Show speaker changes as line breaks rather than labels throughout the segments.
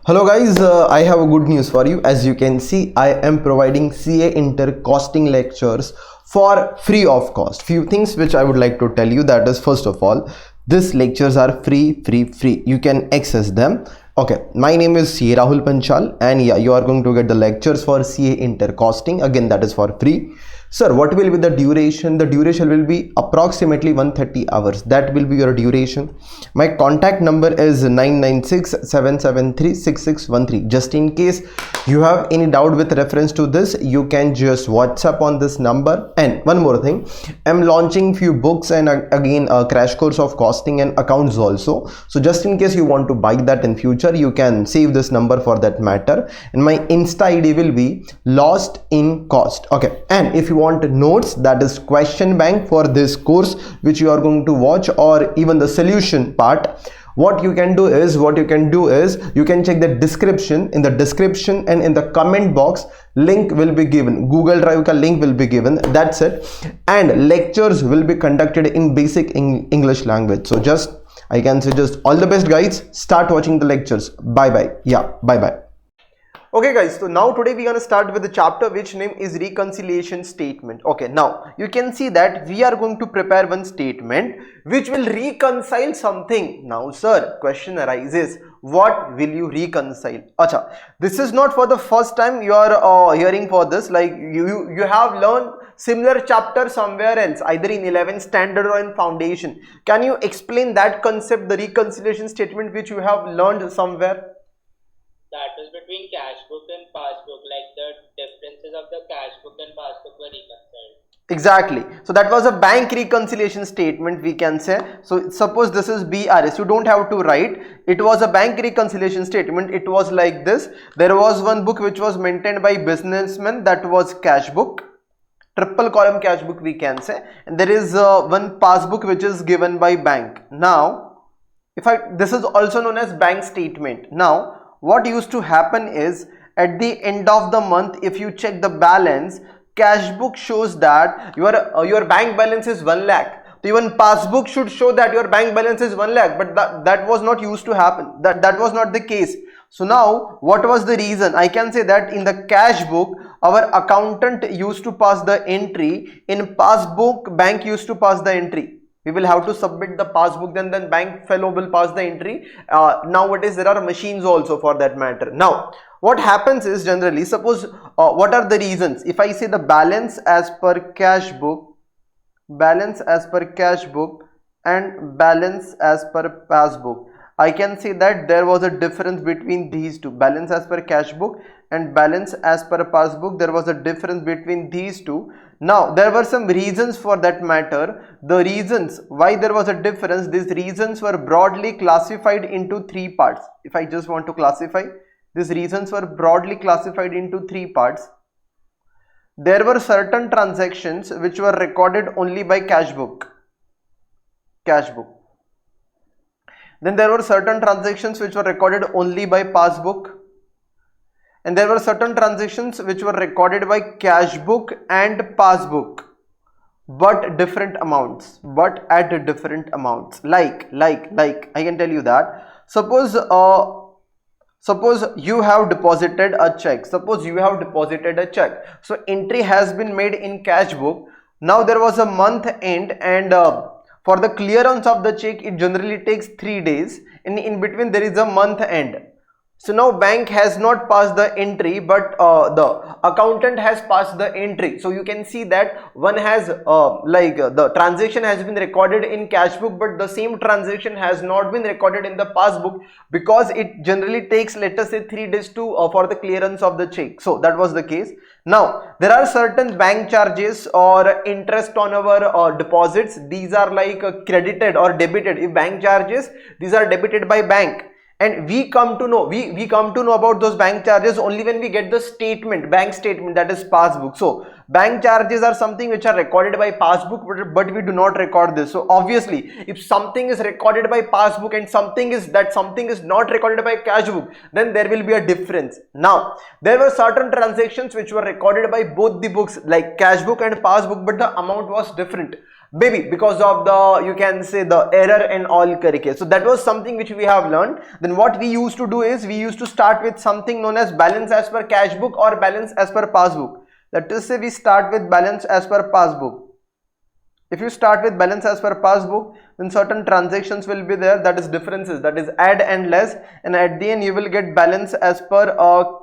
Hello guys, I have a good news for you. As you can see, I am providing CA Inter costing lectures for free of cost. Few things which I would like to tell you, that is, first of all, these lectures are free. You can access them. Okay, my name is CA Rahul Panchal, and yeah, you are going to get the lectures for CA Inter costing. Again, that is for free. Sir, what will be the duration? The duration will be approximately 130 hours. That will be your duration. My contact number is 996-773-6613. Just in case you have any doubt with reference to this, you can just WhatsApp on this number. And one more thing, I'm launching few books and again a crash course of costing and accounts also. So just in case you want to buy that in future, you can save this number for that matter. And my Insta ID will be lost in cost. Okay, and if you want notes, that is question bank for this course which you are going to watch, or even the solution part, what you can do is you can check the description. In the description and in the comment box, link will be given, Google Drive ka link will be given. That's it. And lectures will be conducted in basic English language. So just, I can say, just all the best guys. Start watching the lectures. Bye bye. Yeah, bye bye. Okay guys, so now today we're going to start with the chapter which name is reconciliation statement. Okay, now you can see that we are going to prepare one statement which will reconcile something. Now sir, question arises, what will you reconcile? Acha, this is not for the first time you are hearing for this. Like you have learned similar chapter somewhere else, either in 11th standard or in foundation. Can you explain that concept, the reconciliation statement which you have learned somewhere?
That is between cash book and passbook, like the differences of the cash book and passbook were reconciled.
Exactly. So that was a bank reconciliation statement, we can say. So suppose this is BRS, you don't have to write. It was a bank reconciliation statement. It was like this. There was one book which was maintained by businessmen, that was cash book, triple column cash book, we can say. And there is one passbook which is given by bank. Now this is also known as bank statement. Now what used to happen is, at the end of the month, if you check the balance, cash book shows that your bank balance is 1 lakh. So even passbook should show that your bank balance is 1 lakh, but that was not used to happen. That was not the case. So now what was the reason? I can say that in the cash book, our accountant used to pass the entry. In passbook, bank used to pass the entry. We will have to submit the passbook, then bank fellow will pass the entry. Nowadays there are machines also for that matter. Now what happens is, generally, suppose what are the reasons? If I say the balance as per cash book, balance as per cash book, and balance as per passbook, I can say that there was a difference between these two. Balance as per cash book and balance as per passbook, there was a difference between these two. Now there were some reasons for that matter. The reasons why there was a difference, these reasons were broadly classified into 3 parts. If I just want to classify, these reasons were broadly classified into 3 parts. There were certain transactions which were recorded only by cash book. Then there were certain transactions which were recorded only by passbook. And there were certain transactions which were recorded by cash book and passbook, but different amounts, but at different amounts. Like I can tell you that, suppose you have deposited a check. So entry has been made in cash book. Now there was a month end, and for the clearance of the check, it generally takes 3 days. In between there is a month end. So now bank has not passed the entry, but the accountant has passed the entry. So you can see that one has the transaction has been recorded in cash book, but the same transaction has not been recorded in the passbook, because it generally takes, let us say, 3 days to for the clearance of the check. So that was the case. Now there are certain bank charges or interest on our deposits. These are like credited or debited. If bank charges, these are debited by bank. And we come to know about those bank charges only when we get the statement, bank statement, that is passbook. So bank charges are something which are recorded by passbook, but we do not record this. So obviously, if something is recorded by passbook and something is not recorded by cash book, then there will be a difference. Now there were certain transactions which were recorded by both the books, like cash book and passbook, but the amount was different. Maybe because of the, you can say, the error and all करके. So that was something which we have learned. Then what we used to do is we used to start with something known as balance as per cash book or balance as per passbook. Let us say we start with balance as per passbook. If you start with balance as per passbook, then certain transactions will be there, that is differences, that is add and less, and at the end you will get balance as per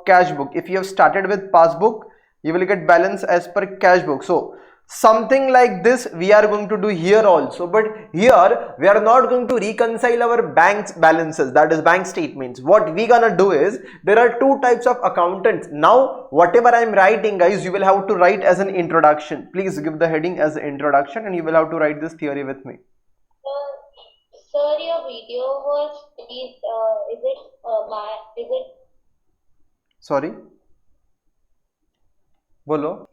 cash book. If you have started with passbook, you will get balance as per cash book. So something like this we are going to do here also, but here we are not going to reconcile our bank's balances, that is bank statements. What we gonna do is, there are two types of accountants. Now whatever I am writing, guys, you will have to write as an introduction. Please give the heading as introduction and you will have to write this theory with me.
Sir, your video was is it
Sorry, bolo.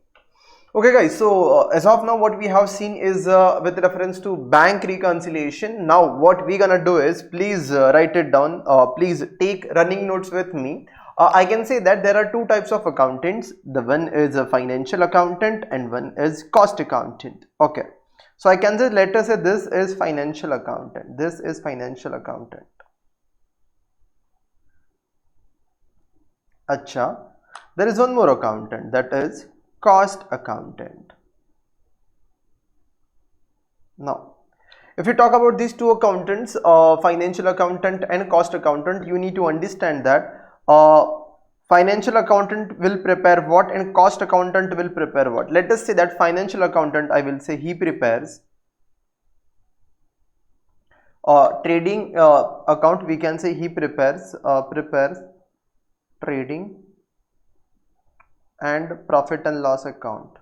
Okay guys, so as of now what we have seen is with reference to bank reconciliation. Now what we gonna do is, please write it down, please take running notes with me. I can say that there are two types of accountants. The one is a financial accountant and one is cost accountant. Okay, so I can say, let us say this is financial accountant, this is financial accountant. Acha, there is one more accountant, that is cost accountant. Now if you talk about these two accountants, financial accountant and cost accountant, you need to understand that financial accountant will prepare what and cost accountant will prepare what. Let us say that financial accountant, I will say he prepares trading account. We can say he prepares trading and profit and loss account.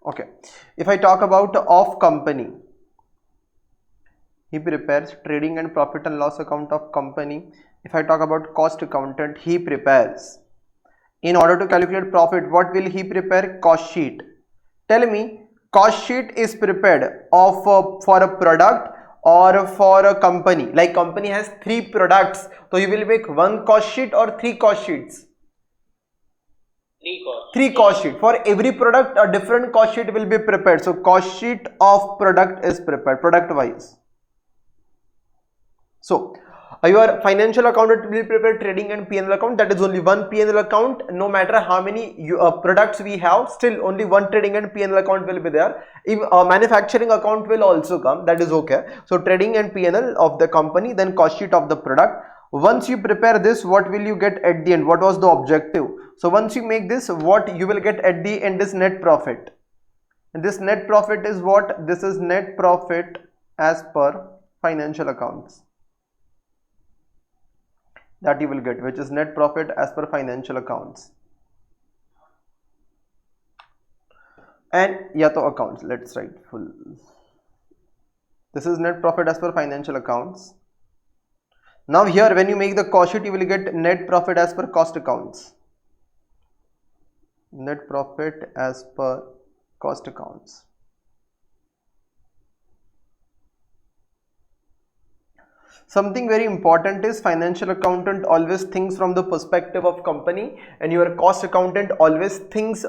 Okay, if I talk about of company, he prepares trading and profit and loss account of company. If I talk about cost accountant, he prepares, in order to calculate profit, what will he prepare? Cost sheet. Tell me, cost sheet is prepared of for a product or for a company. Like company has 3 products, so you will make one cost sheet or 3 cost sheets? 3 cost sheet. For every product a different cost sheet will be prepared. So cost sheet of product is prepared product wise. So your financial accountant will prepare trading and P&L account, that is only one P&L account. No matter how many products we have, still only one trading and P&L account will be there. If manufacturing account will also come, that is okay. So trading and P&L of the company, then cost sheet of the product. Once you prepare this, what will you get at the end? What was the objective? So once you make this, what you will get at the end is net profit. And this net profit is what? This is net profit as per financial accounts, that you will get, which is net profit as per financial accounts. And yeah, to accounts, let's write full. This is net profit as per financial accounts. Now here when you make the cost sheet, you will get net profit as per cost accounts. Net profit as per cost accounts. Something very important is, financial accountant always thinks from the perspective of company, and your cost accountant always thinks,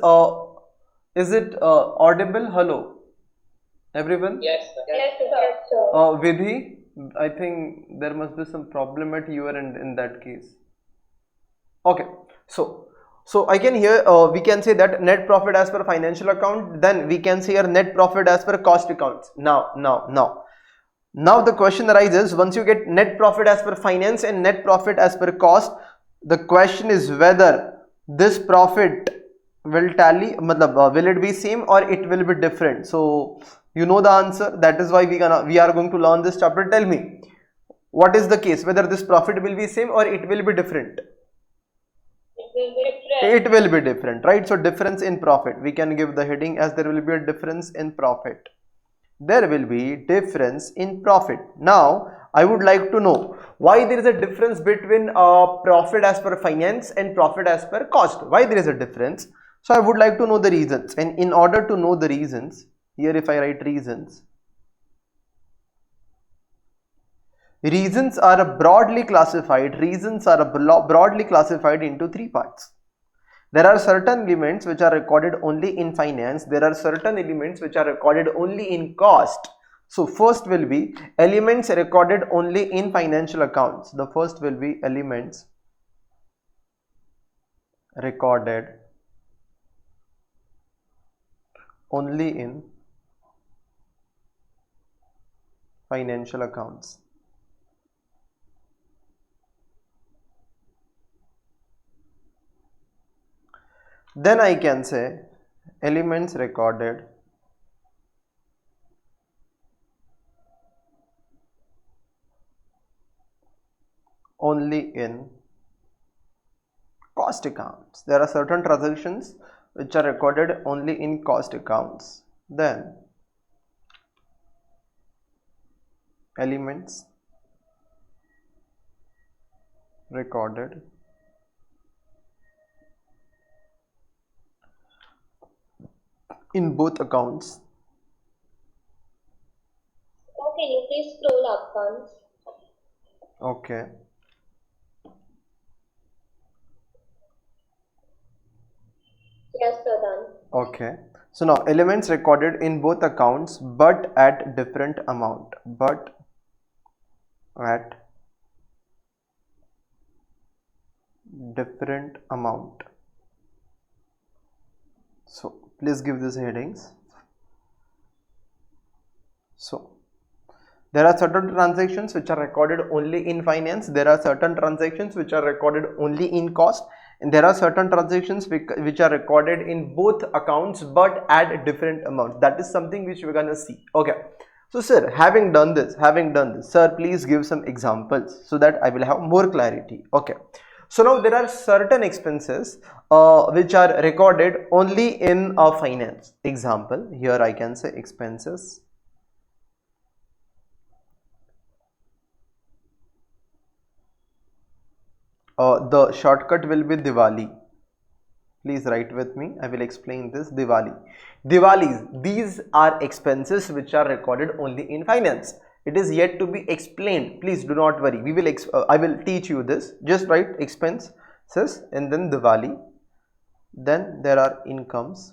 is it audible? Hello everyone?
Yes, sir.
Yes, sir.
Vidhi, I think there must be some problem at your end in that case. Okay, so I can hear, we can say that net profit as per financial account, then we can say your net profit as per cost accounts. Now the question arises, once you get net profit as per finance and net profit as per cost, the question is whether this profit will tally, will it be same or it will be different. So you know the answer, that is why we are going to learn this chapter. Tell me, what is the case, whether this profit will be same or it will be different? It will be different, right? So difference in profit, we can give the heading as there will be a difference in profit. There will be difference in profit. Now I would like to know why there is a difference between profit as per finance and profit as per cost. Why there is a difference? So I would like to know the reasons, and in order to know the reasons, here if I write reasons are broadly classified into 3 parts. There are certain elements which are recorded only in finance. There are certain elements which are recorded only in cost. So first will be elements recorded only in financial accounts. The first will be elements recorded only in financial accounts. Then I can say elements recorded only in cost accounts. There are certain transactions which are recorded only in cost accounts. Then elements recorded in both accounts.
Oh, can you please scroll up once?
Okay.
Yes, sir, done.
Okay. So now elements recorded in both accounts but at different amount. But at different amount. So please give these headings. So there are certain transactions which are recorded only in finance. There are certain transactions which are recorded only in cost. And there are certain transactions which are recorded in both accounts but at different amounts. That is something which we're gonna see. Okay. So sir, having done this, sir, please give some examples so that I will have more clarity. Okay. So now there are certain expenses which are recorded only in finance. Example, here I can say expenses the shortcut will be Diwali. Please write with me. I will explain this. Diwali. Diwalis. These are expenses which are recorded only in finance. It is yet to be explained. Please do not worry. We will. I will teach you this. Just write expenses and then Diwali. Then there are incomes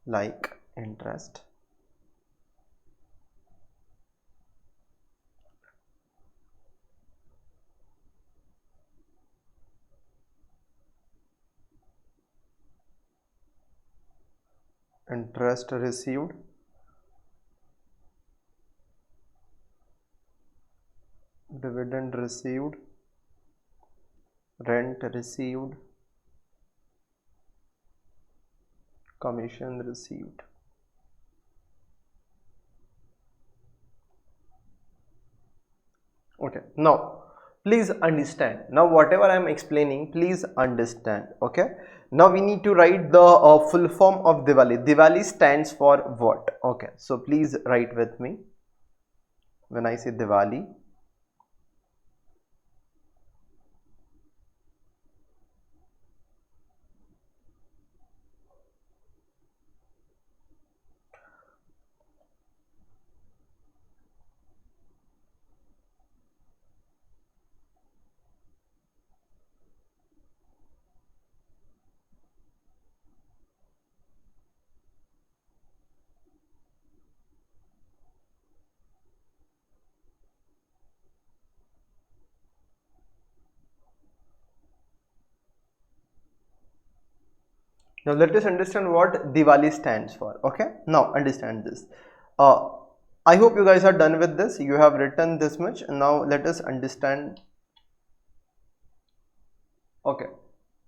like interest. Interest received, dividend received, rent received, commission received. Okay, now please understand. Now whatever I am explaining, please understand. Okay, now we need to write the full form of Diwali. Diwali stands for what? Okay, so please write with me. When I say Diwali, now let us understand what Diwali stands for. Okay, now understand this. I hope you guys are done with this. You have written this much. Now let us understand. Okay,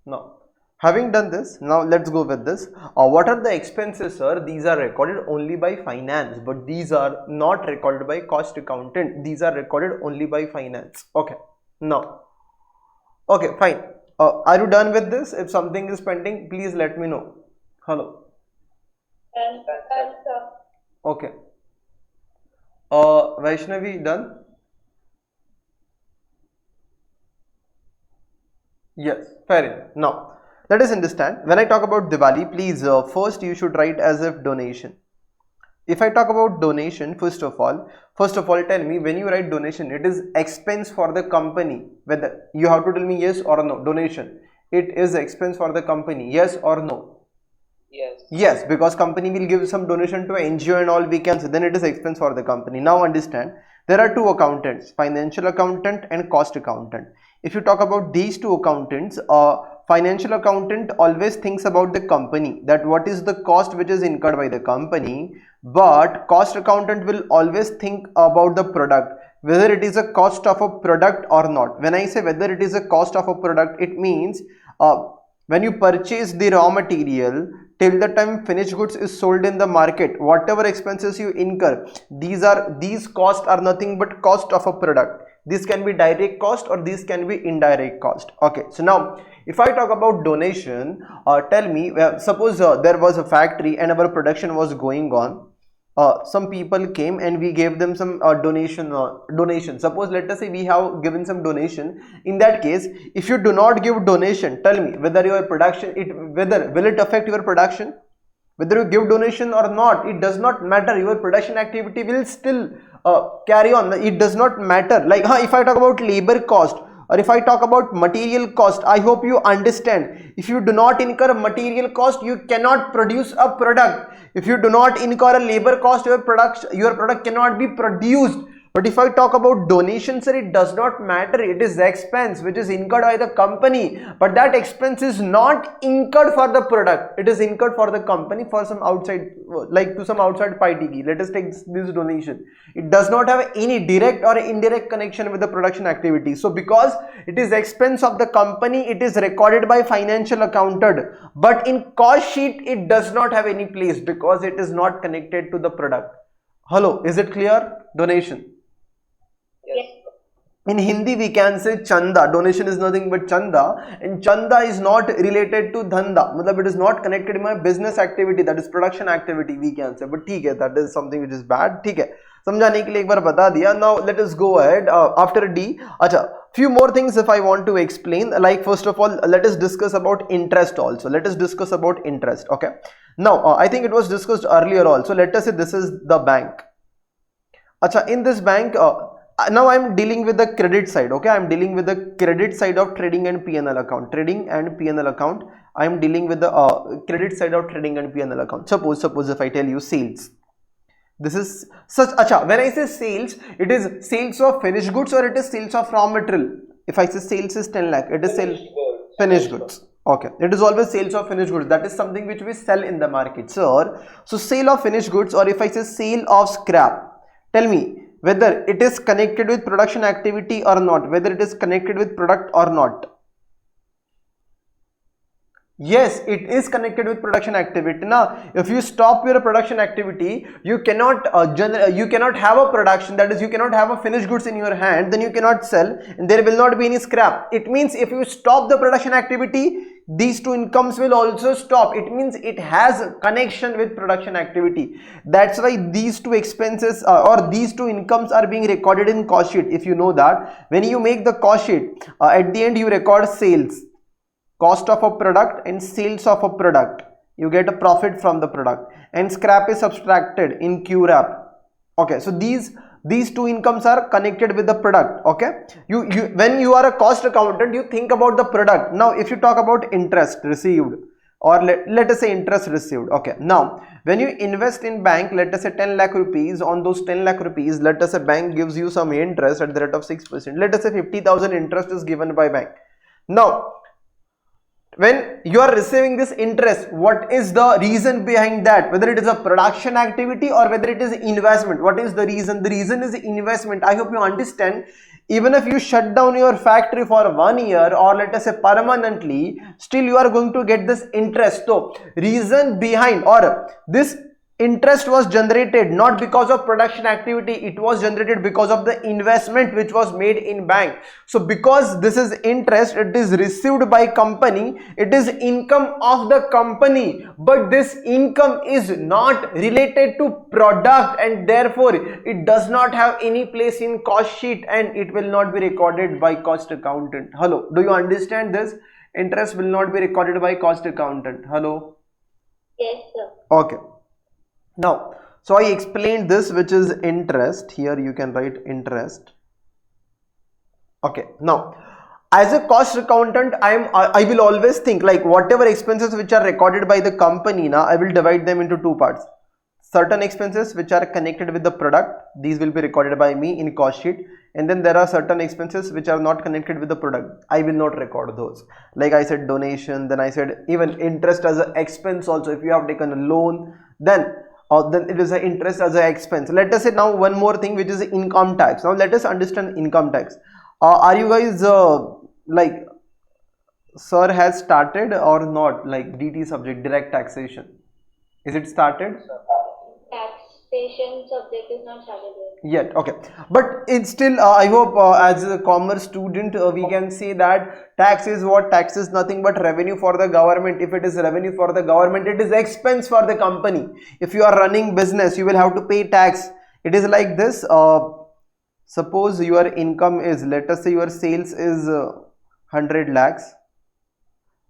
now having done this, now let's go with this. What are the expenses, sir? These are recorded only by finance, but these are not recorded by cost accountant. These are recorded only by finance. Okay, now, okay, fine. Are you done with this? If something is pending, please let me know. Hello.
And sir.
Okay. Vaishnavi, done? Yes, fair enough. Now, let us understand. When I talk about Diwali, please first you should write as if donation. if I talk about donation, first of all, tell me, when you write donation, it is expense for the company. Whether you have to tell me yes or no. Donation, it is expense for the company. Yes or no?
Yes.
Yes, because company will give some donation to NGO and all, we can say then it is expense for the company. Now understand, there are two accountants, financial accountant and cost accountant. If you talk about these two accountants, financial accountant always thinks about the company, that what is the cost which is incurred by the company, but cost accountant will always think about the product, whether it is a cost of a product or not. When I say whether it is a cost of a product, it means when you purchase the raw material till the time finished goods is sold in the market, whatever expenses you incur, these costs are nothing but cost of a product. This can be direct cost or this can be indirect cost. Okay, so now if I talk about donation, tell me, suppose there was a factory and our production was going on. Some people came and we gave them some donation. Suppose let us say we have given some donation. In that case, if you do not give donation, tell me whether your production, whether will it affect your production? Whether you give donation or not, it does not matter. Your production activity will still carry on. It does not matter. Like if I talk about labor cost, or if I talk about material cost, I hope you understand. If you do not incur material cost, you cannot produce a product. If you do not incur a labor cost, your product cannot be produced. But if I talk about donation, sir, it does not matter. It is expense which is incurred by the company, but that expense is not incurred for the product. It is incurred for the company for some outside, like to some outside party. Let us take this donation. It does not have any direct or indirect connection with the production activity. So because it is expense of the company, it is recorded by financial accountant. But in cost sheet, it does not have any place because it is not connected to the product. Hello, is it clear? Donation.
Yes.
In Hindi, we can say chanda. Donation is nothing but chanda, and chanda is not related to dhanda. Matlab, it is not connected to my business activity, that is production activity, we can say. But ठीक है, that is something which is bad. ठीक है, समझाने के लिए एक बार बता दिया. Now let us go ahead. After D, अच्छा, few more things if I want to explain. Like first of all, let us discuss about interest also. Let us discuss about interest. Okay. Now I think it was discussed earlier also. Let us say this is the bank. Acha, in this bank, now I am dealing with the credit side. Okay, I am dealing with the credit side of trading and P&L account. Trading and P&L account. I am dealing with the credit side of trading and P&L account. Suppose if I tell you sales. This is such. Acha, when I say sales, it is sales of finished goods or it is sales of raw material. If I say sales is 10 lakh, it is sales finished goods. Okay, it is always sales of finished goods. That is something which we sell in the market, sir. So sale of finished goods, or if I say sale of scrap. Tell me whether it is connected with production activity or not, whether it is connected with product or not. Yes, it is connected with production activity. Now, if you stop your production activity, you cannot have a production, that is, you cannot have a finished goods in your hand, then you cannot sell and there will not be any scrap. It means if you stop the production activity, these two incomes will also stop. It means it has a connection with production activity. That's why these two expenses or these two incomes are being recorded in cost sheet. If you know that, when you make the cost sheet, at the end you record sales, cost of a product and sales of a product. You get a profit from the product, and scrap is subtracted in QRAP. Okay, so these two incomes are connected with the product. Okay, when you are a cost accountant, you think about the product. Now if you talk about interest received, or let us say interest received. Okay, now when you invest in bank, let us say 10 lakh rupees, on those 10 lakh rupees, let us say bank gives you some interest at the rate of 6%. Let us say 50,000 interest is given by bank. Now when you are receiving this interest, what is the reason behind that? Whether it is a production activity or whether it is investment. What is the reason? The reason is investment. I hope you understand. Even if you shut down your factory for 1 year, or let us say permanently, still you are going to get this interest. So reason behind, or this interest was generated not because of production activity, it was generated because of the investment which was made in bank. So because this is interest, it is received by company, it is income of the company, but this income is not related to product and therefore it does not have any place in cost sheet and it will not be recorded by cost accountant. Hello, do you understand this? Interest will not be recorded by cost accountant. Hello.
Yes, sir.
Okay. Now, So I explained this, which is interest. Here you can write interest. Okay, now as a cost accountant, I will always think like whatever expenses which are recorded by the company, now I will divide them into two parts. Certain expenses which are connected with the product, these will be recorded by me in cost sheet, and then there are certain expenses which are not connected with the product. I will not record those. Like I said, donation, then I said even interest as an expense also. If you have taken a loan, then it is an interest as an expense. Let us say now one more thing, which is income tax. Now let us understand income tax. Are you guys like sir has started or not, like DT subject, direct taxation? Is it started?
Taxation subject is not started yet.
Okay, but it's still I hope as a commerce student we can say that tax is what? Tax is nothing but revenue for the government. If it is revenue for the government, it is expense for the company. If you are running business, you will have to pay tax. It is like this. Suppose your income is, let us say your sales is 100 lakhs,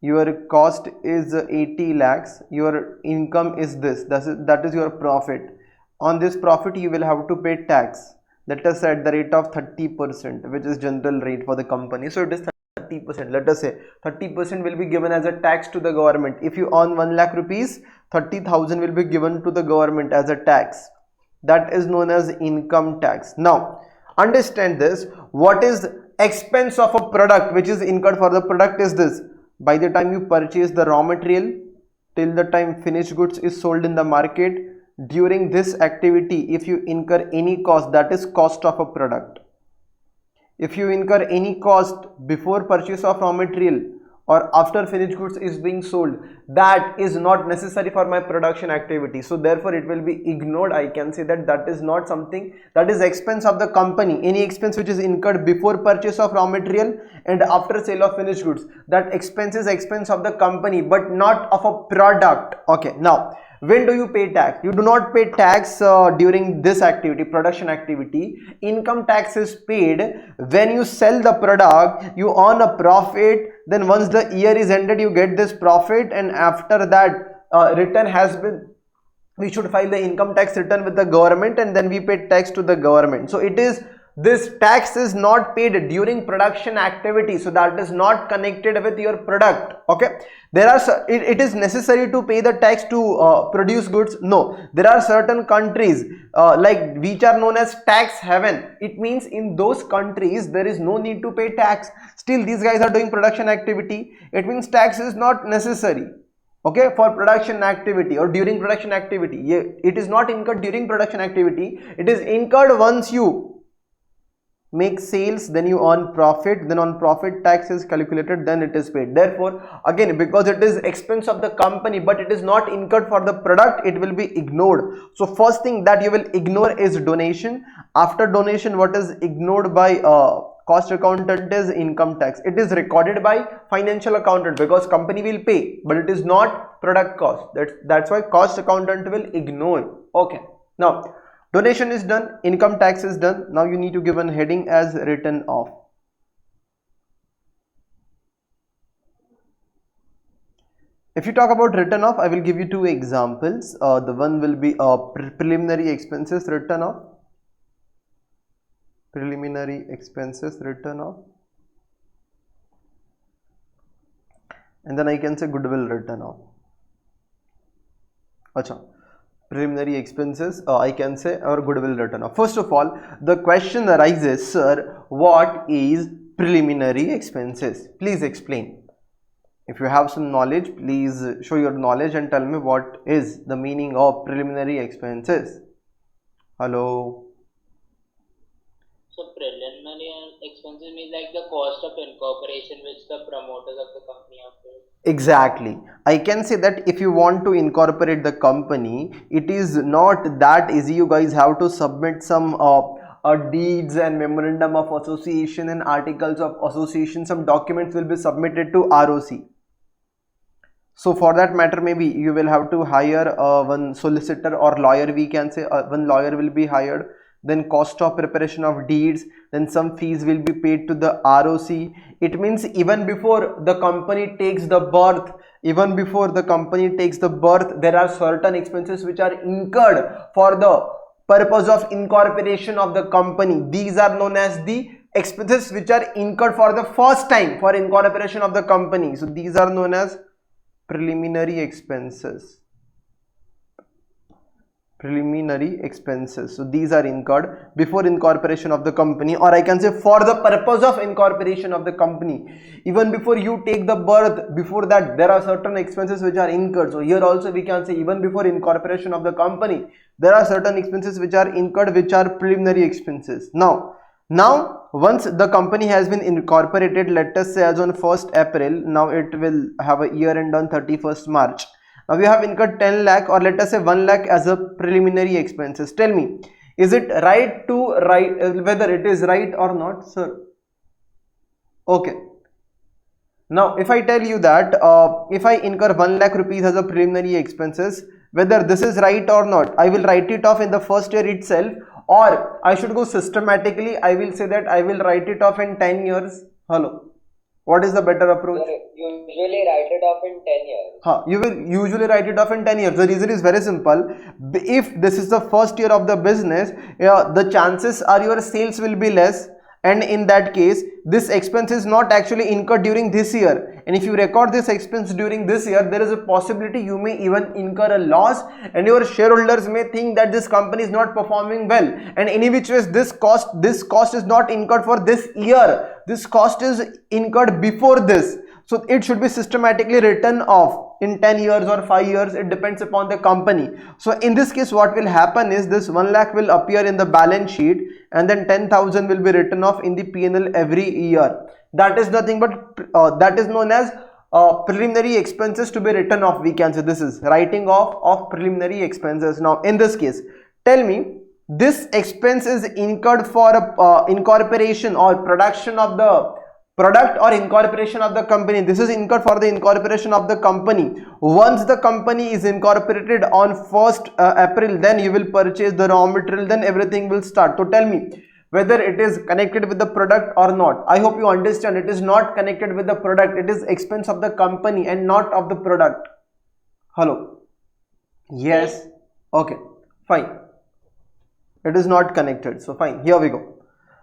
your cost is 80 lakhs, your income is this, that is your profit. On this profit you will have to pay tax, let us say at the rate of 30%, which is general rate for the company. So it is 30%. Let us say 30% will be given as a tax to the government. If you earn 1 lakh rupees, 30,000 will be given to the government as a tax. That is known as income tax. Now understand this. What is expense of a product which is incurred for the product is this: by the time you purchase the raw material till the time finished goods is sold in the market, during this activity if you incur any cost, that is cost of a product. If you incur any cost before purchase of raw material or after finished goods is being sold, that is not necessary for my production activity, so therefore it will be ignored. I can say that that is not something, that is expense of the company. Any expense which is incurred before purchase of raw material and after sale of finished goods, that expense is expense of the company but not of a product. Okay, now when do you pay tax? You do not pay tax during this activity, production activity. Income tax is paid when you sell the product, you earn a profit, then once the year is ended you get this profit, and after that return has been, we should file the income tax return with the government, and then we pay tax to the government. So it is, this tax is not paid during production activity, so that is not connected with your product. Okay, there are it is necessary to pay the tax to produce goods? No, there are certain countries like which are known as tax haven. It means in those countries there is no need to pay tax, still these guys are doing production activity. It means tax is not necessary, okay, for production activity or during production activity. It is not incurred during production activity, it is incurred once you make sales, then you earn profit, then on profit tax is calculated, then it is paid. Therefore again, because it is expense of the company but it is not incurred for the product, it will be ignored. So first thing that you will ignore is donation. After donation, what is ignored by cost accountant is income tax. It is recorded by financial accountant because company will pay, but it is not product cost. That's why cost accountant will ignore. Okay, now donation is done, income tax is done. Now you need to give an heading as written off. If you talk about written off, I will give you two examples. The one will be preliminary expenses written off. Preliminary expenses written off. And then I can say goodwill written off. Acha. Preliminary expenses I can say, or goodwill written off. First of all, the question arises, sir, what is preliminary expenses? Please explain. If you have some knowledge, please show your knowledge and tell me what is the meaning of preliminary expenses. Hello.
So preliminary expenses means like the cost of incorporation which the promoters of the company have paid.
Exactly. I can say that if you want to incorporate the company, it is not that easy. You guys have to submit some deeds and memorandum of association and articles of association. Some documents will be submitted to ROC. So for that matter, maybe you will have to hire one solicitor or lawyer, we can say one lawyer will be hired. then cost of preparation of deeds, then some fees will be paid to the ROC. It means even before the company takes the birth, there are certain expenses which are incurred for the purpose of incorporation of the company. These are known as the expenses which are incurred for the first time for incorporation of the company. So these are known as preliminary expenses. So these are incurred before incorporation of the company, or I can say for the purpose of incorporation of the company. Even before you take the birth, before that there are certain expenses which are incurred. So here also we can say even before incorporation of the company, there are certain expenses which are incurred, which are preliminary expenses. Now once the company has been incorporated, let us say as on 1st April, now it will have a year end on 31st March. Now we have incurred 10 lakh or let us say 1 lakh as a preliminary expenses. Tell me, is it right to write whether it is right or not, sir? Okay. Now if I tell you that if I incur 1 lakh rupees as a preliminary expenses, whether this is right or not, I will write it off in the first year itself, or I should go systematically. I will say that I will write it off in 10 years. Hello. What is the better approach?
Usually write it off in 10 years.
You will usually write it off in 10 years. The reason is very simple. If this is the first year of the business, the chances are your sales will be less, and in that case this expense is not actually incurred during this year, and if you record this expense during this year, there is a possibility you may even incur a loss, and your shareholders may think that this company is not performing well, and in which ways this cost is not incurred for this year, this cost is incurred before this. So it should be systematically written off in 10 years or 5 years. It depends upon the company. So in this case, what will happen is this 1 lakh will appear in the balance sheet, and then 10,000 will be written off in the P&L every year. That is nothing but that is known as preliminary expenses to be written off. We can say this is writing off of preliminary expenses. Now in this case, tell me, this expense is incurred for incorporation or production of the product or incorporation of the company. This is incurred for the incorporation of the company. Once the company is incorporated on 1st April, then you will purchase the raw material, then everything will start. So tell me whether it is connected with the product or not. I hope you understand it is not connected with the product. It is expense of the company and not of the product. Hello? Yes. Okay, fine. It is not connected. So fine, here we go.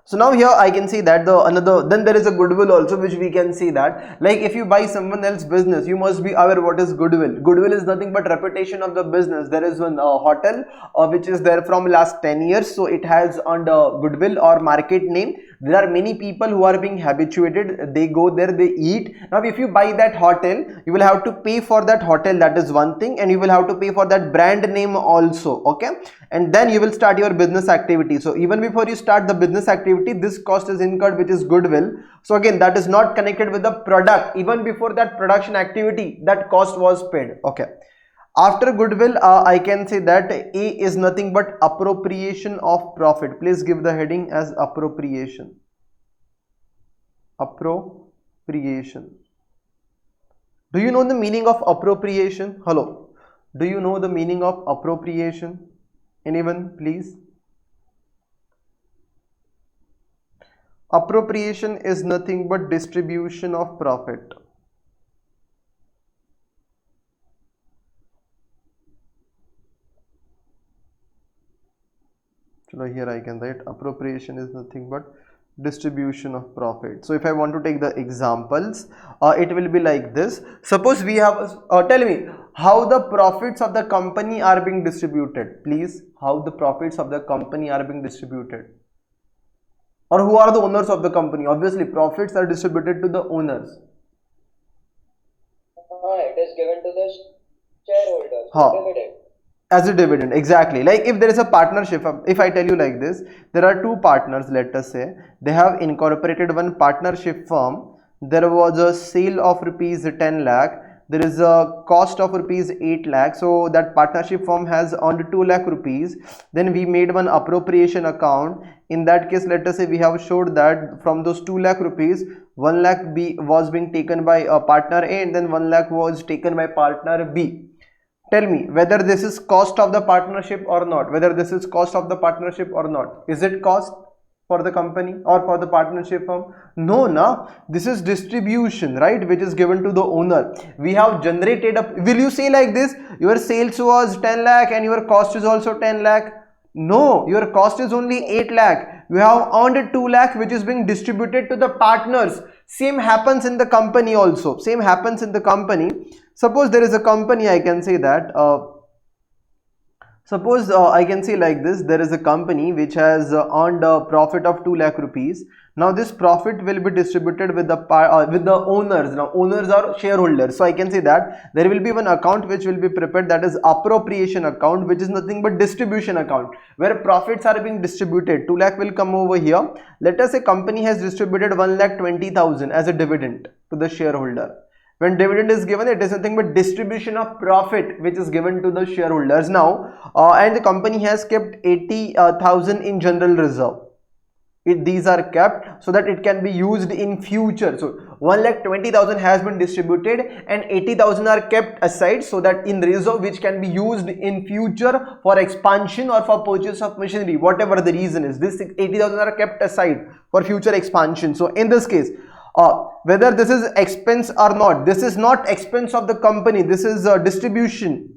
So now here I can see that then there is a goodwill also, which we can see that, like if you buy someone else's business, you must be aware what is goodwill. Goodwill is nothing but reputation of the business. There is one hotel which is there from last 10 years, so it has on the goodwill or market name. There are many people who are being habituated, they go there, they eat. Now if you buy that hotel, you will have to pay for that hotel, that is one thing, and you will have to pay for that brand name also, okay, and then you will start your business activity. So even before you start the business activity, this cost is incurred, which is goodwill. So again, that is not connected with the product. Even before that production activity, that cost was paid. Okay, after goodwill, I can say that A is nothing but appropriation of profit. Please give the heading as appropriation. Appropriation. Do you know the meaning of appropriation? Hello, do you know the meaning of appropriation? Anyone, please? Appropriation is nothing but distribution of profit. So here I can write appropriation is nothing but distribution of profit. So if I want to take the examples, it will be like this. Suppose we have tell me how the profits of the company are being distributed. Please, how the profits of the company are being distributed, or who are the owners of the company? Obviously profits are distributed to the owners.
It is given to the shareholders. Dividend.
As a dividend, exactly. Like if there is a partnership, if I tell you like this, there are two partners, let us say, they have incorporated one partnership firm. There was a sale of rupees 10 lakh, there is a cost of rupees 8 lakh, so that partnership firm has earned 2 lakh rupees. Then we made one appropriation account. In that case, let us say we have showed that from those 2 lakh rupees, 1 lakh was being taken by partner A, and then 1 lakh was taken by partner B. Tell me whether this is cost of the partnership or not. Whether this is cost of the partnership or not. Is it cost for the company or for the partnership firm? No, no. This is distribution, right? Which is given to the owner. We have generated a. Will you say like this? Your sales was 10 lakh and your cost is also 10 lakh. No, your cost is only 8 lakh. You have earned 2 lakh which is being distributed to the partners. Same happens in the company also. Same happens in the company. Suppose there is a company, I can say that. Suppose I can say like this, there is a company which has earned a profit of 2 lakh rupees. Now this profit will be distributed with the owners. Now owners are shareholders, so I can say that there will be one account which will be prepared, that is appropriation account, which is nothing but distribution account, where profits are being distributed. 2 lakh will come over here. Let us say company has distributed 1,20,000 as a dividend to the shareholder. When dividend is given, it is nothing but distribution of profit which is given to the shareholders now, and the company has kept 80,000 in general reserve. These are kept so that it can be used in future. So 1,20,000 has been distributed and 80,000 are kept aside so that in reserve, which can be used in future for expansion or for purchase of machinery, whatever the reason is. This 80,000 are kept aside for future expansion. So in this case, whether this is expense or not, this is not expense of the company, this is distribution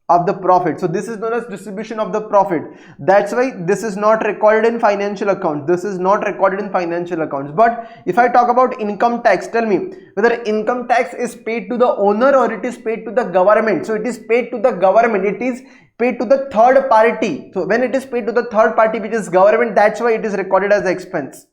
of the profit. So this is known as distribution of the profit. That's why this is not recorded in financial accounts. This is not recorded in financial accounts. But if I talk about income tax, tell me whether income tax is paid to the owner or it is paid to the government. So it is paid to the government. It is paid to the third party. So when it is paid to the third party, which is government, that's why it is recorded as expense.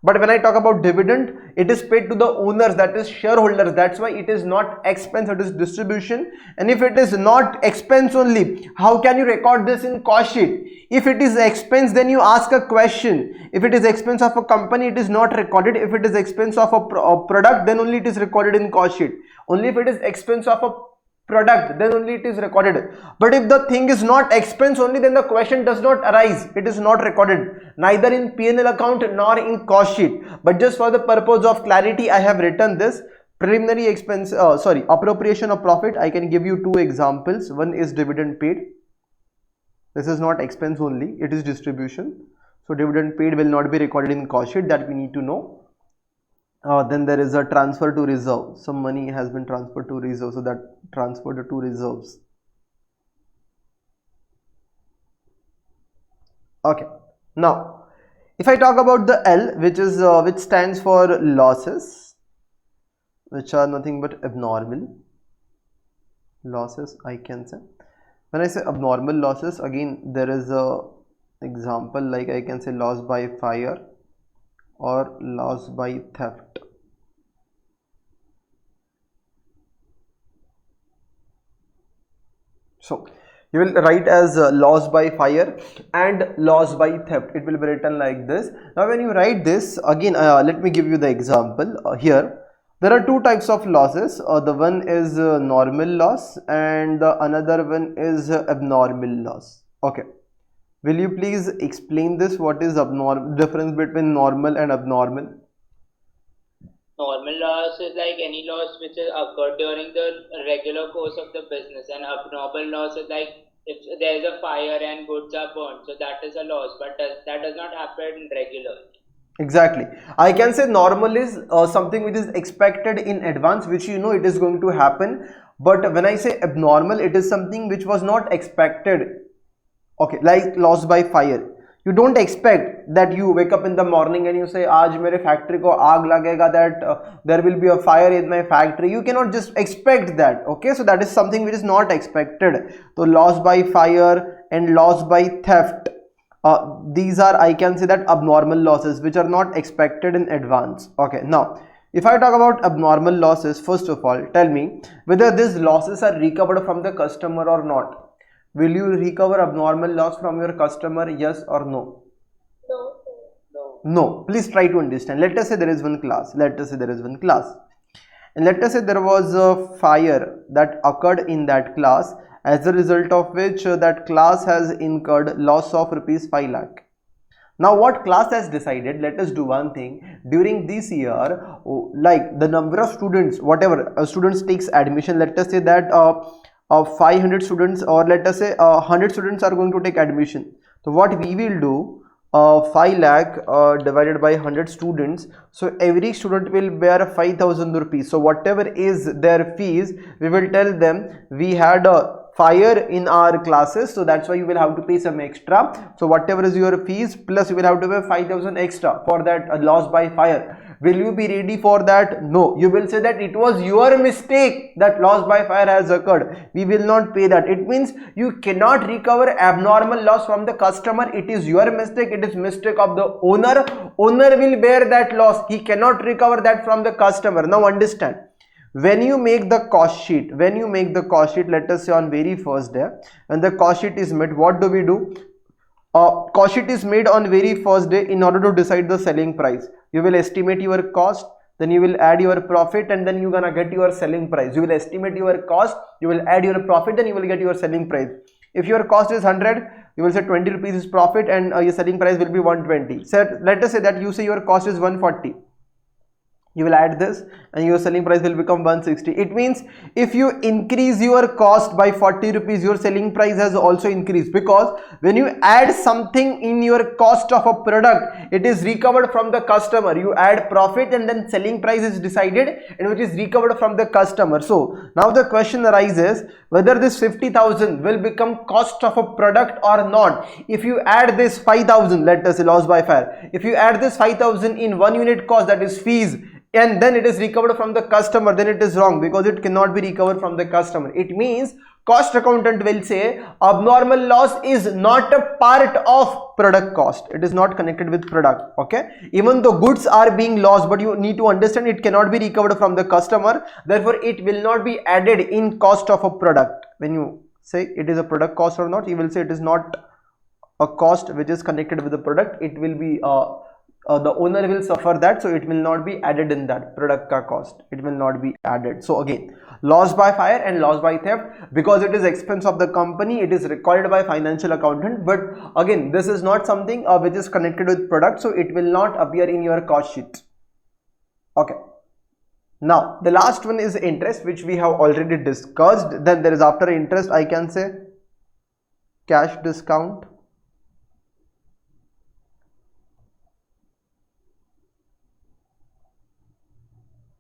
But when I talk about dividend, it is paid to the owners, that is shareholders. That's why it is not expense, it is distribution. And if it is not expense only, how can you record this in cost sheet? If it is expense, then you ask a question. If it is expense of a company, it is not recorded. If it is expense of a product, then only it is recorded in cost sheet. Only if it is expense of a product, then only it is recorded. But if the thing is not expense only, then the question does not arise. It is not recorded neither in P&L account nor in cost sheet. But just for the purpose of clarity, I have written this preliminary expense, appropriation of profit. I can give you two examples. One is dividend paid. This is not expense only, it is distribution. So dividend paid will not be recorded in cost sheet, that we need to know. Then there is a transfer to reserve. Some money has been transferred to reserve, so that transferred to reserves. Okay. Now, if I talk about the L, which stands for losses, which are nothing but abnormal losses, I can say. When I say abnormal losses, again there is a example, like I can say loss by fire or loss by theft. So you will write as loss by fire and loss by theft. It will be written like this. Now when you write this, again let me give you the example. Here there are two types of losses. The one is normal loss and the another one is abnormal loss. Okay. Will you please explain this? What is difference between normal and abnormal?
Normal loss is like any loss which has occurred during the regular course of the business, and abnormal loss is like if there is a fire and goods are burned, so that is a loss, but that does not happen regularly.
Exactly. I can say normal is something which is expected in advance, which you know it is going to happen. But when I say abnormal, it is something which was not expected. Okay, like loss by fire. You don't expect that you wake up in the morning and you say, "Aaj mere factory ko aag lagega," that there will be a fire in my factory. You cannot just expect that. Okay, so that is something which is not expected. So loss by fire and loss by theft. These are, I can say that, abnormal losses which are not expected in advance. Okay, now if I talk about abnormal losses, first of all, tell me whether these losses are recovered from the customer or not. Will you recover abnormal loss from your customer? Yes or no?
No.
No. Please try to understand. Let us say there is one class. And let us say there was a fire that occurred in that class, as a result of which that class has incurred loss of rupees 5 lakh. Now what class has decided, let us do one thing. During this year, like the number of students, whatever students takes admission, let us say that 500 students, or let us say 100 students are going to take admission. So what we will do, 5 lakh divided by 100 students, so every student will bear 5,000 rupees. So whatever is their fees, we will tell them we had a fire in our classes, so that's why you will have to pay some extra. So whatever is your fees, plus you will have to pay 5,000 extra for that loss by fire. Will you be ready for that? No. You will say that it was your mistake that loss by fire has occurred. We will not pay that. It means you cannot recover abnormal loss from the customer. It is your mistake. It is mistake of the owner. Owner will bear that loss. He cannot recover that from the customer. Now understand. When you make the cost sheet, let us say on very first day, when the cost sheet is made, what do we do? Cost sheet is made on very first day in order to decide the selling price. You will estimate your cost, then you will add your profit, and then you're gonna get your selling price. You will estimate your cost, you will add your profit, then you will get your selling price. If your cost is 100, you will say 20 rupees is profit, and your selling price will be 120. So let us say that you say your cost is 140. You will add this and your selling price will become 160. It means if you increase your cost by 40 rupees, your selling price has also increased, because when you add something in your cost of a product, it is recovered from the customer. You add profit and then selling price is decided, and which is recovered from the customer. So now the question arises whether this 50,000 will become cost of a product or not. If you add this 5,000, let us say loss by fire, if you add this 5,000 in 1 unit cost, that is fees, and then it is recovered from the customer, then it is wrong, because it cannot be recovered from the customer. It means cost accountant will say abnormal loss is not a part of product cost. It is not connected with product. Okay, even though goods are being lost, but you need to understand it cannot be recovered from the customer, therefore it will not be added in cost of a product. When you say it is a product cost or not, you will say it is not a cost which is connected with the product. It will be the owner will suffer that, so it will not be added in that product cost. It will not be added. So again, loss by fire and loss by theft, because it is expense of the company, it is recorded by financial accountant. But again, this is not something which is connected with product, so it will not appear in your cost sheet. Okay. Now the last one is interest, which we have already discussed. Then there is, after interest, I can say cash discount,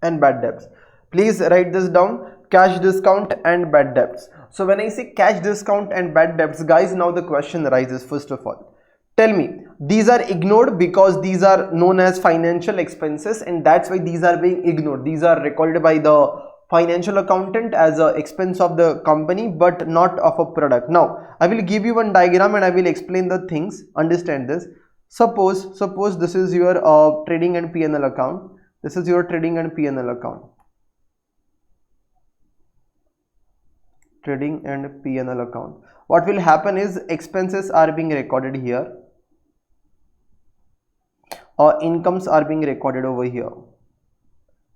and bad debts. Please write this down: cash discount and bad debts. So when I say cash discount and bad debts, guys, now the question arises, first of all, tell me, these are ignored because these are known as financial expenses, and that's why these are being ignored. These are recorded by the financial accountant as a expense of the company, but not of a product. Now I will give you one diagram and I will explain the things. Understand this. Suppose this is your trading and P&L account. This is your trading and P&L account. Trading and P&L account. What will happen is expenses are being recorded here, or incomes are being recorded over here.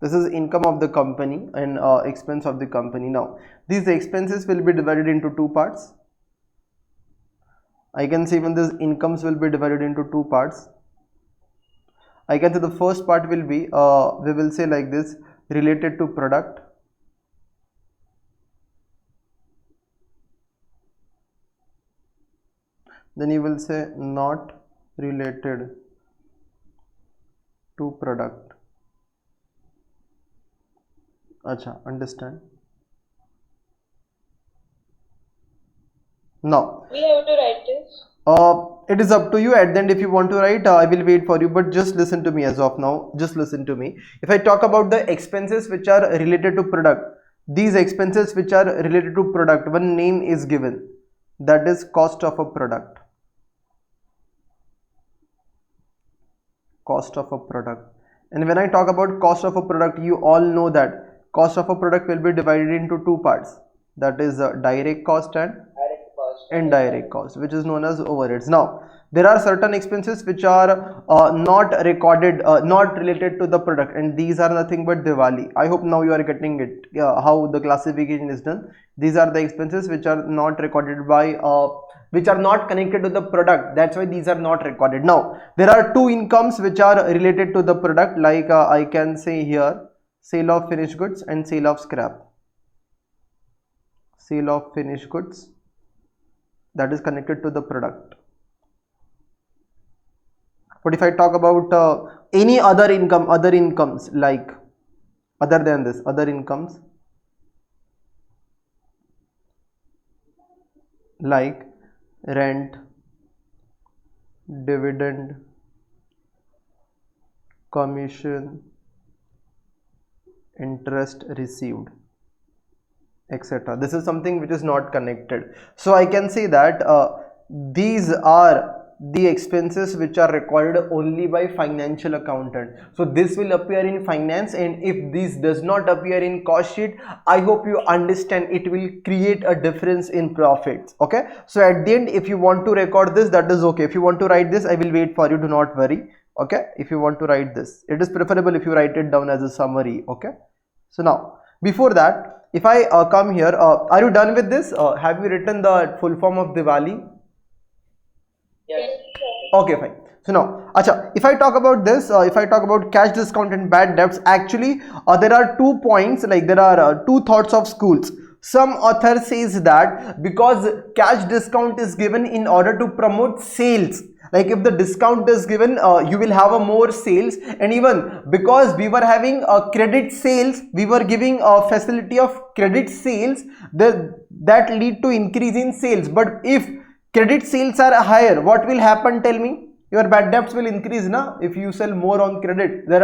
This is income of the company and expense of the company. Now these expenses will be divided into two parts. I can say even these incomes will be divided into two parts. I can say the first part will be, we will say like this, related to product. Then you will say not related to product. Acha, understand? Now
We have to write this.
It is up to you at the end. If you want to write, I will wait for you, but just listen to me as of now. Just listen to me. If I talk about the expenses which are related to product, these expenses which are related to product, one name is given, that is cost of a product. Cost of a product. And when I talk about cost of a product, you all know that cost of a product will be divided into two parts, that is direct cost and indirect cost, which is known as overheads. Now there are certain expenses which are not recorded, not related to the product, and these are nothing but Diwali. I hope now you are getting it, how the classification is done. These are the expenses which are not recorded by which are not connected to the product, that's why these are not recorded. Now there are two incomes which are related to the product, like I can say here, sale of finished goods and sale of scrap. sale of finished goods, that is connected to the product. But if I talk about any other incomes like other than this, other incomes like rent, dividend, commission, interest received, etc. This is something which is not connected. So I can say that these are the expenses which are recorded only by financial accountant. So this will appear in finance, and if this does not appear in cost sheet, I hope you understand it will create a difference in profits. Okay, so at the end, if you want to record this, that is okay. If you want to write this, I will wait for you, do not worry. Okay, if you want to write this, it is preferable if you write it down as a summary. Okay, so now before that, if I come here, are you done with this? Have you written the full form of Diwali?
Yes.
Okay, fine. So now, acha, if I talk about this, if I talk about cash discount and bad debts, actually there are 2 points, like there are 2 thoughts of schools. Some author says that because cash discount is given in order to promote sales, like if the discount is given, you will have a more sales, and even because we were having a credit sales, we were giving a facility of credit sales, that lead to increase in sales. But if credit sales are higher, what will happen? Tell me. Your bad debts will increase, na? If you sell more on credit, there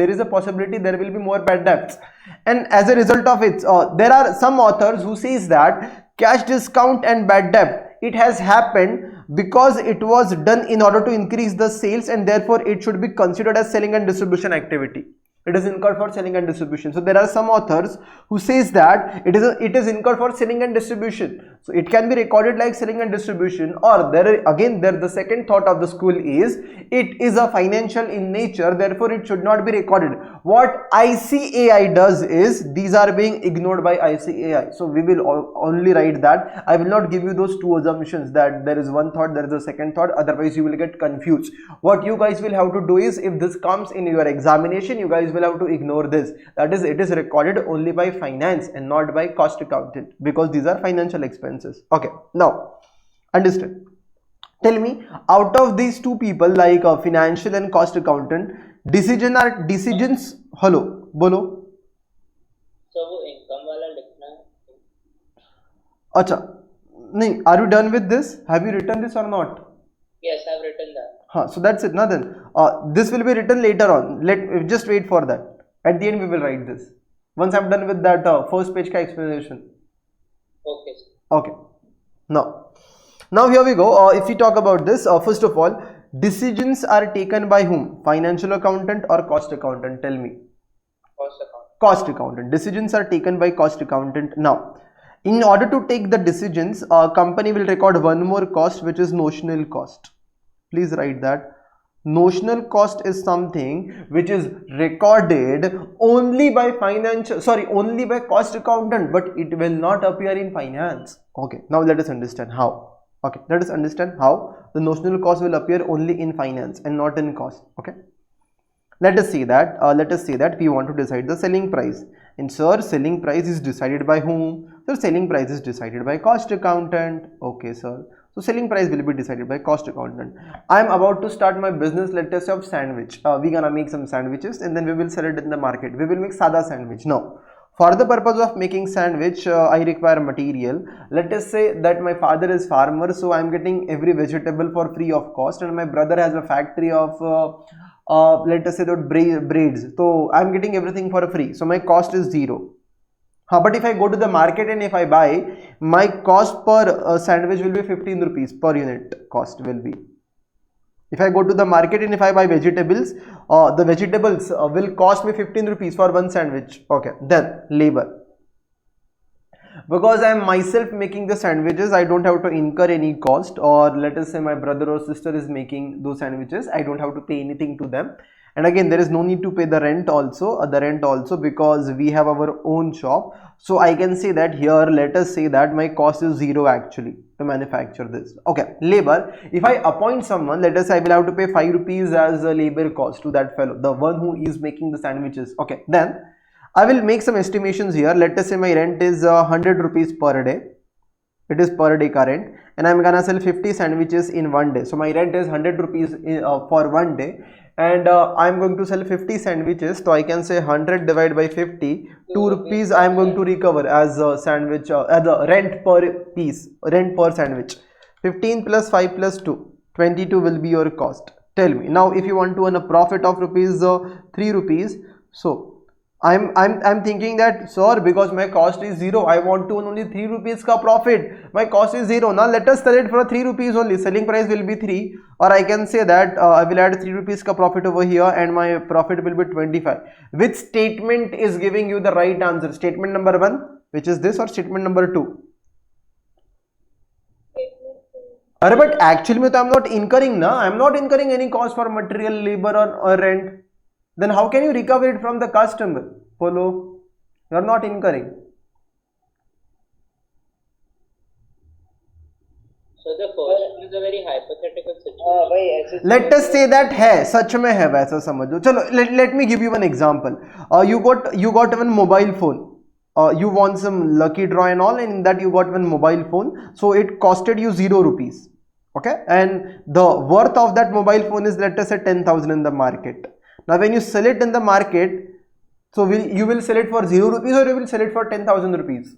is a possibility there will be more bad debts, and as a result of it, there are some authors who says that cash discount and bad debt, it has happened because it was done in order to increase the sales, and therefore it should be considered as selling and distribution activity. It is incurred for selling and distribution. So there are some authors who says that it is incurred for selling and distribution. So it can be recorded like selling and distribution, or the second thought of the school is it is a financial in nature, therefore it should not be recorded. What ICAI does is these are being ignored by ICAI. So we will only write that. I will not give you those 2 assumptions that there is one thought, there is a second thought, otherwise you will get confused. What you guys will have to do is, if this comes in your examination, you guys will have to ignore this, that is, it is recorded only by finance and not by cost accountant, because these are financial expenses. Okay, now understand. Tell me, out of these 2 people, like a financial and cost accountant, decisions hello bolo.
So वो income वाला लिखना है.
Acha, nahi, are you done with this? Have you written this or not?
Yes, I've written that.
So that's it. Now then, this will be written later on. Just wait for that. At the end, we will write this. Once I'm done with that first page ka explanation.
Okay.
Okay. Now here we go. If we talk about this, first of all, decisions are taken by whom? Financial accountant or cost accountant? Tell me.
Cost accountant.
Cost accountant. Decisions are taken by cost accountant. Now, in order to take the decisions, a company will record one more cost, which is notional cost. Please write that. Notional cost is something which is recorded only by only by cost accountant, but it will not appear in finance. Okay, now let us understand how. Okay, let us understand how the notional cost will appear only in finance and not in cost. Okay, let us say that we want to decide the selling price, and sir, selling price is decided by whom? So selling price is decided by cost accountant. Okay, sir. So selling price will be decided by cost accountant. I am about to start my business, let us say of sandwich. We gonna make some sandwiches and then we will sell it in the market. We will make sada sandwich. Now, for the purpose of making sandwich, I require material. Let us say that my father is farmer, so I am getting every vegetable for free of cost, and my brother has a factory of let us say that braids. So I am getting everything for free. So my cost is 0. But if I go to the market and if I buy, my cost per sandwich will be 15 rupees per unit cost will be. If I go to the market and if I buy vegetables, the vegetables will cost me 15 rupees for one sandwich. Okay, then labor. Because I am myself making the sandwiches, I don't have to incur any cost, or let us say my brother or sister is making those sandwiches, I don't have to pay anything to them. And again, there is no need to pay the rent also, because we have our own shop. So I can say that here, let us say that my cost is 0 actually to manufacture this. Okay, labor. If I appoint someone, let us say I will have to pay 5 rupees as a labor cost to that fellow, the one who is making the sandwiches. Okay, then I will make some estimations here. Let us say my rent is 100 rupees per day. It is per day current, and I'm gonna sell 50 sandwiches in one day. So my rent is 100 rupees for one day, and I'm going to sell 50 sandwiches. So I can say 100 divided by 50, 2 rupees I'm going to recover as a sandwich, as a rent per piece, rent per sandwich. 15 plus 5 plus 2, 22 will be your cost. Tell me now, if you want to earn a profit of rupees 3 rupees, so I'm thinking that, sir, because my cost is 0, I want to earn only 3 rupees ka profit. My cost is 0. Now let us sell it for 3 rupees only. Selling price will be 3, or I can say that I will add 3 rupees ka profit over here, and my profit will be 25. Which statement is giving you the right answer? Statement number 1, which is this, or statement number 2? But actually I'm not incurring, na? I'm not incurring any cost for material, labor, or rent. Then how can you recover it from the customer? Follow? You are not incurring.
So the first one is a very hypothetical situation.
Let us say that है, सच में है वैसा समझो. चलो, let me give you one example. You got one mobile phone. You won some lucky draw and all, and in that you got one mobile phone. So it costed you 0 rupees. Okay, and the worth of that mobile phone is, let us say, 10,000 in the market. Now when you sell it in the market, so you will sell it for 0 rupees, or you will sell it for 10,000 rupees?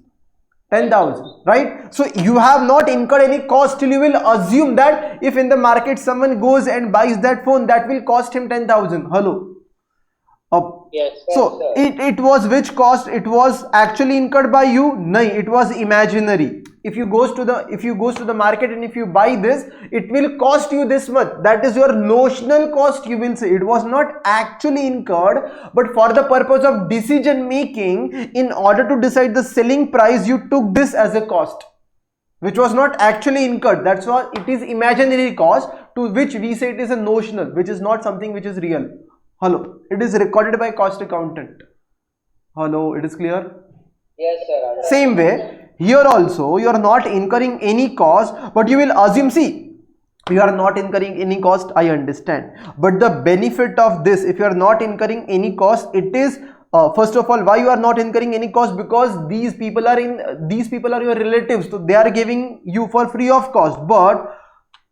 10,000, right? So you have not incurred any cost. Till you will assume that if in the market someone goes and buys that phone, that will cost him 10,000. Hello.
Yes.
So it was which cost? It was actually incurred by you? No, it was imaginary. If you goes to the market and if you buy this, it will cost you this much. That is your notional cost, you will say. It was not actually incurred, but for the purpose of decision making, in order to decide the selling price, you took this as a cost, which was not actually incurred. That's why it is imaginary cost, to which we say it is a notional, which is not something which is real. Hello, it is recorded by cost accountant. Hello, it is clear?
Yes, sir.
Same way, here also you are not incurring any cost, but you will assume, see, you are not incurring any cost, I understand, but the benefit of this, if you are not incurring any cost, it is first of all, why you are not incurring any cost? Because these people are your relatives, so they are giving you for free of cost. But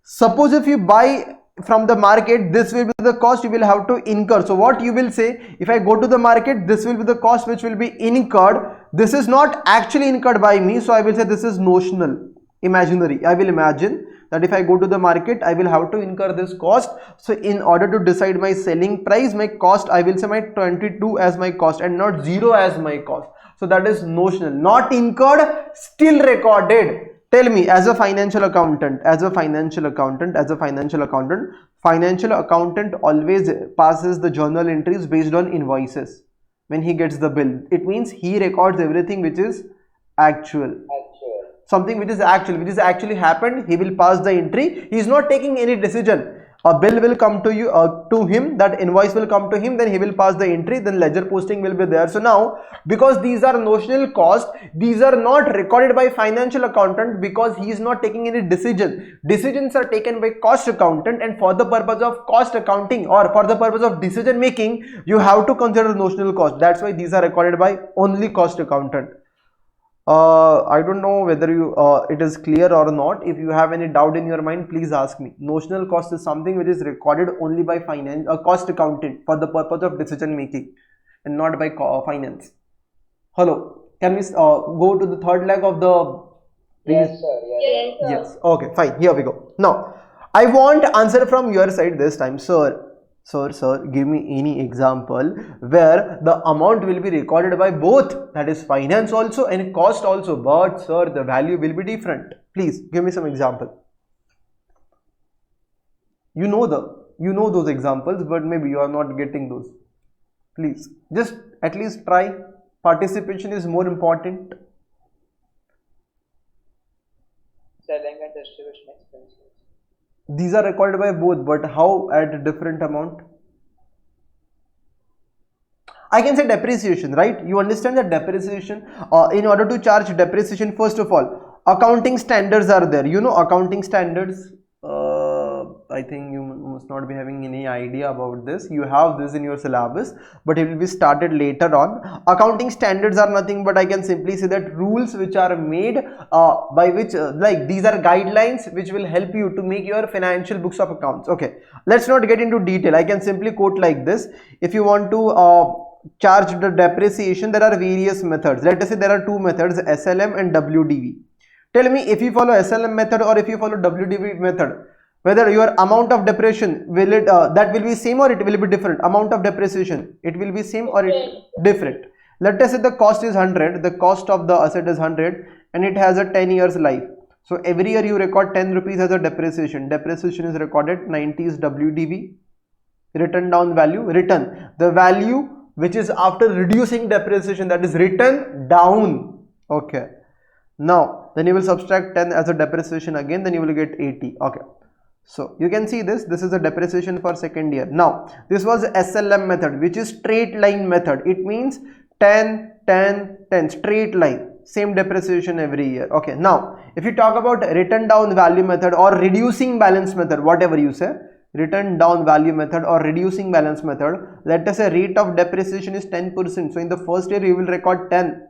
suppose if you buy from the market, this will be the cost you will have to incur. So what you will say, if I go to the market, this will be the cost which will be incurred. This is not actually incurred by me, so I will say this is notional, imaginary. I will imagine that if I go to the market, I will have to incur this cost. So in order to decide my selling price, my cost, I will say my 22 as my cost and not 0 as my cost. So that is notional, not incurred, still recorded. Tell me, as a financial accountant, financial accountant always passes the journal entries based on invoices. When he gets the bill, it means he records everything which is actual. Something which is actually happened, he will pass the entry. He is not taking any decision. A bill will come to you, to him, that invoice will come to him, then he will pass the entry, then ledger posting will be there. So now, because these are notional costs, these are not recorded by financial accountant, because he is not taking any decision. Decisions are taken by cost accountant, and for the purpose of cost accounting, or for the purpose of decision making, you have to consider notional cost. That's why these are recorded by only cost accountant. I don't know whether it is clear or not. If you have any doubt in your mind, please ask me. Notional cost is something which is recorded only by cost accountant for the purpose of decision making, and not by finance. Hello, can we go to the third leg of the?
Yes, sir.
Yes, sir.
Yes. Okay, fine. Here we go. Now, I want answer from your side this time, sir. Sir, give me any example where the amount will be recorded by both, that is finance also and cost also, but sir, the value will be different. Please give me some example. You know those examples, but maybe you are not getting those. Please just at least try. Participation is more important.
Selling and distribution expenses.
These are recorded by both, but how at a different amount? I can say depreciation, right? You understand that depreciation, in order to charge depreciation, first of all, accounting standards are there. You know accounting standards, I think you must not be having any idea about this. You have this in your syllabus, but it will be started later on. Accounting standards are nothing but I can simply say that rules which are made by which like these are guidelines which will help you to make your financial books of accounts. Okay, let's not get into detail. I can simply quote like this. If you want to charge the depreciation, there are various methods. Let us say there are two methods, SLM and WDV. Tell me, if you follow SLM method or if you follow WDV method, whether your amount of depreciation will it that will be same or it will be different. Amount of depreciation, it will be same or it different. Let us say the cost is 100, the cost of the asset is 100 and it has a 10 years life. So every year you record 10 rupees as a depreciation. Depreciation is recorded, 90 is WDV, written down value, written the value which is after reducing depreciation, that is written down. Okay, now then you will subtract 10 as a depreciation again, then you will get 80. Okay, so you can see this is the depreciation for second year. Now this was SLM method, which is straight line method. It means 10 10 10 straight line, same depreciation every year. Okay, now if you talk about written down value method or reducing balance method, whatever you say, written down value method or reducing balance method, let us say rate of depreciation is 10%. So in the first year you will record 10,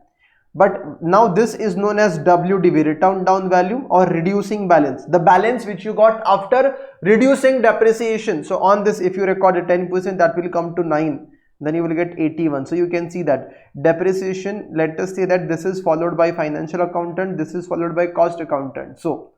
but now this is known as WDV, written down value or reducing balance, the balance which you got after reducing depreciation. So on this, if you record a 10%, that will come to 9, then you will get 81. So you can see that depreciation, let us say that this is followed by financial accountant, this is followed by cost accountant. So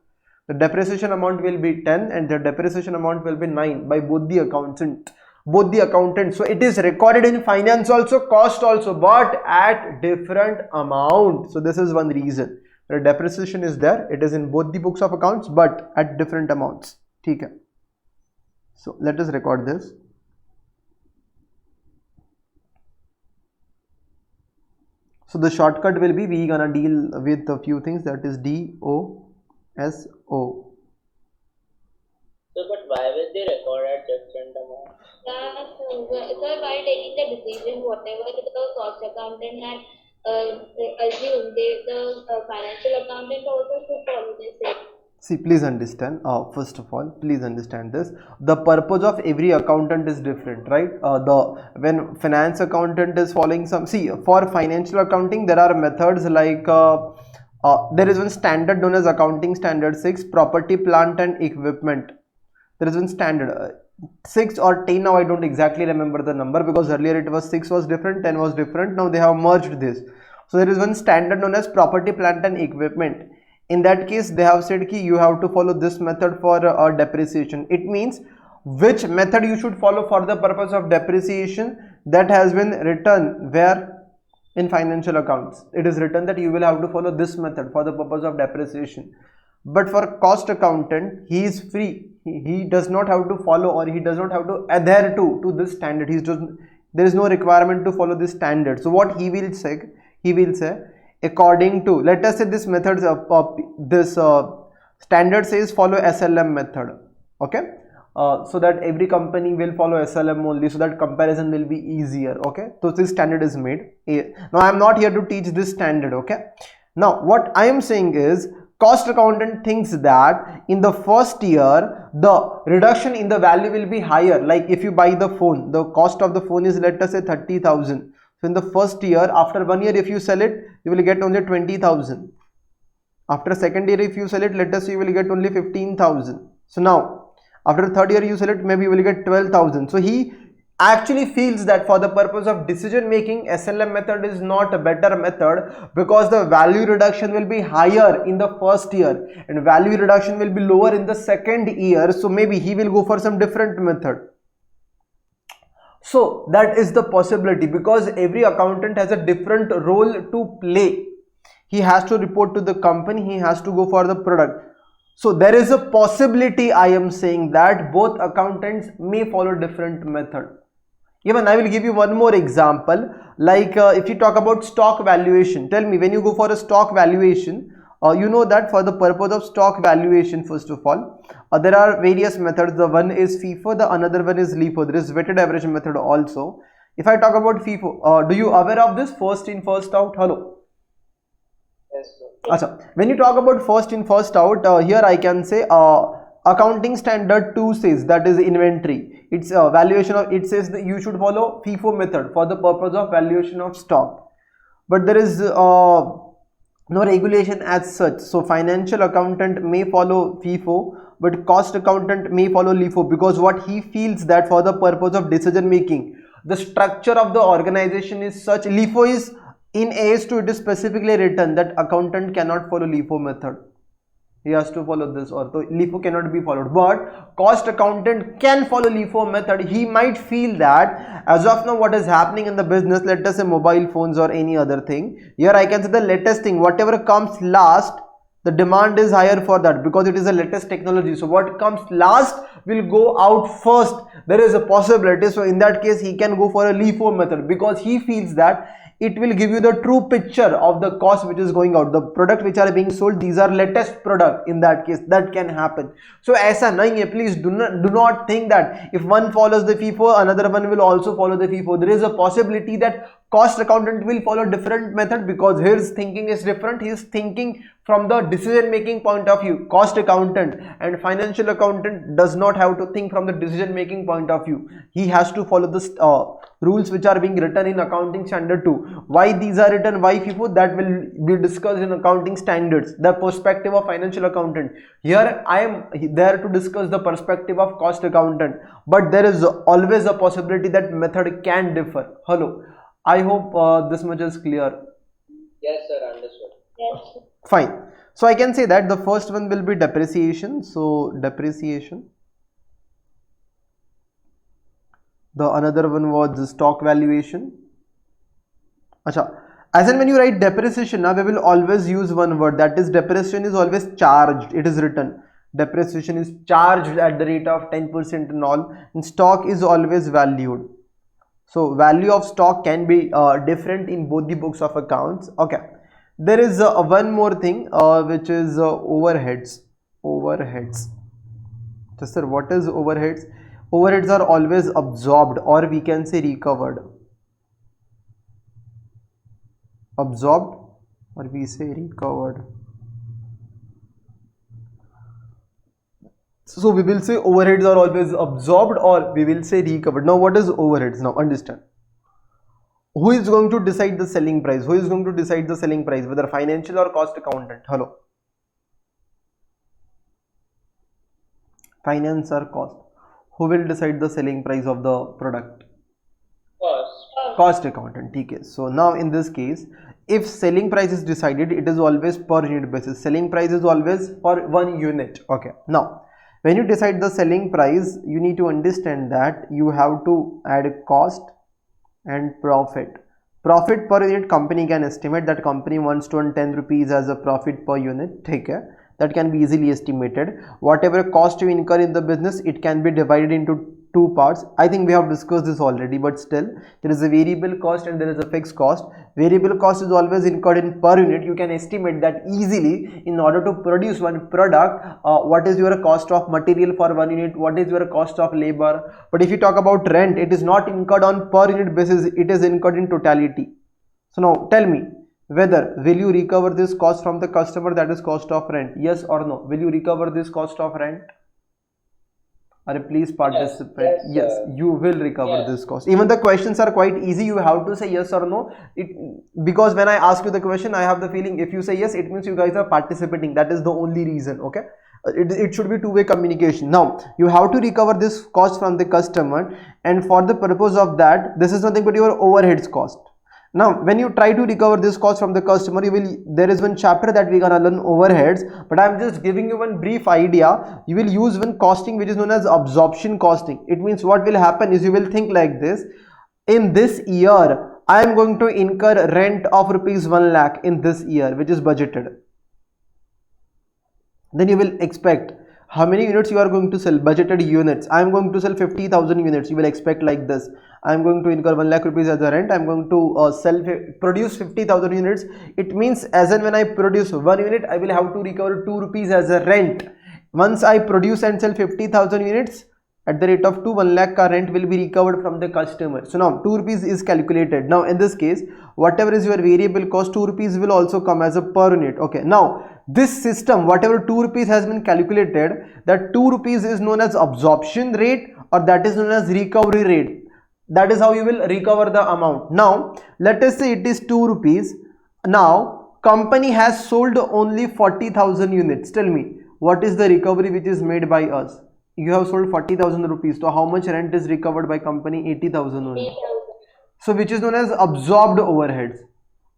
the depreciation amount will be 10 and the depreciation amount will be 9 by both the accountants. So it is recorded in finance also, cost also, but at different amount. So this is one reason the depreciation is there, it is in both the books of accounts but at different amounts. Okay, so let us record this. So the shortcut will be, we gonna deal with a few things, that is DOSO.
So but why will they record at different amounts?
So while taking the decision, whatever the cost accountant had assumed, the financial accountant also should follow the same.
See, please understand, first of all, please understand this. The purpose of every accountant is different, right? When finance accountant is following some, see, for financial accounting, there are methods like, there is one standard known as Accounting Standard 6, Property, Plant and Equipment. There is one standard, 6 or 10, now I don't exactly remember the number, because earlier it was 6 was different, 10 was different, now they have merged this. So there is one standard known as Property, Plant and Equipment. In that case, they have said ki you have to follow this method for depreciation. It means which method you should follow for the purpose of depreciation, that has been written where? In financial accounts. It is written that you will have to follow this method for the purpose of depreciation. But for cost accountant, he is free. He does not have to follow, or he does not have to adhere to this standard. There is no requirement to follow this standard. So what he will say, according to, let us say this method, standard says follow SLM method. Okay, so that every company will follow SLM only, so that comparison will be easier. Okay, so this standard is made. Now I am not here to teach this standard. Okay, now what I am saying is, cost accountant thinks that in the first year the reduction in the value will be higher. Like if you buy the phone, the cost of the phone is, let us say, 30,000. So in the first year, after 1 year if you sell it, you will get only 20,000. After second year if you sell it, let us say, you will get only 15,000. So now after third year you sell it, maybe you will get 12,000. So he actually feels that for the purpose of decision making, SLM method is not a better method, because the value reduction will be higher in the first year and value reduction will be lower in the second year. So maybe he will go for some different method. So that is the possibility, because every accountant has a different role to play. He has to report to the company, he has to go for the product. So there is a possibility, I am saying, that both accountants may follow different method. Even I will give you one more example, like if you talk about stock valuation. Tell me, when you go for a stock valuation, you know that for the purpose of stock valuation, first of all, there are various methods. The one is FIFO, the another one is LIFO. There is weighted average method also. If I talk about FIFO, do you aware of this, first in first out? Hello.
Yes, sir.
When you talk about first in first out, here I can say accounting standard 2 says, that is inventory, it's a valuation of, it says that you should follow FIFO method for the purpose of valuation of stock, but there is no regulation as such. So financial accountant may follow FIFO, but cost accountant may follow LIFO, because what he feels that for the purpose of decision making, the structure of the organization is such. LIFO is in AS2, it is specifically written that accountant cannot follow LIFO method. He has to follow this, or so LIFO cannot be followed, but cost accountant can follow LIFO method. He might feel that as of now what is happening in the business, let us say mobile phones or any other thing, here I can say the latest thing, whatever comes last, the demand is higher for that because it is the latest technology. So what comes last will go out first. There is a possibility. So in that case, he can go for a LIFO method because he feels that it will give you the true picture of the cost which is going out. The product which are being sold, these are latest product. In that case, that can happen. So aisa nahi hai. Please do not think that if one follows the FIFO, another one will also follow the FIFO. There is a possibility that cost accountant will follow different method because his thinking is different. He is thinking from the decision making point of view. Cost accountant and financial accountant does not have to think from the decision making point of view. He has to follow the rules which are being written in accounting standard 2. Why these are written, why FIFO, that will be discussed in accounting standards. The perspective of financial accountant. Here I am there to discuss the perspective of cost accountant, but there is always a possibility that method can differ. Hello, I hope this much is clear.
Yes, sir, understood.
Yes.
Fine. So I can say that the first one will be depreciation. So depreciation. The another one was the stock valuation. Acha. As in when you write depreciation, now we will always use one word, that is depreciation is always charged. It is written. Depreciation is charged at the rate of 10% and all. And stock is always valued. So value of stock can be different in both the books of accounts. Okay. There is one more thing which is overheads. Overheads. So sir, what is overheads? Overheads are always absorbed, or we can say recovered. Absorbed, or we say recovered. So we will say overheads are always absorbed, or we will say recovered. Now what is overheads? Now understand. Who is going to decide the selling price? Who is going to decide the selling price? Whether financial or cost accountant? Hello. Finance or cost? Who will decide the selling price of the product? Cost accountant. Okay. So now in this case, if selling price is decided, it is always per unit basis. Selling price is always for 1 unit. Okay. Now, when you decide the selling price, you need to understand that you have to add cost and profit. Profit per unit, company can estimate that company wants to earn 10 rupees as a profit per unit. Take care. That can be easily estimated. Whatever cost you incur in the business, it can be divided into two parts. I think we have discussed this already, but still there is a variable cost and there is a fixed cost. Variable cost is always incurred in per unit. You can estimate that easily in order to produce one product. What is your cost of material for 1 unit? What is your cost of labor? But if you talk about rent, it is not incurred on per unit basis. It is incurred in totality. So now tell me, whether will you recover this cost from the customer, that is cost of rent? Yes or no? Will you recover this cost of rent? Or please participate. Yes, you will recover this cost. Even the questions are quite easy. You have to say yes or no. Because when I ask you the question, I have the feeling if you say yes, it means you guys are participating. That is the only reason. Okay. It should be two-way communication. Now you have to recover this cost from the customer, and for the purpose of that, this is nothing but your overheads cost. Now, when you try to recover this cost from the customer, there is one chapter that we gonna learn overheads, but I'm just giving you one brief idea. You will use one costing which is known as absorption costing. It means what will happen is you will think like this: in this year, I am going to incur rent of rupees 1 lakh in this year, which is budgeted. Then you will expect how many units you are going to sell, budgeted units. I am going to sell 50,000 units. You will expect like this: I am going to incur 1 lakh rupees as a rent. I am going to produce 50,000 units. It means as and when I produce 1 unit, I will have to recover 2 rupees as a rent. Once I produce and sell 50,000 units at the rate of 1 lakh, car rent will be recovered from the customer. So now 2 rupees is calculated. Now in this case, whatever is your variable cost, 2 rupees will also come as a per unit. Okay. Now This system, whatever 2 rupees has been calculated, that 2 rupees is known as absorption rate, or that is known as recovery rate. That is how you will recover the amount. Now let us say it is 2 rupees. Now company has sold only 40,000 units. Tell me, what is the recovery which is made by us? You have sold 40,000 rupees. So how much rent is recovered by company? 80,000 only.
8,000.
So which is known as absorbed overheads.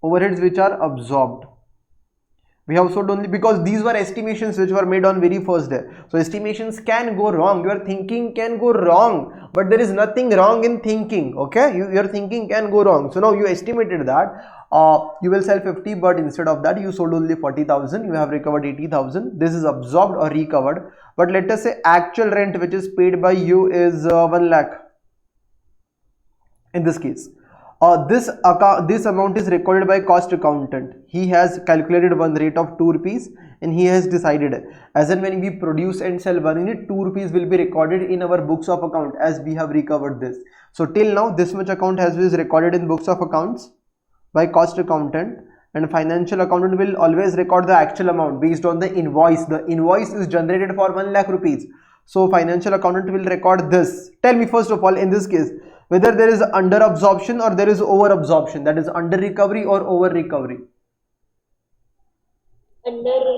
Overheads which are absorbed. We have sold only because these were estimations which were made on very first day. So estimations can go wrong. Your thinking can go wrong, but there is nothing wrong in thinking. Okay, your thinking can go wrong. So now you estimated that you will sell 50, but instead of that you sold only 40,000. You have recovered 80,000. This is absorbed or recovered. But let us say actual rent which is paid by you is 1 lakh. In this case, this amount is recorded by cost accountant. He has calculated one rate of 2 rupees and he has decided, as and when we produce and sell 1 unit, 2 rupees will be recorded in our books of account as we have recovered this. So till now this much account has been recorded in books of accounts by cost accountant, and financial accountant will always record the actual amount based on the invoice. The invoice is generated for 1 lakh rupees. So financial accountant will record this. Tell me first of all, in this case, whether there is under absorption or there is over absorption, that is under recovery or over recovery.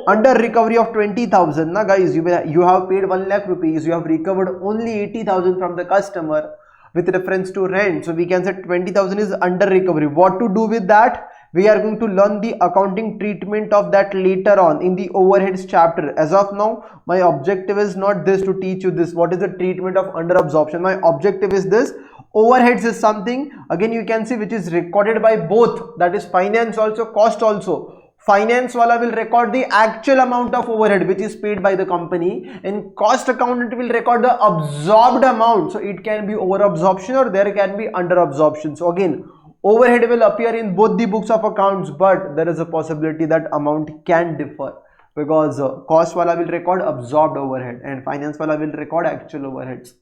Under recovery of 20,000. Now guys, you have paid 1 lakh rupees, you have recovered only 80,000 from the customer with reference to rent. So we can say 20,000 is under recovery. What to do with that? We are going to learn the accounting treatment of that later on in the overheads chapter. As of now, my objective is not this to teach you this. What is the treatment of under absorption? My objective is this. Overheads is something, again you can see, which is recorded by both, that is finance also, cost also. Finance wala will record the actual amount of overhead which is paid by the company, and cost accountant will record the absorbed amount. So it can be over absorption or there can be under absorption. So again, overhead will appear in both the books of accounts, but there is a possibility that amount can differ, because cost wala will record absorbed overhead and finance wala will record actual overheads.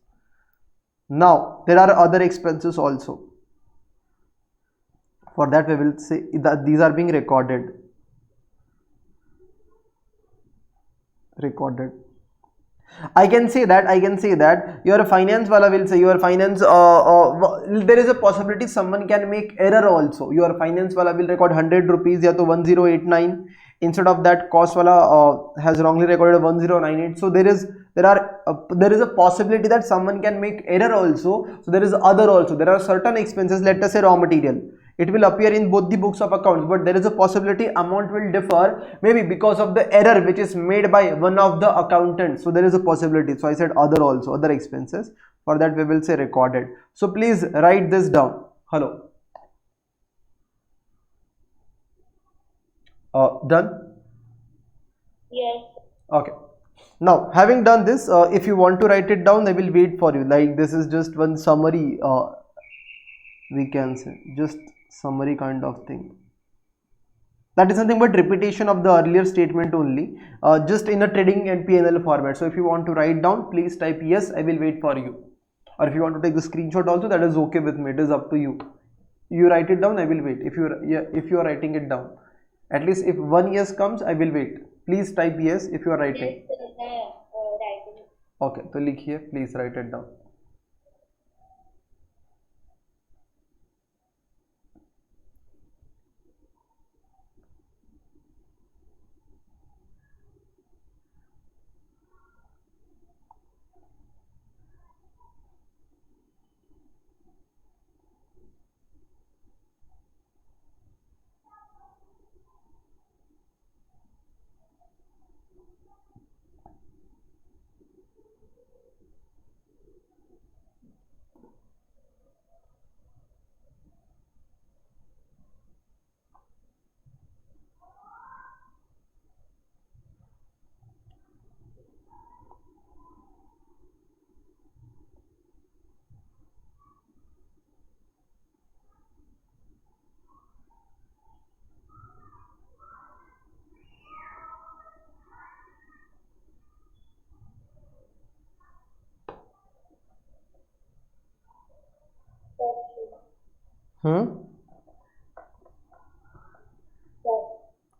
Now there are other expenses also. For that we will say that these are being recorded. I can say that your finance wala will say, your finance there is a possibility someone can make error also. Your finance wala will record 100 rupees ya to 1089, instead of that cost wala has wrongly recorded 1098. So there is a possibility that someone can make error also. So there is other also, there are certain expenses, let us say raw material, it will appear in both the books of accounts, but there is a possibility amount will differ, maybe because of the error which is made by one of the accountants. So there is a possibility. So I said other also, other expenses. For that we will say recorded. So please write this down. Hello. Done?
Yes.
Okay. Now having done this, if you want to write it down, I will wait for you. Like this is just one summary, we can say just summary kind of thing. That is nothing but repetition of the earlier statement only, just in a trading and P&L format. So if you want to write down, please type yes, I will wait for you. Or if you want to take the screenshot also, that is okay with me. It is up to you. You write it down, I will wait. If you are writing it down, at least if one yes comes, I will wait. Please type yes if you are writing.
Yes, writing.
Okay, so likhiye, please write it down.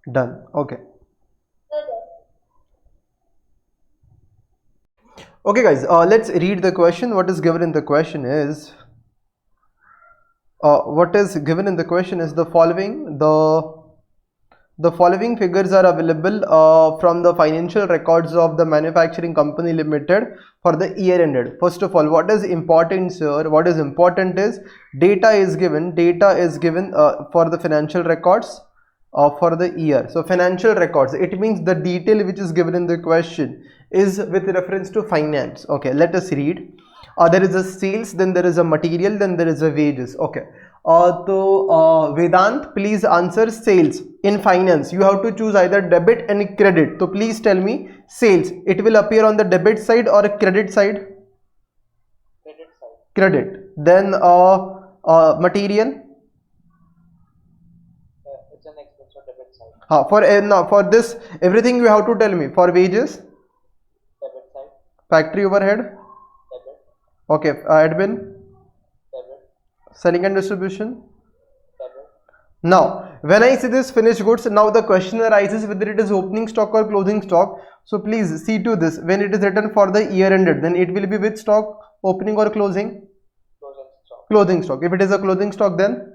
Done. Okay.
So
Okay guys, let's read the question. What is given in the question is the following. The following figures are available from the financial records of the manufacturing company limited for the year ended. First of all, what is important, sir? What is important is data is given for the financial records for the year. So financial records, it means the detail which is given in the question is with reference to finance. Okay, let us read. There is a sales, then there is a material, then there is a wages. Okay. So Vedant, please answer sales. In finance, you have to choose either debit and credit. So please tell me sales. It will appear on the debit side or credit side?
Credit side.
Credit. Then material.
It's an expense for debit side.
For this everything you have to tell me. For wages,
Debit side.
factory overhead.
Debit.
Okay. Admin,
Debit.
selling and distribution.
Debit.
Now, when I see this finished goods, now the question arises whether it is opening stock or closing stock. So please see to this. When it is written for the year ended, then it will be with stock, opening or closing?
Closing stock.
Closing stock. If it is a closing stock, then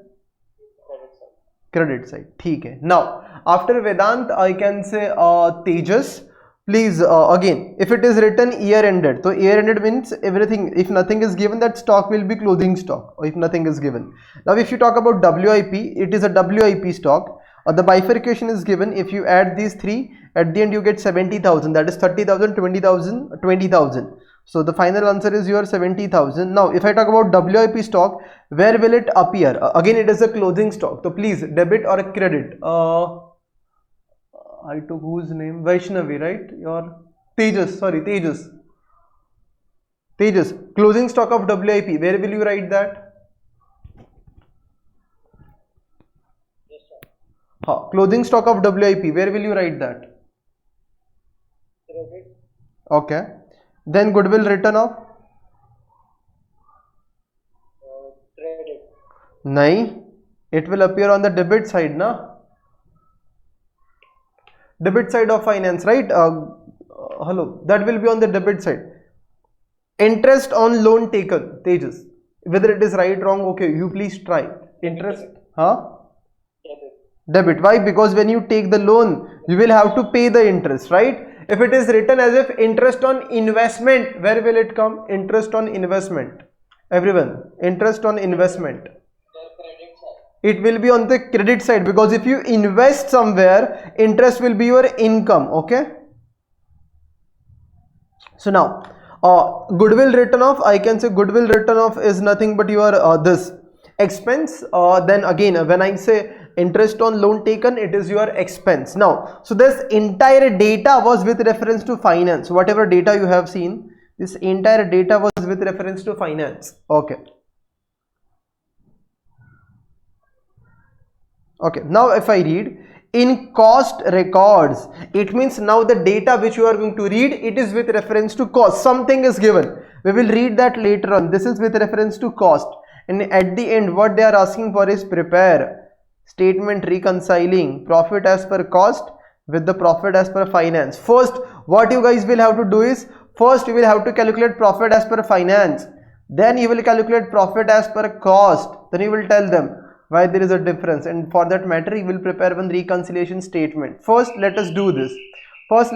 Credit side.
credit side. ठीक है. Now, after Vedant, I can say Tejas. Please again, if it is written year ended, so year ended means everything. If nothing is given, that stock will be closing stock. Or if nothing is given. Now, if you talk about WIP, it is a WIP stock. The bifurcation is given. If you add these three, at the end you get 70,000. That is 30,000, 20,000, 20,000. So the final answer is your 70,000. Now, if I talk about WIP stock, where will it appear? Again, it is a closing stock. So please, debit or credit? I took whose name? Vaishnavi, right? Your Tejas. Sorry, Tejas. Tejas. Closing stock of WIP. Where will you write that?
Yes, sir.
Closing stock of WIP. Where will you write that?
Credit.
Okay. Then goodwill written off?
Credit.
Nahi. It will appear on the debit side, na? Debit side of finance, right? Hello. That will be on the debit side. Interest on loan taken, Tejas. Whether it is right, wrong, okay, you please try. Interest,
Debit.
Debit. Why? Because when you take the loan, you will have to pay the interest, right? If it is written as if interest on investment, where will it come? Interest on investment. Everyone, interest on investment.
Credit side.
It will be on the credit side, because if you invest somewhere, interest will be your income. Okay. So now, goodwill written off, I can say goodwill written off is nothing but your this expense. Then again, when I say interest on loan taken, it is your expense. Now, so this entire data was with reference to finance. Whatever data you have seen, this entire data was with reference to finance. Okay. Okay, now if I read in cost records, it means now the data which you are going to read, it is with reference to cost. Something is given. We will read that later on. This is with reference to cost. And at the end, what they are asking for is prepare statement reconciling profit as per cost with the profit as per finance. First, what you guys will have to do is, first you will have to calculate profit as per finance. Then you will calculate profit as per cost. Then you will tell them why there is a difference, and for that matter you will prepare one reconciliation statement. First let us do this. First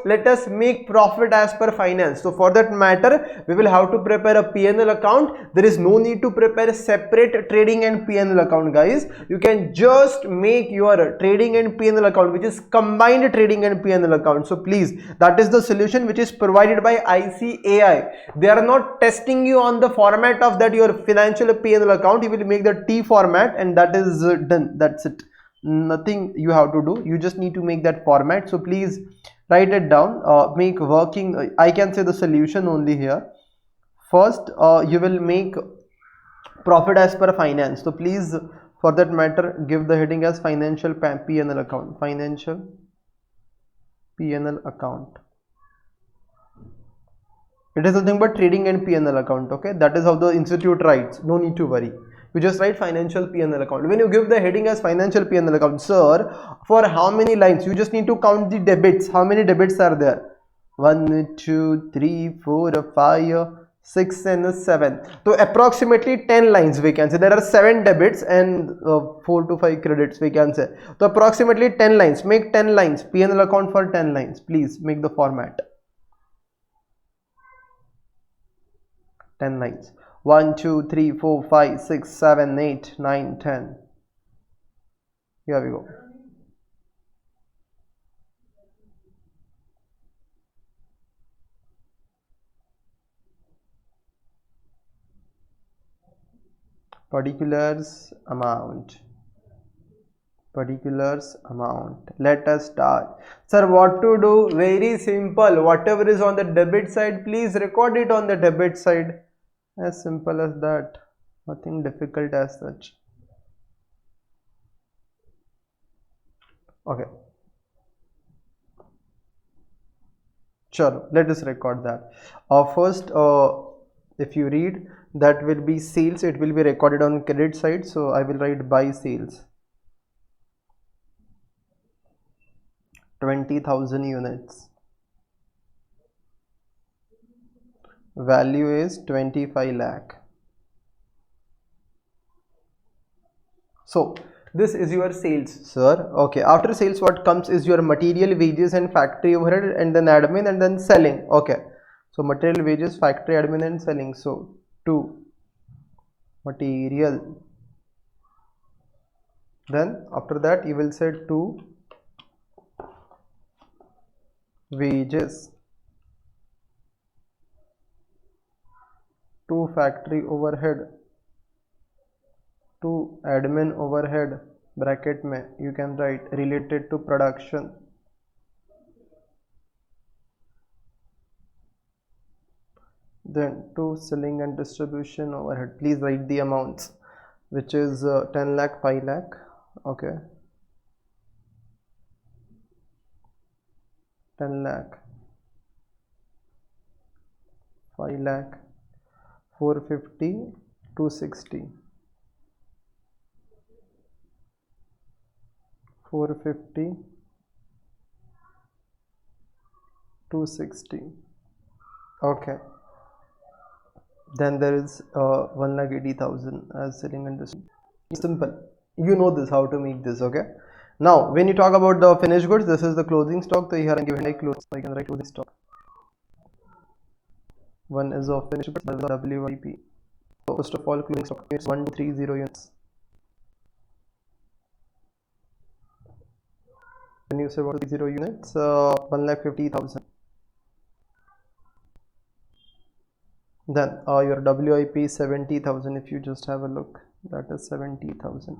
let us make profit as per finance. So for that matter we will have to prepare a P&L account. There is no need to prepare a separate trading and P&L account, guys. You can just make your trading and P&L account, which is combined trading and P&L account. So please, that is the solution which is provided by ICAI. They are not testing you on the format of that your financial P&L account. You will make the T format and that is done. That's it. Nothing you have to do. You just need to make that format. So please write it down. Make working, I can say the solution only here. First you will make profit as per finance. So please, for that matter, give the heading as financial P&L account. Financial P&L account. It is nothing but trading and P&L account. Okay, that is how the institute writes. No need to worry. You just write financial P&L account. When you give the heading as financial P&L account, sir, for how many lines? You just need to count the debits. How many debits are there? 1, 2, 3, 4, 5, 6 and 7. So approximately 10 lines we can say. There are 7 debits and 4 to 5 credits we can say. So approximately 10 lines. Make 10 lines. P&L account for 10 lines. Please make the format. 10 lines. 1, 2, 3, 4, 5, 6, 7, 8, 9, 10. Here we go. Particulars amount. Let us start. Sir, what to do? Very simple. Whatever is on the debit side, please record it on the debit side. As simple as that. Nothing difficult as such. Okay. Sure. Let us record that. First, if you read, that will be sales. It will be recorded on credit side. So I will write buy sales. 20,000 units. Value is 25 lakh. So this is your sales, sir. Okay, after sales what comes is your material, wages and factory overhead, and then admin, and then selling. Okay, so material, wages, factory, admin and selling. So 2 material, then after that you will say 2 wages, 2 factory overhead, 2 admin overhead, bracket में you can write related to production, then 2 selling and distribution overhead. Please write the amounts, which is 10 lakh, 5 lakh. Okay, 10 lakh, 5 lakh, 450, 260, 450, 260. Okay, then there is 1,80,000 as selling and distribution. Simple, you know this, how to make this. Okay, now when you talk about the finished goods, this is the closing stock. So here I'm giving like close, so I can write closing stock. One is of finished goods, that is WIP. So first of all, closing stock is 1230 units. When you say 130 units, 1,50,000. Then your WIP is 70,000. If you just have a look, that is 70,000.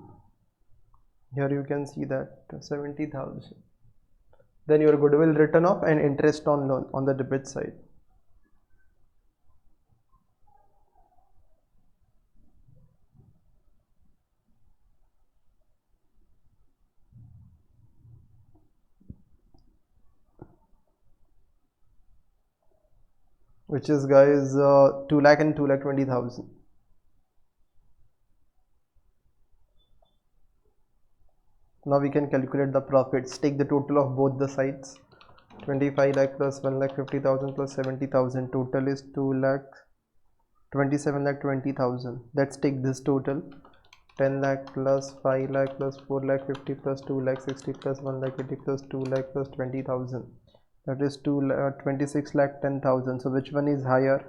Here you can see that 70,000. Then your goodwill written off and interest on loan on the debit side. Which is, guys, 2 lakh and 2,20,000. Now we can calculate the profits. Take the total of both the sides. 25 lakh plus 1,50,000 plus 70,000. Total is 2 lakh 27 lakh 20,000. Let's take this total. 10 lakh plus 5 lakh plus 4 lakh 50 plus 2 lakh 60 plus 1 lakh 80 plus 2 lakh plus 20,000. That is 26 lakh 10,000. So which one is higher?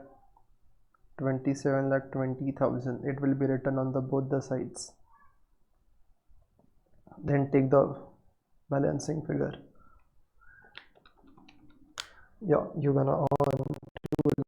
27 lakh 20,000. It will be written on the both the sides. Then take the balancing figure. Yeah, you're gonna earn 2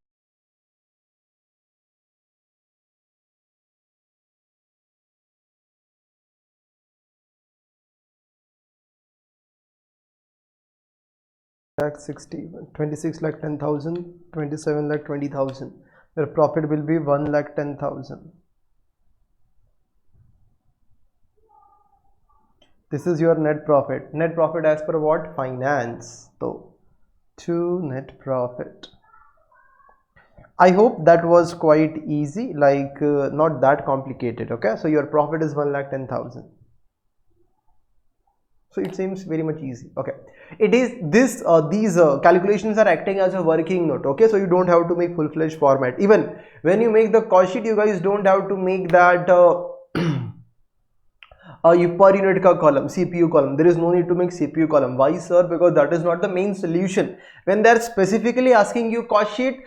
lakh 60, 26 lakh 10,000, 27 lakh 20,000. Your profit will be 1 lakh 10,000. This is your net profit. Net profit as per what? Finance. So, to net profit. I hope that was quite easy, like not that complicated. Okay, so your profit is 1 lakh 10,000. So it seems very much easy. Okay, it is this these calculations are acting as a working note. Okay, so you don't have to make full-fledged format. Even when you make the cost sheet, you guys don't have to make that you per unit ka column, CPU column. There is no need to make CPU column. Why, sir? Because that is not the main solution. When they are specifically asking you cost sheet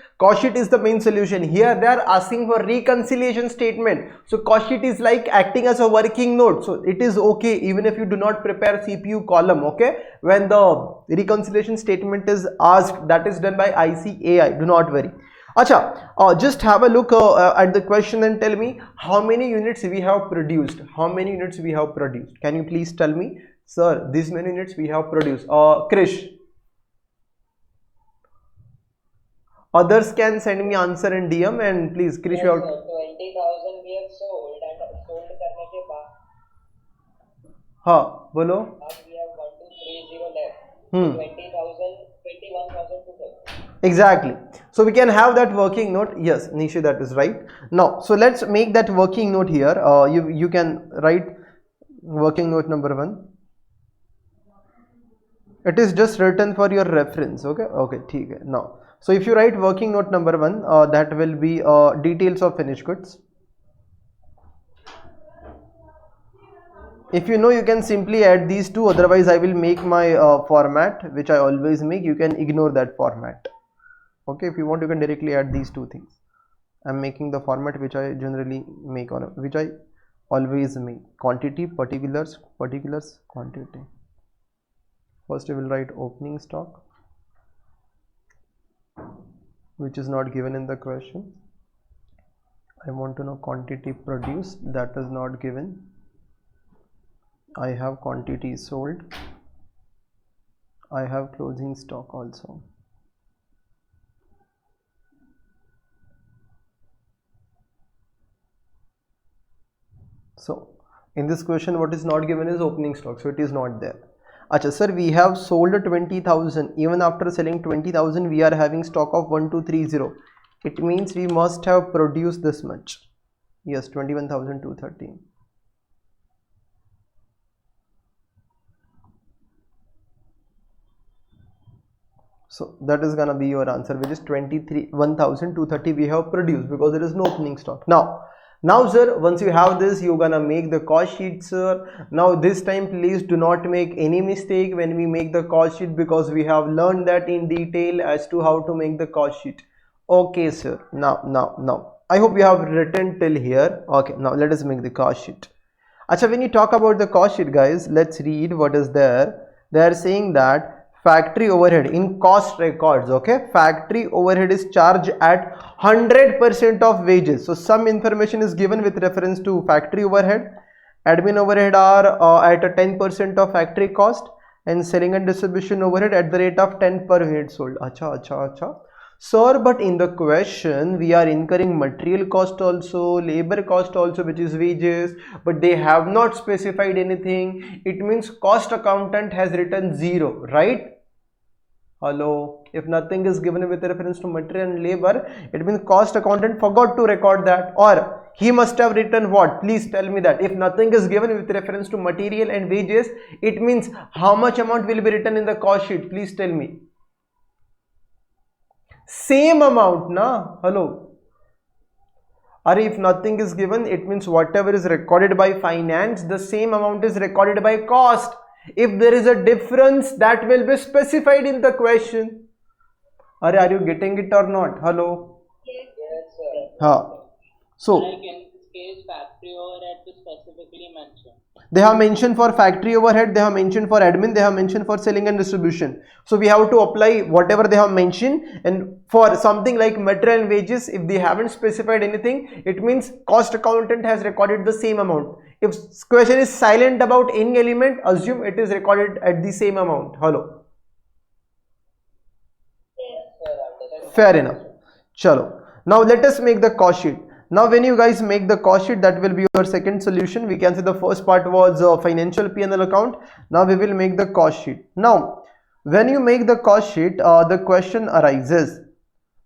is the main solution. Here they are asking for reconciliation statement. So cost sheet is like acting as a working note. So it is okay even if you do not prepare CPU column. Okay, when the reconciliation statement is asked, that is done by ICAI. Do not worry. Acha, just have a look at the question and tell me how many units we have produced. How many units we have produced? Can you please tell me, sir? These many units we have produced. Krish. Others can send me answer in DM and please, Krish, you have
20,000 we have sold and sold करने के बाद.
हाँ बोलो.
We have 1230 left. 20,000, 21,230.
Exactly. So we can have that working note. Yes, Nishi, that is right. Now, so let's make that working note here. You can write working note number 1. It is just written for your reference. Okay. Okay. ठीक है. Now, so if you write working note number 1, that will be details of finished goods. If you know, you can simply add these two. Otherwise, I will make my format, which I always make. You can ignore that format. Okay, if you want, you can directly add these two things. I'm making the format which I generally make, or which I always make. Quantity, particulars, quantity. First, you will write opening stock, which is not given in the question. I want to know quantity produced, that is not given. I have quantity sold. I have closing stock also. So in this question, what is not given is opening stock, so it is not there. Acha, sir, we have sold 20,000. Even after selling 20,000, we are having stock of 1230. It means we must have produced this much. Yes, 21,230. So that is gonna be your answer, which is 1,230 we have produced, because there is no opening stock. Now sir, once you have this, you're gonna make the cost sheet, sir. Now this time please do not make any mistake when we make the cost sheet, because we have learned that in detail as to how to make the cost sheet. Okay sir, now I hope you have written till here. Okay, now let us make the cost sheet. Acha, when you talk about the cost sheet, guys, let's read what is there. They are saying that factory overhead in cost records. Okay, factory overhead is charged at 100% of wages. So some information is given with reference to factory overhead. Admin overhead are at a 10% of factory cost, and selling and distribution overhead at the rate of 10 per unit sold. Acha. Sir, but in the question we are incurring material cost also, labor cost also, which is wages, but they have not specified anything. It means cost accountant has written 0, right? Hello, if nothing is given with reference to material and labor, it means cost accountant forgot to record that, or he must have written what? Please tell me that. If nothing is given with reference to material and wages, it means how much amount will be written in the cost sheet? Please tell me. Same amount, na? Hello. Or if nothing is given, it means whatever is recorded by finance, the same amount is recorded by cost. If there is a difference, that will be specified in the question. Are you getting it or not? Hello.
Yes.
Yes, sir.
Ha. So
Like in this case, factory overhead to specifically mention.
they have mentioned for factory overhead, they have mentioned for admin, they have mentioned for selling and distribution. So we have to apply whatever they have mentioned. And for something like material and wages, if they haven't specified anything, it means cost accountant has recorded the same amount. If question is silent about any element, assume it is recorded at the same amount. Hello.
Yes.
Sir,
Fair enough. Chalo. Now let us make the cost sheet. Now when you guys make the cost sheet, that will be your second solution. We can say the first part was financial P&L account. Now we will make the cost sheet. Now when you make the cost sheet, the question arises.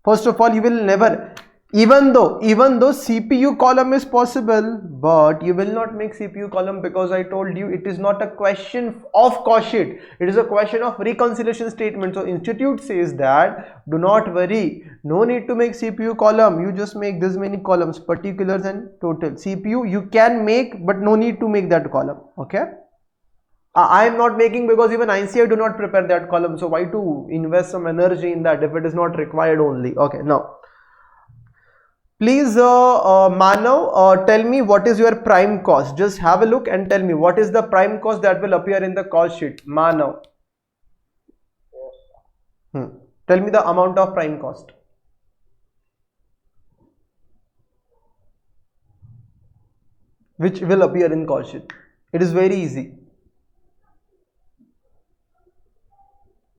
First of all, you will never Even though CPU column is possible, but you will not make CPU column because I told you it is not a question of cost sheet, it is a question of reconciliation statement. So institute says that do not worry, no need to make CPU column, you just make this many columns, particulars and total. CPU you can make, but no need to make that column. Okay, I am not making because even ICI do not prepare that column, so why to invest some energy in that if it is not required only. Okay, now please, Manav, tell me what is your prime cost. Just have a look and tell me what is the prime cost that will appear in the cost sheet. Manav. Tell me the amount of prime cost. Which will appear in cost sheet. It is very easy.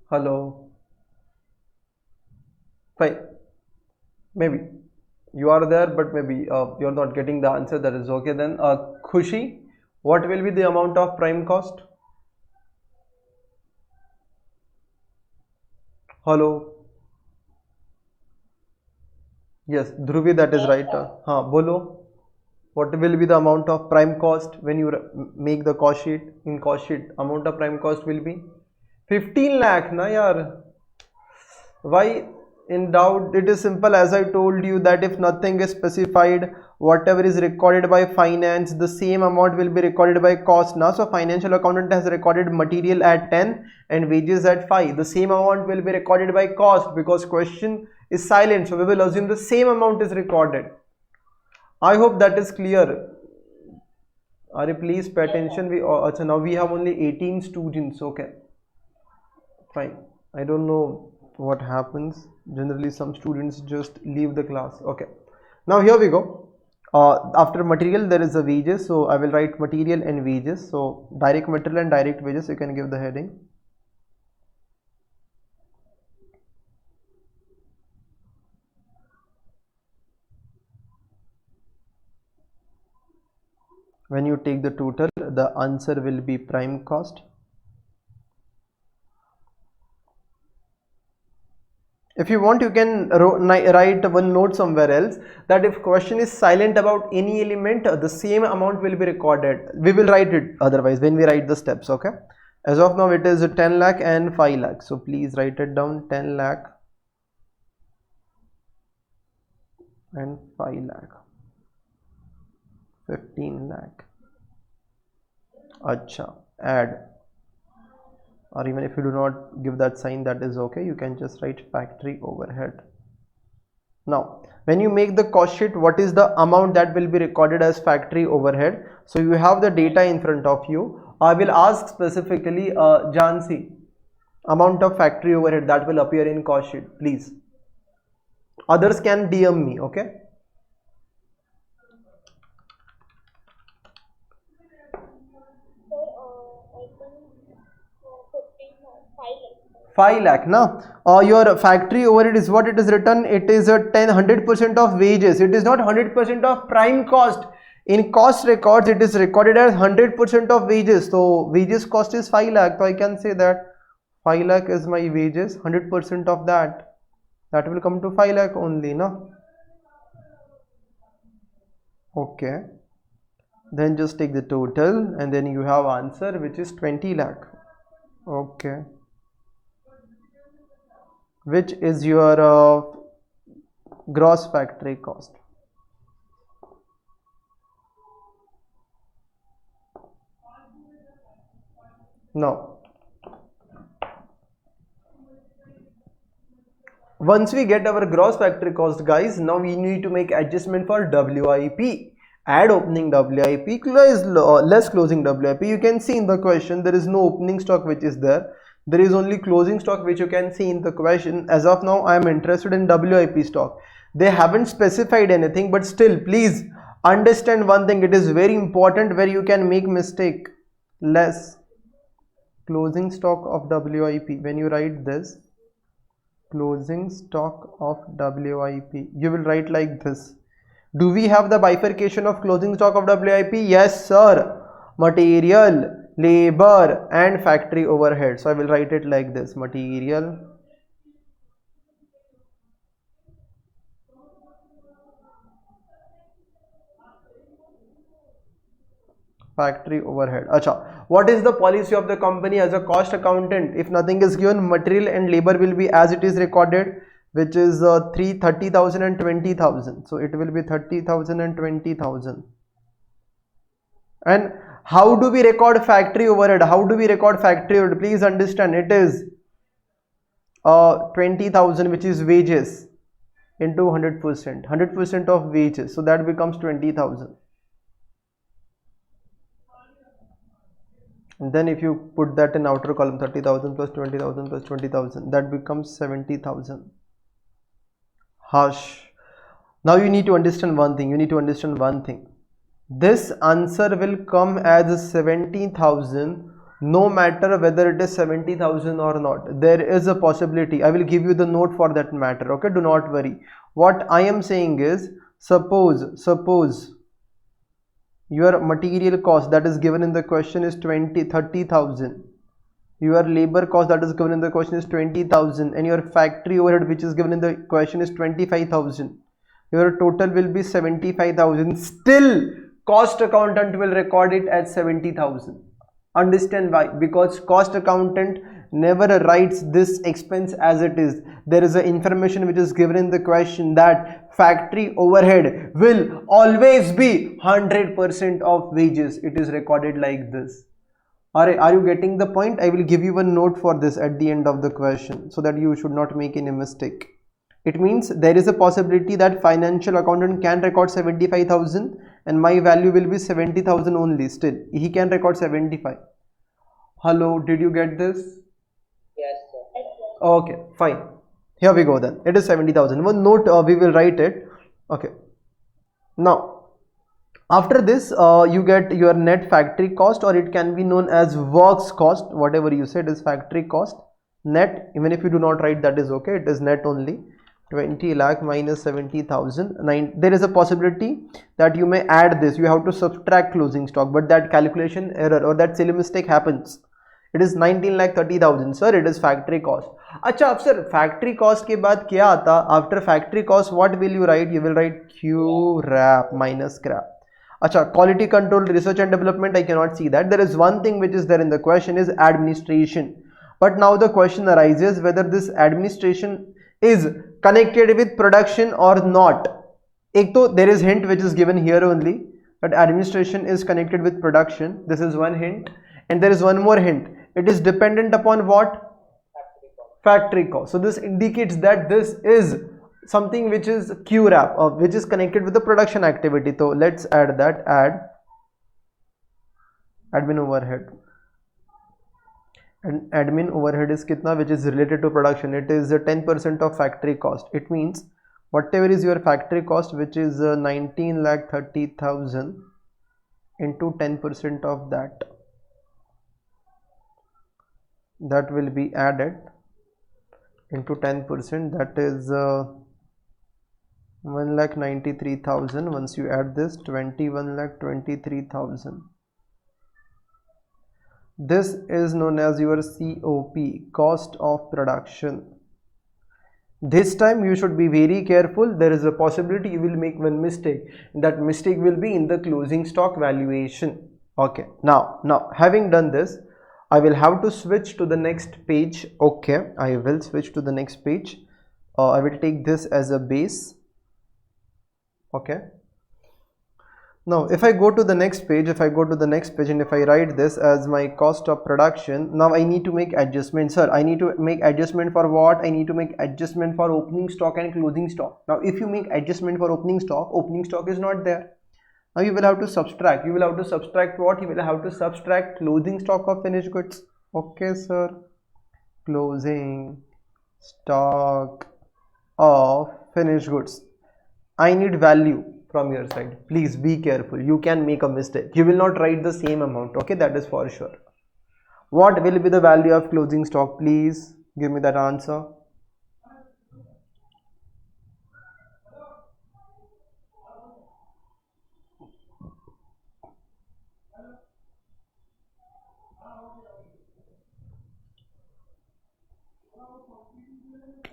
Hello. Fine. Maybe. You are there, but maybe you are not getting the answer. That is okay then. Khushi, what will be the amount of prime cost? Hello. Yes, Dhruvi, that is right. Bolo, what will be the amount of prime cost when you make the cost sheet? In cost sheet, amount of prime cost will be 15 lakh, na yaar. Why? In doubt, it is simple, as I told you that if nothing is specified, whatever is recorded by finance, the same amount will be recorded by cost. Now, so financial accountant has recorded material at 10 and wages at 5. The same amount will be recorded by cost because question is silent. So we will assume the same amount is recorded. I hope that is clear. Are please pay attention. Now we have only 18 students. Okay, fine. I don't know what happens. Generally some students just leave the class. Okay, now here we go. After material there is a wages, so I will write material and wages. So direct material and direct wages, you can give the heading. When you take the total, the answer will be prime cost. If you want, you can write one note somewhere else that if question is silent about any element, the same amount will be recorded. We will write it otherwise when we write the steps. Okay, as of now it is 10 lakh and 5 lakh. So please write it down, 10 lakh and 5 lakh, 15 lakh. Acha, add. Or even if you do not give that sign, that is okay, you can just write factory overhead. Now when you make the cost sheet, what is the amount that will be recorded as factory overhead? So you have the data in front of you. I will ask specifically Jansi, amount of factory overhead that will appear in cost sheet, please. Others can DM me. Okay, 5 lakh. Now your factory overhead is what it is written. It is a 100% of wages. It is not 100% of prime cost. In cost records it is recorded as 100% of wages. So wages cost is 5 lakh. So I can say that 5 lakh is my wages. 100% of that will come to 5 lakh only, no? Okay, then just take the total and then you have answer, which is 20 lakh. Okay, which is your gross factory cost. Now once we get our gross factory cost, guys, now we need to make adjustment for WIP. Add opening WIP, less closing WIP. You can see in the question there is no opening stock which is there. There is only closing stock which you can see in the question. As of now I am interested in WIP stock. They haven't specified anything, but still please understand one thing, it is very important where you can make mistake. Less closing stock of WIP. When you write this, closing stock of WIP, you will write like this. Do we have the bifurcation of closing stock of WIP? Yes sir. Material, labor and factory overhead. So I will write it like this: material, factory overhead. Acha, what is the policy of the company as a cost accountant? If nothing is given, material and labor will be as it is recorded, which is 30,000 and 20,000. So it will be 30,000 and 20,000. And how do we record factory overhead? How do we record factory overhead? Please understand, it is 20,000, which is wages, into 100% of wages. So that becomes 20,000. And then if you put that in outer column, 30,000 plus 20,000 plus 20,000, that becomes 70,000. Hush. Now you need to understand one thing. This answer will come as 70,000 no matter whether it is 70,000 or not. There is a possibility. I will give you the note for that matter. Okay, do not worry. What I am saying is, suppose your material cost that is given in the question is 30,000. Your labor cost that is given in the question is 20,000, and your factory overhead which is given in the question is 25,000. Your total will be 75,000. Still, cost accountant will record it as 70,000. Understand why? Because cost accountant never writes this expense as it is. There is a information which is given in the question that factory overhead will always be 100% of wages. It is recorded like this. Are you getting the point? I will give you one note for this at the end of the question so that you should not make any mistake. It means there is a possibility that financial accountant can record 75,000 and my value will be 70,000 only. Still, he can record 75. Hello, did you get this?
Yes, sir.
Okay, fine. Here we go then. It is 70,000. One note, we will write it. Okay. Now, after this, you get your net factory cost, or it can be known as works cost. Whatever you said is factory cost. Net, even if you do not write, that is okay. It is net only. 20 lakh minus 70,000. There is a possibility that you may add this. You have to subtract closing stock, but that calculation error or that silly mistake happens. It is 19 lakh 30,000. Sir, it is factory cost. Acha, sir, factory cost के बाद क्या आता? After factory cost, what will you write? You will write Q wrap minus scrap. Acha, quality control, research and development, I cannot see that. There is one thing which is there in the question is administration. But now the question arises whether this administration is connected with production or not. Ek to there is hint which is given here only that administration is connected with production. This is one hint, and there is one more hint. It is dependent upon what? Factory cost. So this indicates that this is something which is QRAP, which is connected with the production activity. So let's add that. Add admin overhead. And admin overhead is kitna, which is related to production. It is 10% of factory cost. It means whatever is your factory cost, which is 19 lakh 30,000 into 10% of that, that will be added into 10%. That is 1,93,000. Once you add this, 21,23,000. This is known as your COP, cost of production. This time you should be very careful. There is a possibility you will make one mistake. That mistake will be in the closing stock valuation. Okay, now having done this, I will have to switch to the next page. Okay, I will switch to the next page. I will take this as a base. Okay. Now if I go to the next page, and if I write this as my cost of production, now I need to make adjustments. Sir, I need to make adjustment for what? I need to make adjustment for opening stock and closing stock. Now if you make adjustment for opening stock is not there. Now you will have to subtract. You will have to subtract what? You will have to subtract closing stock of finished goods. Okay, sir. Closing stock of finished goods. I need value from your side. Please be careful. You can make a mistake. You will not write the same amount. Okay, that is for sure. What will be the value of closing stock? Please give me that answer.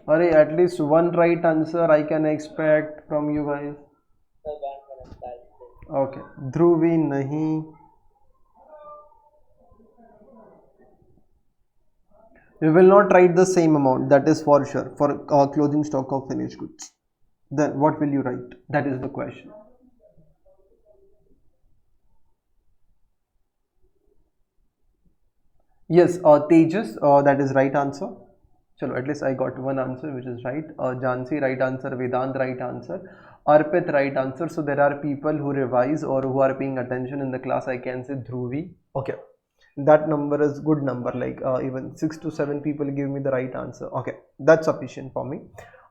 At least one right answer I can expect from you guys. Okay, Dhruvi nahi. You will not write the same amount, that is for sure, for closing stock of finished goods. Then what will you write? That is the question. Yes, Tejas, that is right answer. Chalo, at least I got one answer which is right. Jansi, right answer. Vedant, right answer. Arpit, right answer. So there are people who revise or who are paying attention in the class. I can say Dhruvi. Okay, that number is good number. Like even 6 to 7 people give me the right answer. Okay, that's sufficient for me.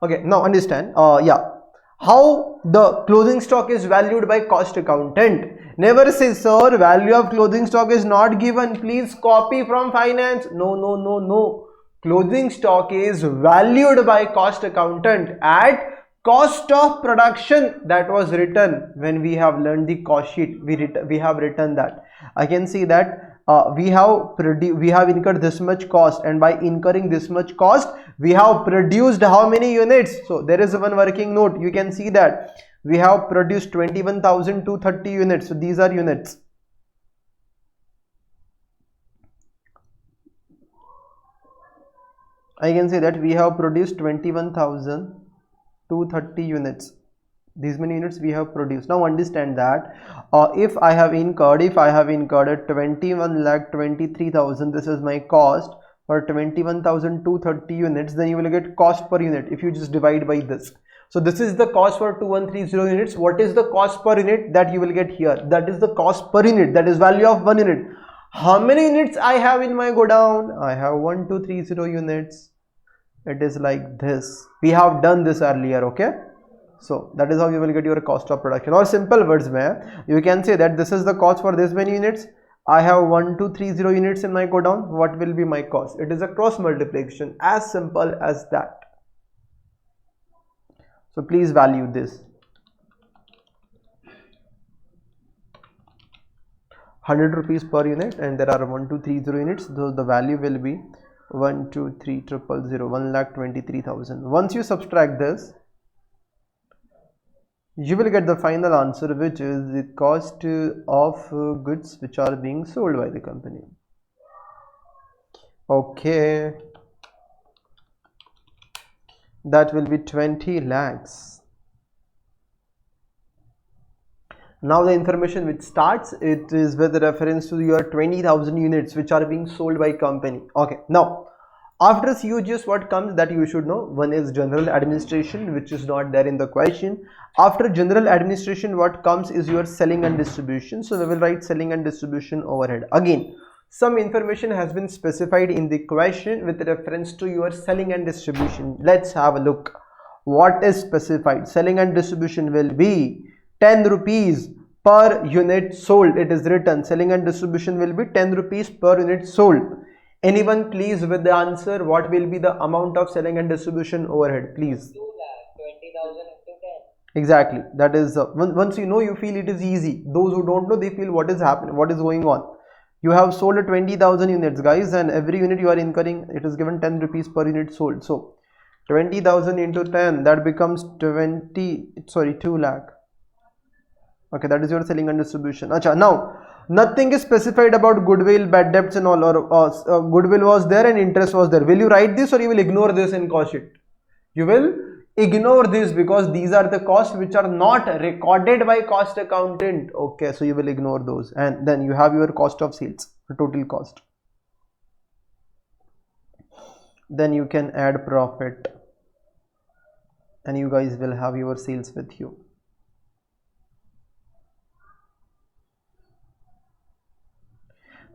Okay, now understand. Yeah, how the closing stock is valued by cost accountant. Never say, sir, value of closing stock is not given. Please copy from finance. No, no, no, no. Closing stock is valued by cost accountant at cost of production. That was written when we have learned the cost sheet. We have written that. I can see that we have incurred this much cost, and by incurring this much cost we have produced how many units. So there is one working note. You can see that we have produced 21,230 units. So these are units. I can say that we have produced 21,230 units. These many units we have produced. Now understand that if I have incurred 21,23,000, this is my cost for 21,230 units, then you will get cost per unit if you just divide by this. So this is the cost for 2130 units. What is the cost per unit that you will get here? That is the cost per unit, that is value of 1 unit. How many units I have in my godown? I have 1230 units. It is like this. We have done this earlier, okay? So that is how you will get your cost of production. Or simple words mein, you can say that this is the cost for this many units. I have 1230 units in my godown. What will be my cost? It is a cross multiplication, as simple as that. So please value this. 100 rupees per unit, and there are 1230 units. So the value will be 123,000, 1,23,000. Once you subtract this, you will get the final answer, which is the cost of goods which are being sold by the company. Okay, that will be 20 lakhs. Now the information which starts, it is with reference to your 20,000 units which are being sold by company. Okay, now after COGS, what comes that you should know? One is general administration, which is not there in the question. After general administration, what comes is your selling and distribution. So we will write selling and distribution overhead. Again, some information has been specified in the question with reference to your selling and distribution. Let's have a look. What is specified? Selling and distribution will be 10 rupees per unit sold. It is written selling and distribution will be 10 rupees per unit sold. Anyone please with the answer? What will be the amount of selling and distribution overhead? Please.
2,20,000 into 10.
Exactly. That is once you know, you feel it is easy. Those who don't know, they feel what is happening, what is going on. You have sold 20,000 units, guys, and every unit you are incurring, it is given 10 rupees per unit sold. So 20,000 into 10, that becomes 2 lakh. Okay, that is your selling and distribution. Acha, now nothing is specified about goodwill, bad debts and all, or goodwill was there and interest was there. Will you write this or you will ignore this in cost sheet? You will ignore this because these are the costs which are not recorded by cost accountant. Okay, so you will ignore those, and then you have your cost of sales, the total cost. Then you can add profit and you guys will have your sales with you.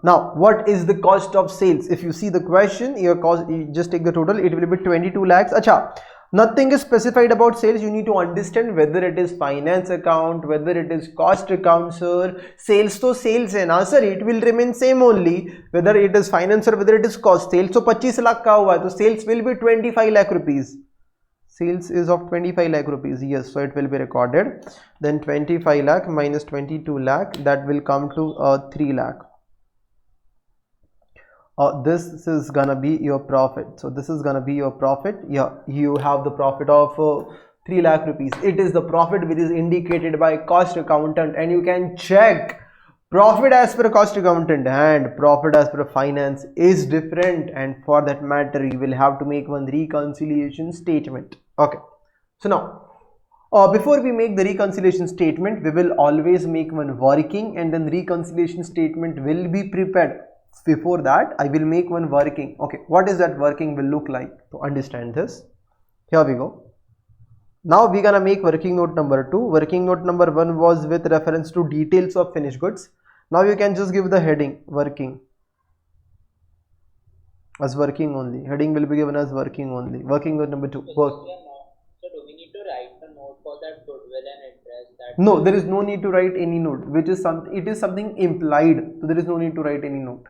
Now, what is the cost of sales? If you see the question, your cost, you just take the total, it will be 22 lakhs. Acha, nothing is specified about sales. You need to understand whether it is finance account, whether it is cost account, sir. Sales to sales hai na, sir. It will remain same only, whether it is finance or whether it is cost. Sales so 25 lakh ka hua hai, so sales will be 25 lakh rupees. Sales is of 25 lakh rupees. Yes, so it will be recorded. Then 25 lakh minus 22 lakh, that will come to 3 lakh. This is gonna be your profit. So this is gonna be your profit. Yeah, you have the profit of 3 lakh rupees. It is the profit which is indicated by cost accountant, and you can check Profit as per cost accountant and profit as per finance is different, and for that matter you will have to make one reconciliation statement. Okay, so now before we make the reconciliation statement, we will always make one working, and then reconciliation statement will be prepared. Before that I will make one working. Okay, what is that working will look like? To understand this, here we go. Now we're gonna make working note number 2. Working note number 1 was with reference to details of finished goods. Now you can just give the heading working as working only. Heading will be given as working only. Working note number 2. Work.
So do we need to write a note for that goodwill and interest?
No, there is no need to write any note, which is something, it is something implied. So there is no need to write any note,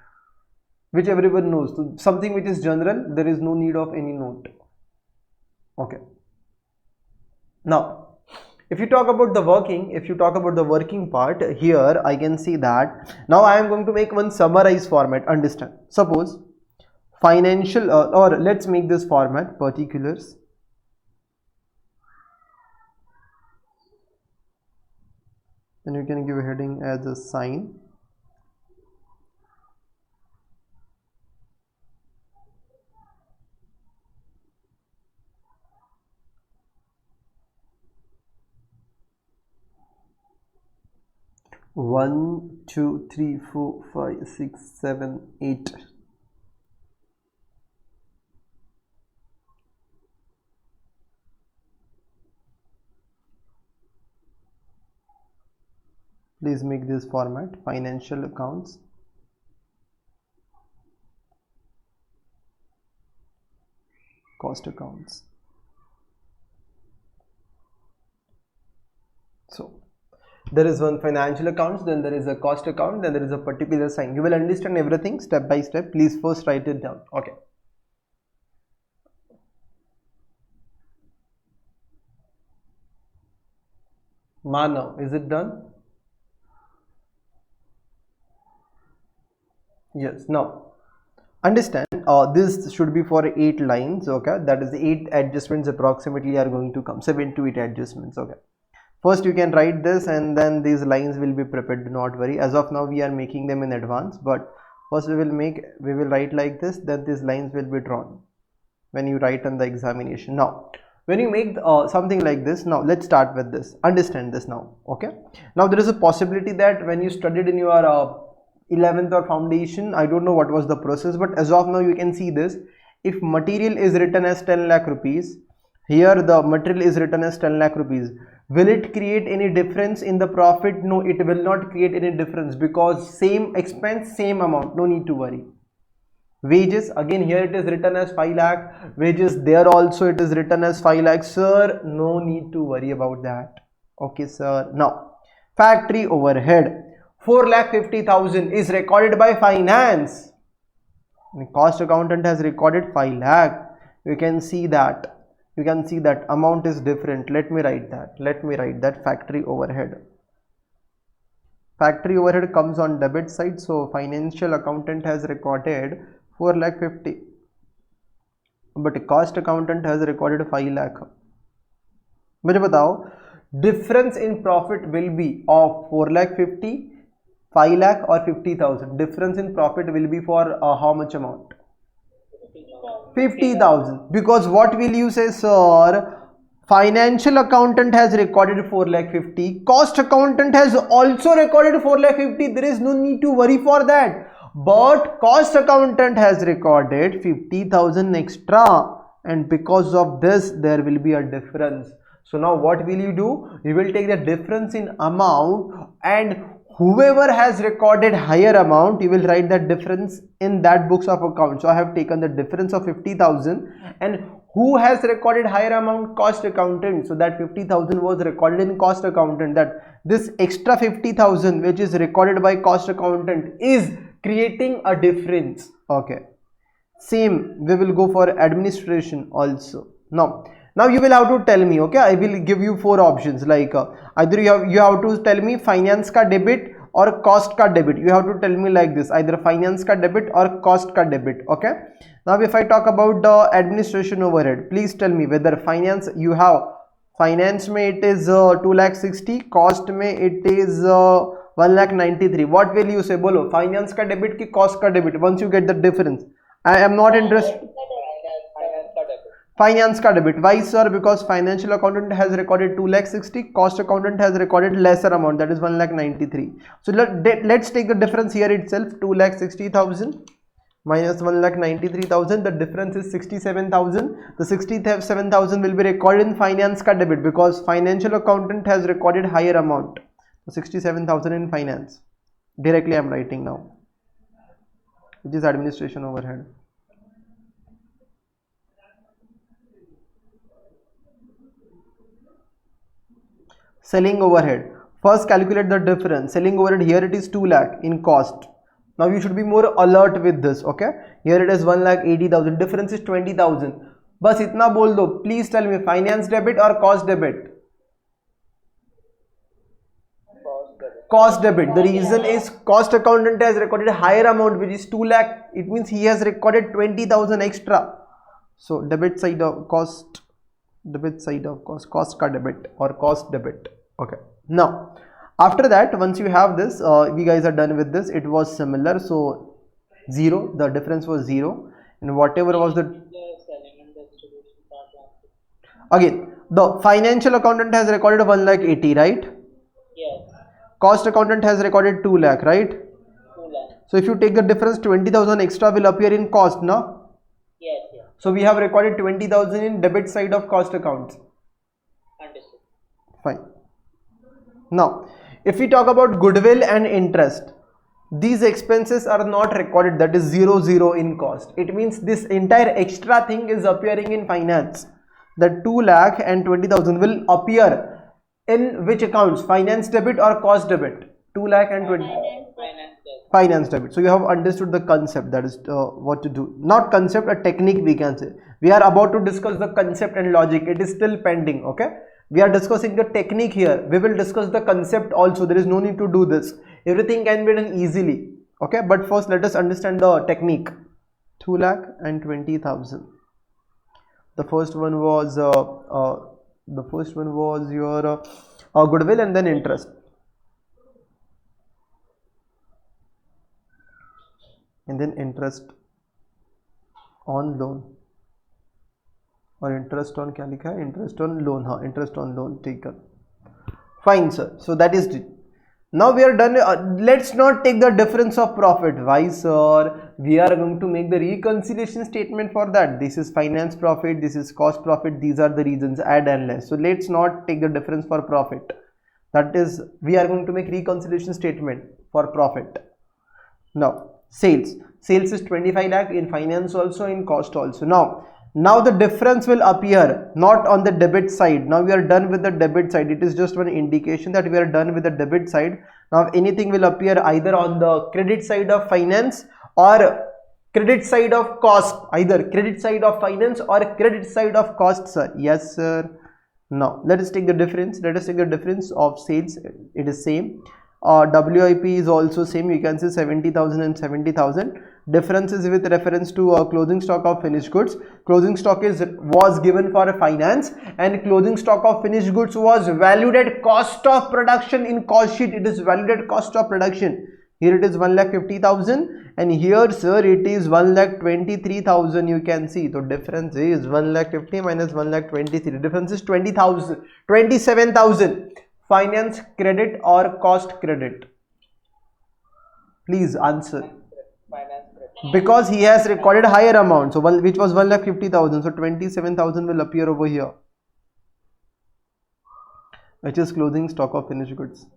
which everyone knows. So something which is general, there is no need of any note. Okay. Now, if you talk about the working part, here I can see that now I am going to make one summarized format. Understand? Suppose financial or let's make this format particulars. Then you can give a heading as a sign. One, two, three, four, 5, 6, 7, 8. Please make this format financial accounts. Cost accounts. So there is one financial accounts, then there is a cost account, then there is a particular sign. You will understand everything step by step. Please first write it down. Okay. Manav, is it done? Yes. Now understand, this should be for 8 lines. Okay, that is 8 adjustments approximately are going to come, 7 to 8 adjustments. Okay, first you can write this and then these lines will be prepared. Do not worry, as of now we are making them in advance, but first we will write like this, then these lines will be drawn when you write on the examination. Now when you make something like this, now let's start with this. Understand this now. Okay, now there is a possibility that when you studied in your 11th or foundation, I don't know what was the process, but as of now you can see this. If material is written as 10 lakh rupees, here the material is written as 10 lakh rupees, will it create any difference in the profit? No, it will not create any difference, because same expense, same amount, no need to worry. Wages, again here it is written as 5 lakh, wages there also it is written as 5 lakh. Sir, no need to worry about that. Okay sir. Now factory overhead 4,50,000 is recorded by finance. The cost accountant has recorded 5 lakh. You can see that. Amount is different. Let me write that. Factory overhead. Factory overhead comes on debit side. So financial accountant has recorded 4,50,000. But cost accountant has recorded 5 lakh. मुझे बताओ, difference in profit will be of 4,50,000, 5 lakh or 50,000. Difference in profit will be for how much amount? 50,000. Because what will you say, sir? Financial accountant has recorded 4,50,000. Cost accountant has also recorded 4,50,000. There is no need to worry for that. But cost accountant has recorded 50,000 extra, and because of this there will be a difference. So now what will you do? You will take the difference in amount, and whoever has recorded higher amount, you will write that difference in that books of account. So I have taken the difference of 50,000, and who has recorded higher amount? Cost accountant. So that 50,000 was recorded in cost accountant. That this extra 50,000 which is recorded by cost accountant is creating a difference. Okay, same we will go for administration also. Now you will have to tell me. Okay, I will give you 4 options, like either you have to tell me finance ka debit or cost ka debit. You have to tell me like this, either finance ka debit or cost ka debit. Okay, now if I talk about the administration overhead, please tell me whether finance, you have finance mein it is 2,60,000, cost mein it is 1,93,000. What will you say? Bolo, finance का debit की cost का debit. Once you get the difference, I am not interested. Finance का debit. Why, sir? Because financial accountant has recorded 2,60,000. Cost accountant has recorded lesser amount, that is 1,93,000. So let's take the difference here itself. 2,60,000 minus 1,93,000. The difference is 67,000. The 67,000 will be recorded in finance ka debit because financial accountant has recorded higher amount. So 67,000 in finance. Directly I am writing now, which is administration overhead. Selling overhead. First calculate the difference. Selling overhead, here it is 2 lakh in cost. Now you should be more alert with this, okay? Here it is 1,80,000. Difference is 20,000. बस इतना बोल दो. Please tell me, finance debit or cost debit? Cost debit. The reason is cost accountant has recorded higher amount, which is 2 lakh. It means he has recorded 20,000 extra. So debit side of cost, debit side of cost ka debit or cost debit. Okay. Now after that, once you have this, we guys are done with this. It was similar, so 0. The difference was 0, and whatever was the again the financial accountant has recorded 1,80,000, right?
Yes.
Cost accountant has recorded 2 lakh, right?
2 lakh.
So if you take the difference, 20,000 extra will appear in cost, no?
Yes, yes.
So we have recorded 20,000 in debit side of cost accounts.
Understood.
Fine. Now if we talk about goodwill and interest, these expenses are not recorded, that is 0 in cost. It means this entire extra thing is appearing in finance. The 2 lakh and 20,000 will appear in which accounts? Finance debit or cost debit? 2 lakh and 20. Finance debit. So you have understood the concept, that is what to do. Not concept, a technique we can say. We are about to discuss the concept and logic. It is still pending, okay? We are discussing the technique here. We will discuss the concept also. There is no need to do this. Everything can be done easily, okay? But first let us understand the technique. 2 lakh and 20,000. The first one was your goodwill and then interest. And then interest on loan or interest on क्या लिखा है? Interest on loan. हाँ, interest on loan taken. Fine, sir. So that is it. Now we are done. Let's not take the difference of profit. Why, sir? We are going to make the reconciliation statement for that. This is finance profit, this is cost profit. These are the reasons, add and less. So let's not take the difference for profit. That is, we are going to make reconciliation statement for profit. Now sales is 25 lakh in finance also, in cost also. Now the difference will appear not on the debit side. Now we are done with the debit side. It is just one indication that we are done with the debit side. Now anything will appear either on the credit side of finance or credit side of cost, either credit side of finance or credit side of cost, sir. Yes, sir. Now let us take the difference. Let us take the difference of sales. It is same. WIP is also same. You can see 70,000 and 70,000. Difference is with reference to closing stock of finished goods. Closing stock was given for finance, and closing stock of finished goods was valued at cost of production. In cost sheet it is valued at cost of production. Here it is 1,50,000 and here, sir, it is 1,23,000. You can see the difference is 1,50,000 minus 1,23,000. Difference is 20,000, 27,000. Finance credit or cost credit? Please answer.
Finance credit.
Because he has recorded higher amount, so which was 1,50,000. So 27,000 will appear over here, which is closing stock of finished goods.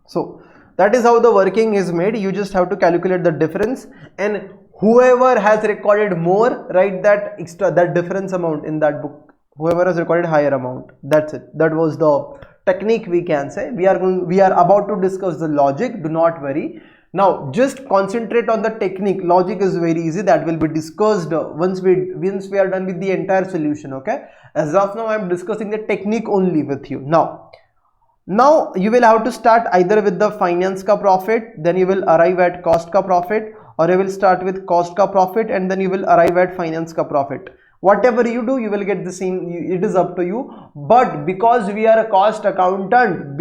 So that is how the working is made. You just have to calculate the difference, and whoever has recorded more, write that extra, that difference amount in that book. Whoever has recorded higher amount, that's it. That was the technique, we can say. We are about to discuss the logic. Do not worry. Now just concentrate on the technique. Logic is very easy. That will be discussed once we are done with the entire solution. Okay. As of now, I am discussing the technique only with you. Now you will have to start either with the finance ka profit, then you will arrive at cost ka profit, or you will start with cost ka profit and then you will arrive at finance ka profit. whatever you do, you will get the same. It is up to you. But because we are a cost accountant,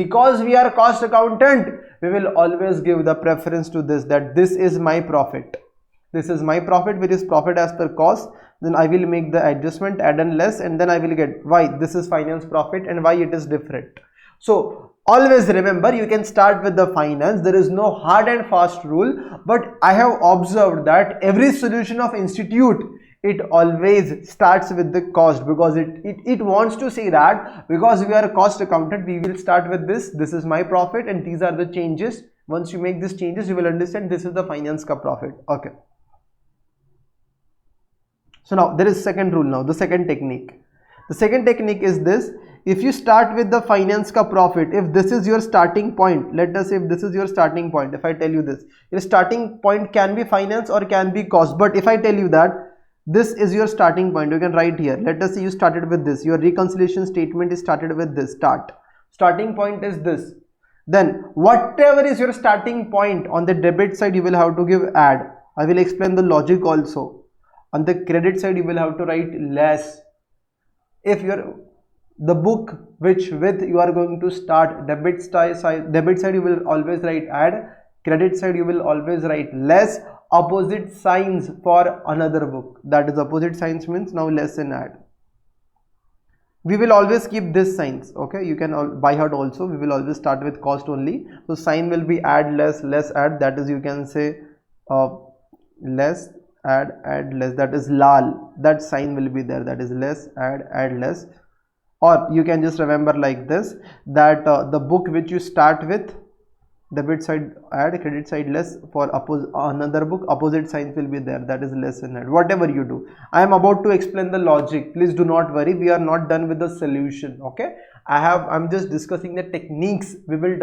we will always give the preference to this, that this is my profit. This is my profit, which is profit as per cost. Then I will make the adjustment, add and less, and then I will get why this is finance profit and why it is different. So always remember, you can start with the finance. There is no hard and fast rule, but I have observed that every solution of institute, it always starts with the cost, because it wants to say that because we are a cost accountant, we will start with this is my profit and these are the changes. Once you make these changes, you will understand this is the finance ka profit. Okay. So now there is second rule. Now the second technique is this: if you start with the finance ka profit, if this is your starting point, let us say if this is your starting point, if I tell you this, your starting point can be finance or can be cost, but if I tell you that this is your starting point, you can write here, let us say you started with this, your reconciliation statement is started with this, starting point is this, then whatever is your starting point, on the debit side you will have to give add. I will explain the logic also. On the credit side you will have to write less. If the book with you are going to start, debit side you will always write add, credit side you will always write less, opposite signs for another book, that is opposite signs means now less and add. We will always keep this signs. Okay, you can by heart also. We will always start with cost only, so sign will be add less, less add, that is you can say less add less, that is lal, that sign will be there, that is less add less. Or you can just remember like this, that the book which you start with, debit side add, credit side less, for another book opposite signs will be there, that is less and add. Whatever you do, I am about to explain the logic, please do not worry, we are not done with the solution. Okay, I'm just discussing the techniques. We will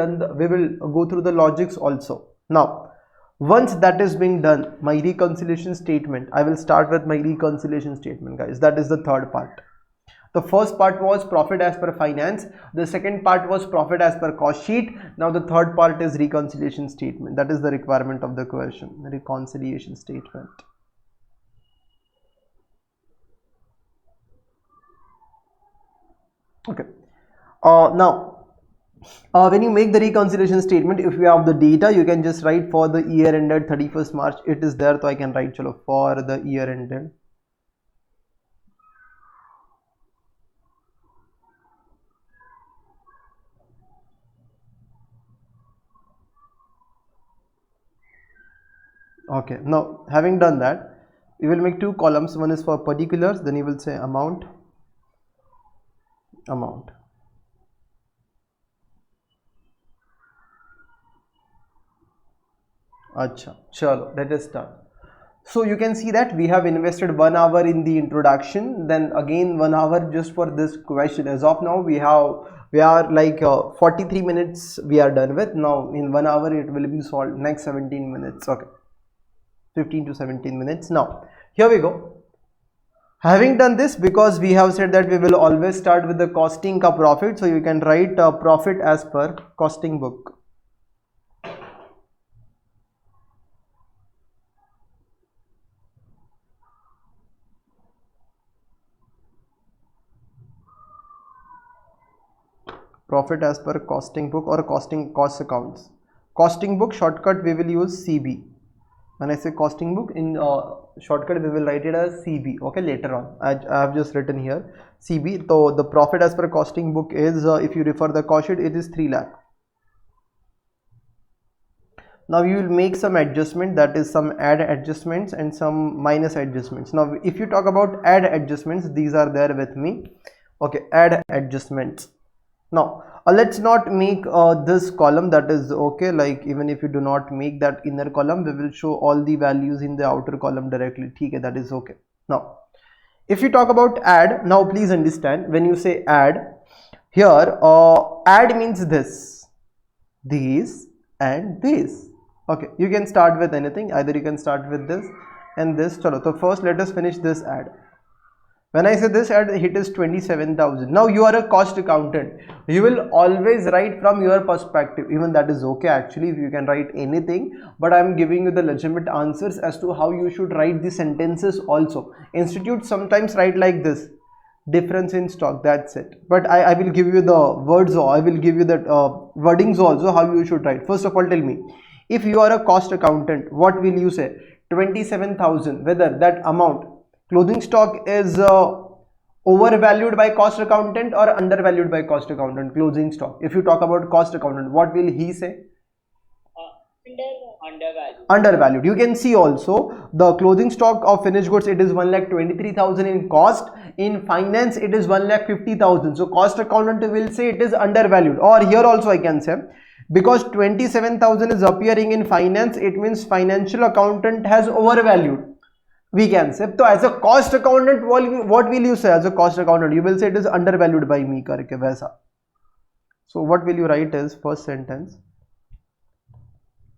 go through the logics also. Now once that is being done, my reconciliation statement, I will start with my reconciliation statement, guys. That is the third part. The first part was profit as per finance, the second part was profit as per cost sheet. Now the third part is reconciliation statement. That is the requirement of the question, reconciliation statement. Okay, now when you make the reconciliation statement, if you have the data, you can just write for the year ended 31st March. It is there, so I can write chalo, for the year ended. Okay, now having done that, you will make two columns. One is for particulars, then you will say amount. Acha, chalo, let us start. So you can see that we have invested 1 hour in the introduction, then again 1 hour just for this question. As of now we are like 43 minutes we are done with. Now in 1 hour it will be solved, next 17 minutes. Okay, 15 to 17 minutes. Now here we go. Having done this, because we have said that we will always start with the costing ka profit, so you can write profit as per costing book. Profit as per costing book or cost accounts. Costing book shortcut we will use CB. When I say costing book, in shortcut we will write it as CB. Okay, later on I have just written here CB. So the profit as per costing book is, if you refer the cost sheet, it is 3 lakh. Now you will make some adjustment, that is some add adjustments and some minus adjustments. Now if you talk about add adjustments, these are there with me. Okay, add adjustments. Now let's not make this column, that is okay. Like even if you do not make that inner column, we will show all the values in the outer column directly. Okay, that is okay. Now if you talk about add, now please understand, when you say add here, add means this, these and this. Okay, you can start with anything, either you can start with this and this. Chalo, so first let us finish this add. When I say this it is 27,000. Now you are a cost accountant, you will always write from your perspective. Even that is okay actually, if you can write anything, but I am giving you the legitimate answers as to how you should write the sentences also. Institute sometimes write like this, difference in stock, that's it. But I will give you the words, or I will give you the wordings also how you should write. First of all, tell me, if you are a cost accountant, what will you say? 27,000, whether that amount clothing stock is overvalued by cost accountant or undervalued by cost accountant. Closing stock, if you talk about cost accountant, what will he say?
Undervalued.
Undervalued. You can see also the clothing stock of finished goods, it is 1,23,000 in cost. In finance it is 1,50,000. So cost accountant will say it is undervalued. Or here also I can say, because 27,000 is appearing in finance, it means financial accountant has overvalued, we can say. So as a cost accountant, what will you say? As a cost accountant you will say it is undervalued by me karke waisa. So what will you write is first sentence,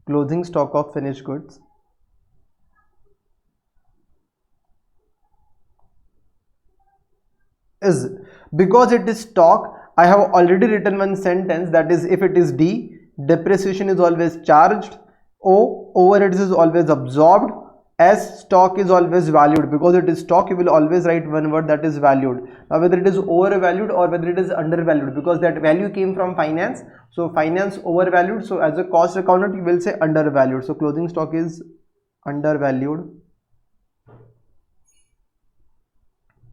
closing stock of finished goods is, because it is stock, I have already written one sentence, that is, if it is D, depreciation is always charged, O, overheads is always absorbed, S, stock is always valued. Because it is stock, you will always write one word, that is valued. Now whether it is overvalued or whether it is undervalued, because that value came from finance, so finance overvalued, so as a cost accountant you will say undervalued. So closing stock is undervalued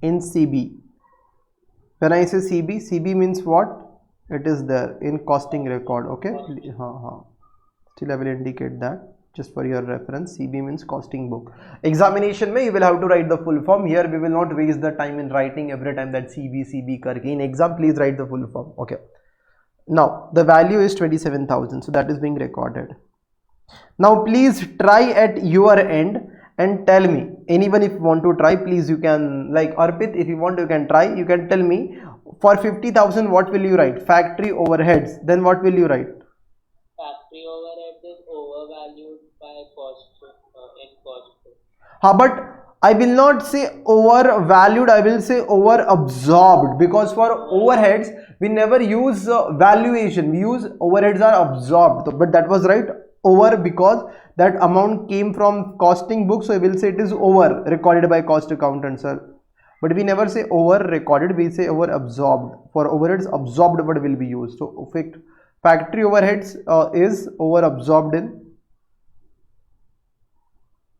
in CB. When I say CB, CB means what? It is there in costing record. Okay, still I will indicate that just for your reference. CB means costing book. Examination mein you will have to write the full form. Here we will not waste the time in writing every time that CB karke. In exam please write the full form. Okay, now the value is 27,000, so that is being recorded. Now please try at your end and tell me, anyone if you want to try, please you can, like Arpit, if you want you can try, you can tell me for 50,000 what will you write? Factory overheads, then what will you write?
Factory overhead is overvalued by cost in cost.
But I will not say overvalued, I will say over absorbed, because for overheads we never use valuation, we use overheads are absorbed. But that was right, over, because that amount came from costing book, so I will say it is over recorded by cost accountant, sir. But we never say over recorded, we say over absorbed. For overheads, absorbed word will be used. So factory overheads is over absorbed in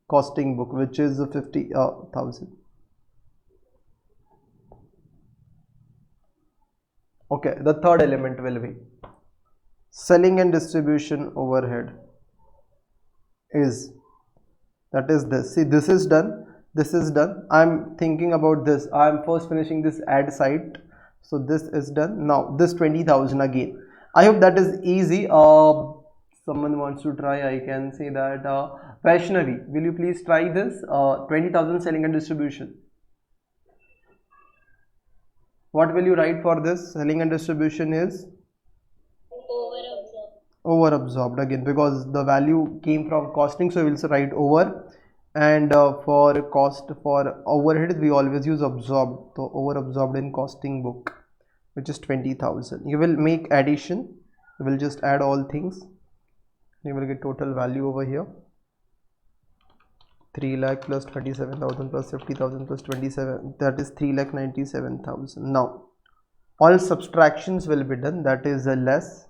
costing book, which is 50,000. Okay, the third element will be selling and distribution overhead is, that is this. See, this is done, this is done. I'm thinking about this, I'm first finishing this ad site, so this is done. Now this 20,000 again, I hope that is easy. Someone wants to try, I can say that Vaishnavi, will you please try this? 20,000 selling and distribution, what will you write for this? Selling and distribution is over absorbed again, because the value came from costing, so we will write over. And for cost, for overhead we always use absorbed, so over absorbed in costing book, which is 20,000. You will make addition, you will just add all things, you will get total value over here, 3 lakh plus 27,000 plus 50,000 plus 27, that is 3,97,000. Now all subtractions will be done, that is less.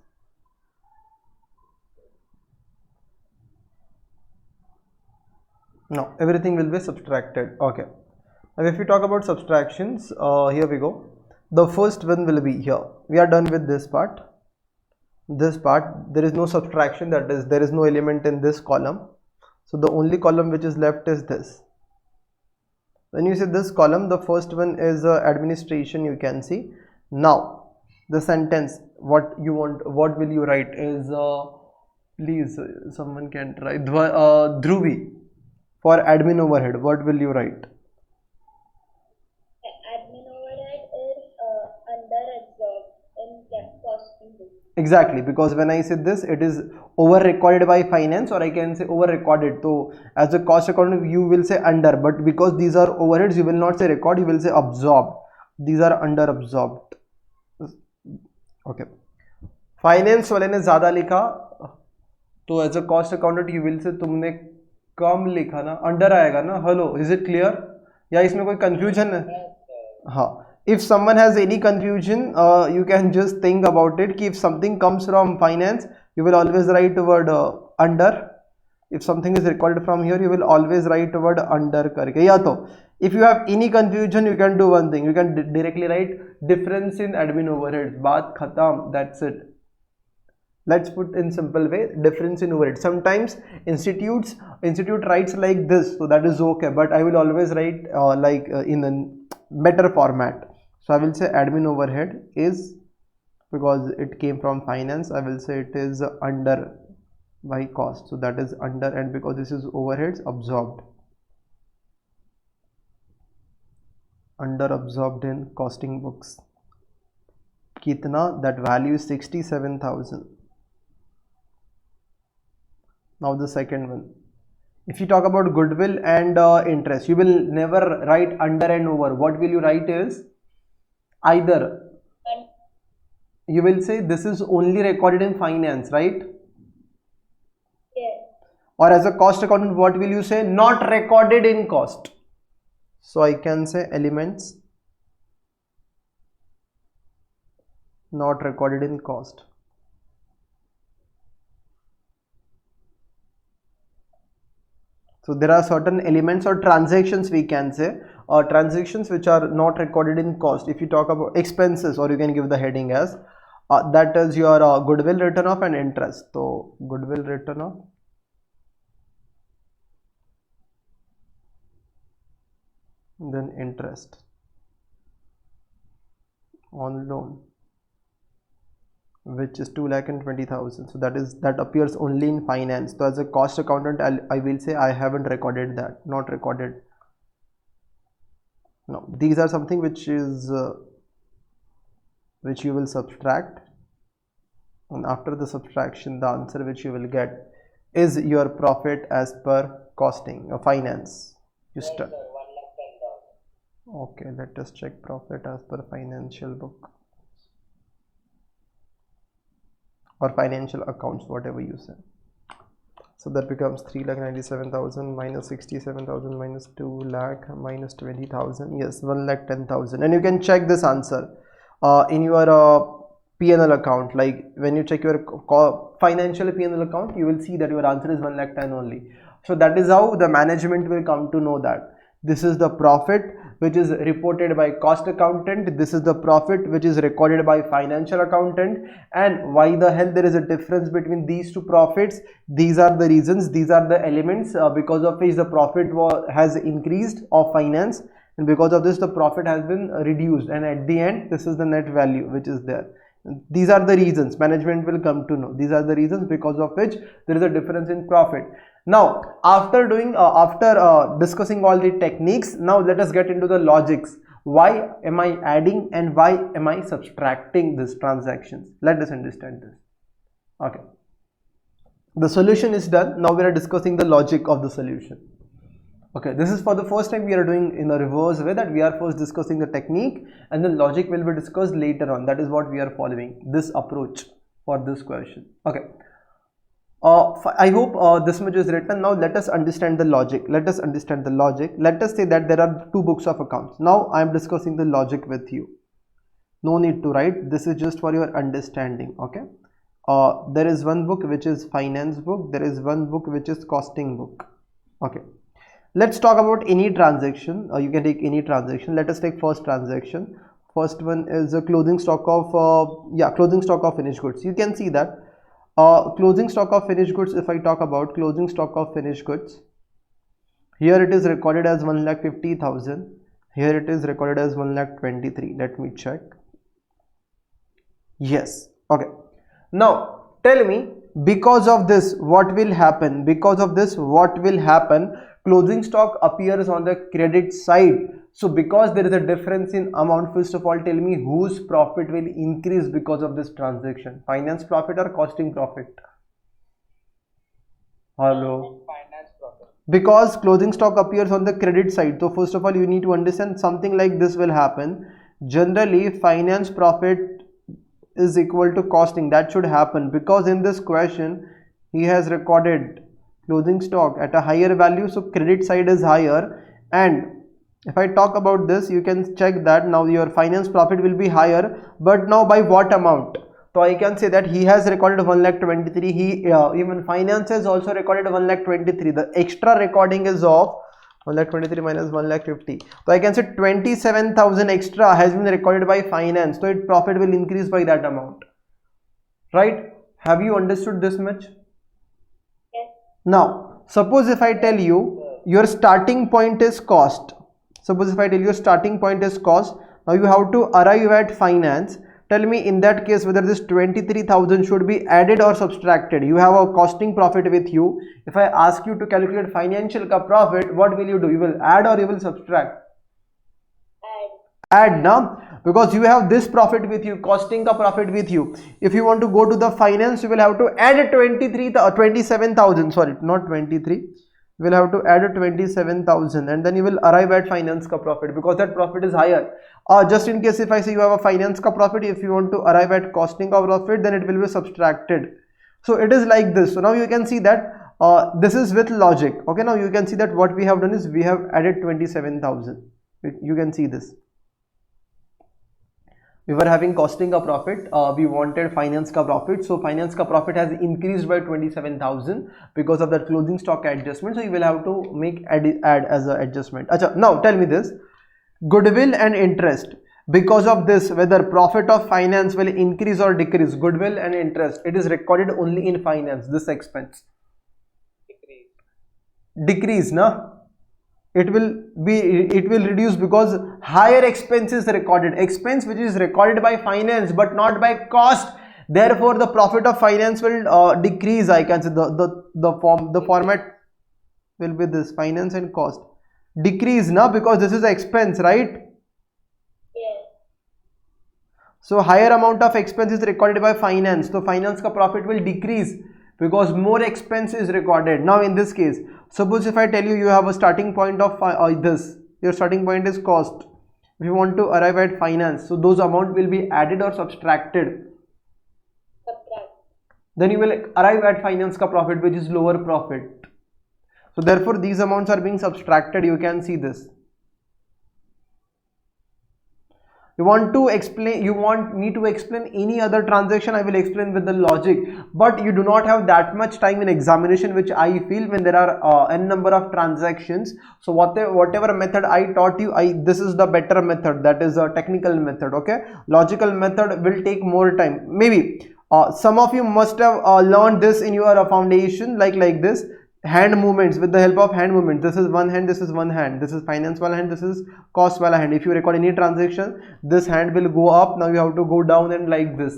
Now everything will be subtracted. Okay, now if we talk about subtractions, here we go. The first one will be here, we are done with this part. This part there is no subtraction, that is there is no element in this column, so the only column which is left is this. When you see this column, the first one is administration, you can see. Now the sentence, what you want, what will you write is please someone can try, Dhruvi, for admin overhead what will you write?
Admin overhead is under absorbed in costing book.
Exactly, because when I say this, it is over recorded by finance, or I can say over recorded. So as a cost accountant, you will say under, but because these are overheads, you will not say record, you will say absorbed. These are under absorbed. Okay. Finance वाले ने ज्यादा लिखा, तो as a cost accountant you will say तुमने कम लिखा ना, under आएगा ना. हेलो, इज इट क्लियर या इसमें कोई कंफ्यूजन है? हाँ, if someone has any confusion, you can just think about it, कि if something comes from finance, you will always write word under. If something is recorded from here, you will always write word under करके. या तो if you have any confusion, you can do one thing, you can directly write difference in admin overheads. बात खत्म, that's it. Let's put in simple way, difference in overhead. Sometimes institute writes like this, so that is okay, but I will always write in a better format. So I will say admin overhead is, because it came from finance, I will say it is under by cost, so that is under, and because this is overheads, absorbed, under absorbed in costing books. Kitna? That value is 67,000. Now the second one, if you talk about goodwill and interest, you will never write under and over. What will you write is either, you will say this is only recorded in finance, right?
Yes.
Or as a cost accountant, what will you say? Not recorded in cost. So I can say elements not recorded in cost. So there are certain elements or transactions, we can say, or transactions which are not recorded in cost. If you talk about expenses, or you can give the heading as that is your goodwill written off and interest. So goodwill written off, then interest on loan, which is 2,20,000. So that appears only in finance. So as a cost accountant, I will say I haven't recorded that, not recorded. No, these are something which is which you will subtract, and after the subtraction, the answer which you will get is your profit as per costing or finance. You start. Okay, let us check profit as per financial book or financial accounts, whatever you say. So that becomes 3,97,000 minus 67,000 minus 2 lakh minus 20,000. Yes, 1,10,000. And you can check this answer in your P&L account. Like when you check your financial P&L account, you will see that your answer is 1,10,000 only. So that is how the management will come to know that this is the profit which is reported by cost accountant, this is the profit which is recorded by financial accountant, and why the hell there is a difference between these two profits. These are the reasons, these are the elements because of which the profit has increased of finance, and because of this the profit has been reduced, and at the end this is the net value which is there. These are the reasons management will come to know. These are the reasons because of which there is a difference in profit. Now after discussing all the techniques, now let us get into the logics. Why am I adding and why am I subtracting these transactions? Let us understand this. Okay, the solution is done. Now we are discussing the logic of the solution. Okay, this is for the first time we are doing in a reverse way, that we are first discussing the technique and then logic will be discussed later on. That is what we are following, this approach for this question. Okay, I hope this much is written. Now let us understand the logic. Let us understand the logic. Let us say that there are two books of accounts. Now I am discussing the logic with you. No need to write. This is just for your understanding. Okay, there is one book which is finance book. There is one book which is costing book. Okay, let's talk about any transaction. You can take any transaction. Let us take first transaction. First one is a closing stock of closing stock of finished goods. You can see that closing stock of finished goods. If I talk about closing stock of finished goods, here it is recorded as 1,50,000. Here it is recorded as 1,23,000. Let me check. Yes. Okay. Now tell me, because of this what will happen? Because of this what will happen closing stock appears on the credit side. So because there is a difference in amount, first of all tell me whose profit will increase because of this transaction, finance profit or costing profit? Hello.
Finance profit.
Because closing stock appears on the credit side, so first of all you need to understand something like this will happen. Generally finance profit is equal to costing, that should happen, because in this question he has recorded closing stock at a higher value, so credit side is higher. And if I talk about this, you can check that now your finance profit will be higher, but now by what amount? So I can say that he has recorded 1,23,000, he even finance has also recorded 1,23,000, the extra recording is of 1,23,000 minus 1,50,000, so I can say 27,000 extra has been recorded by finance, so its profit will increase by that amount, right? Have you understood this much?
Yes.
Now suppose if I tell you your starting point is cost, suppose if I tell you your starting point is cost, now you have to arrive at finance. Tell me in that case whether this 23,000 should be added or subtracted. You have a costing profit with you. If I ask you to calculate financial ka profit, what will you do? You will add or you will subtract? Add now, because you have this profit with you, costing ka profit with you. If you want to go to the finance, you will have to add 27,000, sorry, not 23. You will have to add 27,000 and then you will arrive at finance ka profit, because that profit is higher. Just in case if I say you have a finance ka profit, if you want to arrive at costing ka profit, then it will be subtracted. So it is like this. So now you can see that this is with logic. Okay, now you can see that what we have done is we have added 27,000. You can see this. We were having costing ka profit, we wanted finance ka profit, so finance ka profit has increased by 27,000 because of that closing stock adjustment, so you will have to make add as a adjustment. Achha, now tell me this, goodwill and interest, because of this whether profit of finance will increase or decrease, goodwill and interest, it is recorded only in finance, this expense. Decrease na? It will reduce because higher expense is recorded, expense which is recorded by finance but not by cost, therefore the profit of finance will decrease. I can say the format will be this, finance and cost, decrease now because this is expense, right?
Yes.
So higher amount of expense is recorded by finance, so finance ka profit will decrease because more expense is recorded. Now in this case, suppose if I tell you you have a starting point of your starting point is cost, if you want to arrive at finance, so those amount will be added or subtracted?
Subtract.
Then you will arrive at finance ka profit, which is lower profit. So therefore these amounts are being subtracted. You can see this. You want me to explain any other transaction, I will explain with the logic, but you do not have that much time in examination, which I feel when there are n number of transactions. So whatever method I taught you, this is the better method, that is a technical method. Okay, logical method will take more time. Maybe some of you must have learned this in your foundation, like this, hand movements, with the help of hand movements. This is one hand, this is one hand, this is finance wala hand, this is cost wala hand. If you record any transaction, this hand will go up, now you have to go down and like this.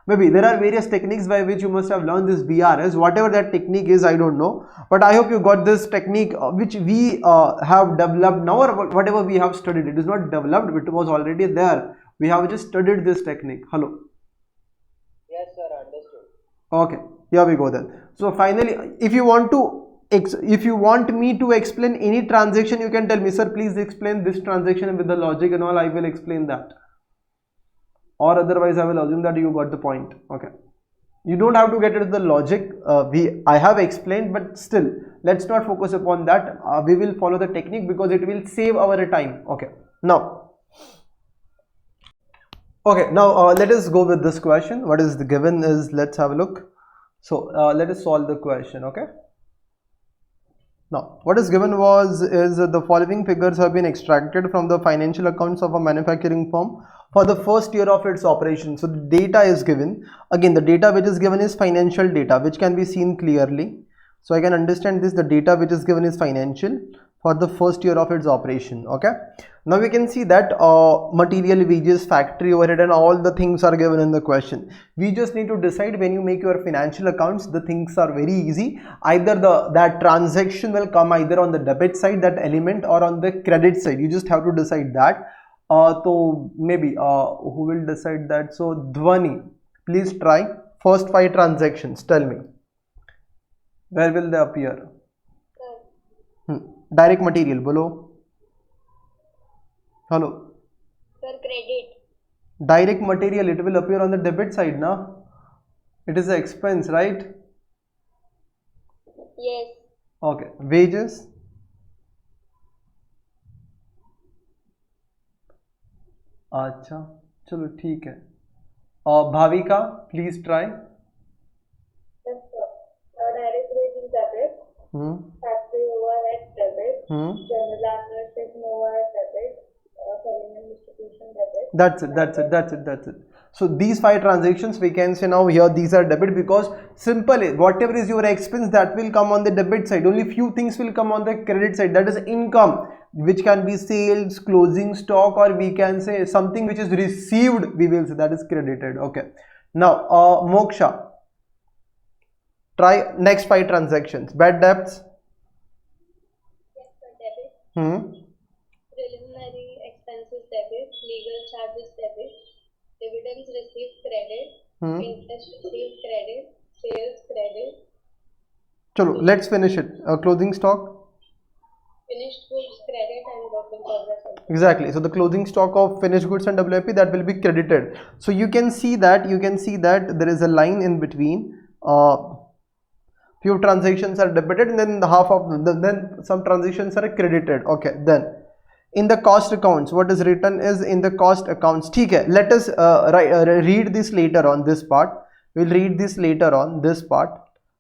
Maybe there are various techniques by which you must have learned this BRS, whatever that technique is, I don't know, but I hope you got this technique which we have developed now, or whatever we have studied. It is not developed, it was already there, we have just studied this technique. Hello?
Yes sir, understood.
Okay, here we go then. So finally, if you want me to explain any transaction, you can tell me, sir, please explain this transaction with the logic and all. I will explain that, or otherwise I will assume that you got the point. Okay, you don't have to get into the logic. I have explained, but still let's not focus upon that. We will follow the technique because it will save our time. Okay, now let us go with this question. What is the given is, let's have a look. So let us solve the question. Okay, now what is given is the following figures have been extracted from the financial accounts of a manufacturing firm for the first year of its operation. So the data is given. Again, the data which is given is financial data, which can be seen clearly. So I can understand this, the data which is given is financial for the first year of its operation. Okay, now we can see that material, wages, factory overhead and all the things are given in the question. We just need to decide. When you make your financial accounts, the things are very easy. Either that transaction will come either on the debit side, that element, or on the credit side. You just have to decide that. So maybe who will decide that? So Dhwani, please try. First 5 transactions, tell me where will they appear. Direct material, bolo. Hello.
Sir, credit.
Direct material, it will appear on the debit side, na? It is an expense, right?
Yes.
Okay. Wages. अच्छा, चलो ठीक है. Bhavika, please try.
Yes, sir. Direct wages debit. Factory overhead debit. General administration overhead debit. Selling and distribution debit.
That's it. So these 5 transactions we can say now here these are debit, because simple, whatever is your expense that will come on the debit side. Only few things will come on the credit side, that is income, which can be sales, closing stock, or we can say something which is received, we will say that is credited. Okay, now Moksha, try next 5 transactions. Bad debts.
Yes, sir. Debit. Preliminary expenses debit. Legal charges debit. Dividends received credit. Interest received credit. Sales credit.
Chalo, let's finish it. Closing stock.
Finished goods credit and work in progress.
Exactly. So the closing stock of finished goods and WIP, that will be credited. So you can see that there is a line in between. Few transactions are debited and then then some transactions are credited. Okay, then in the cost accounts, what is written is in the cost accounts. Okay, let us read this later on this part. We'll read this later on this part.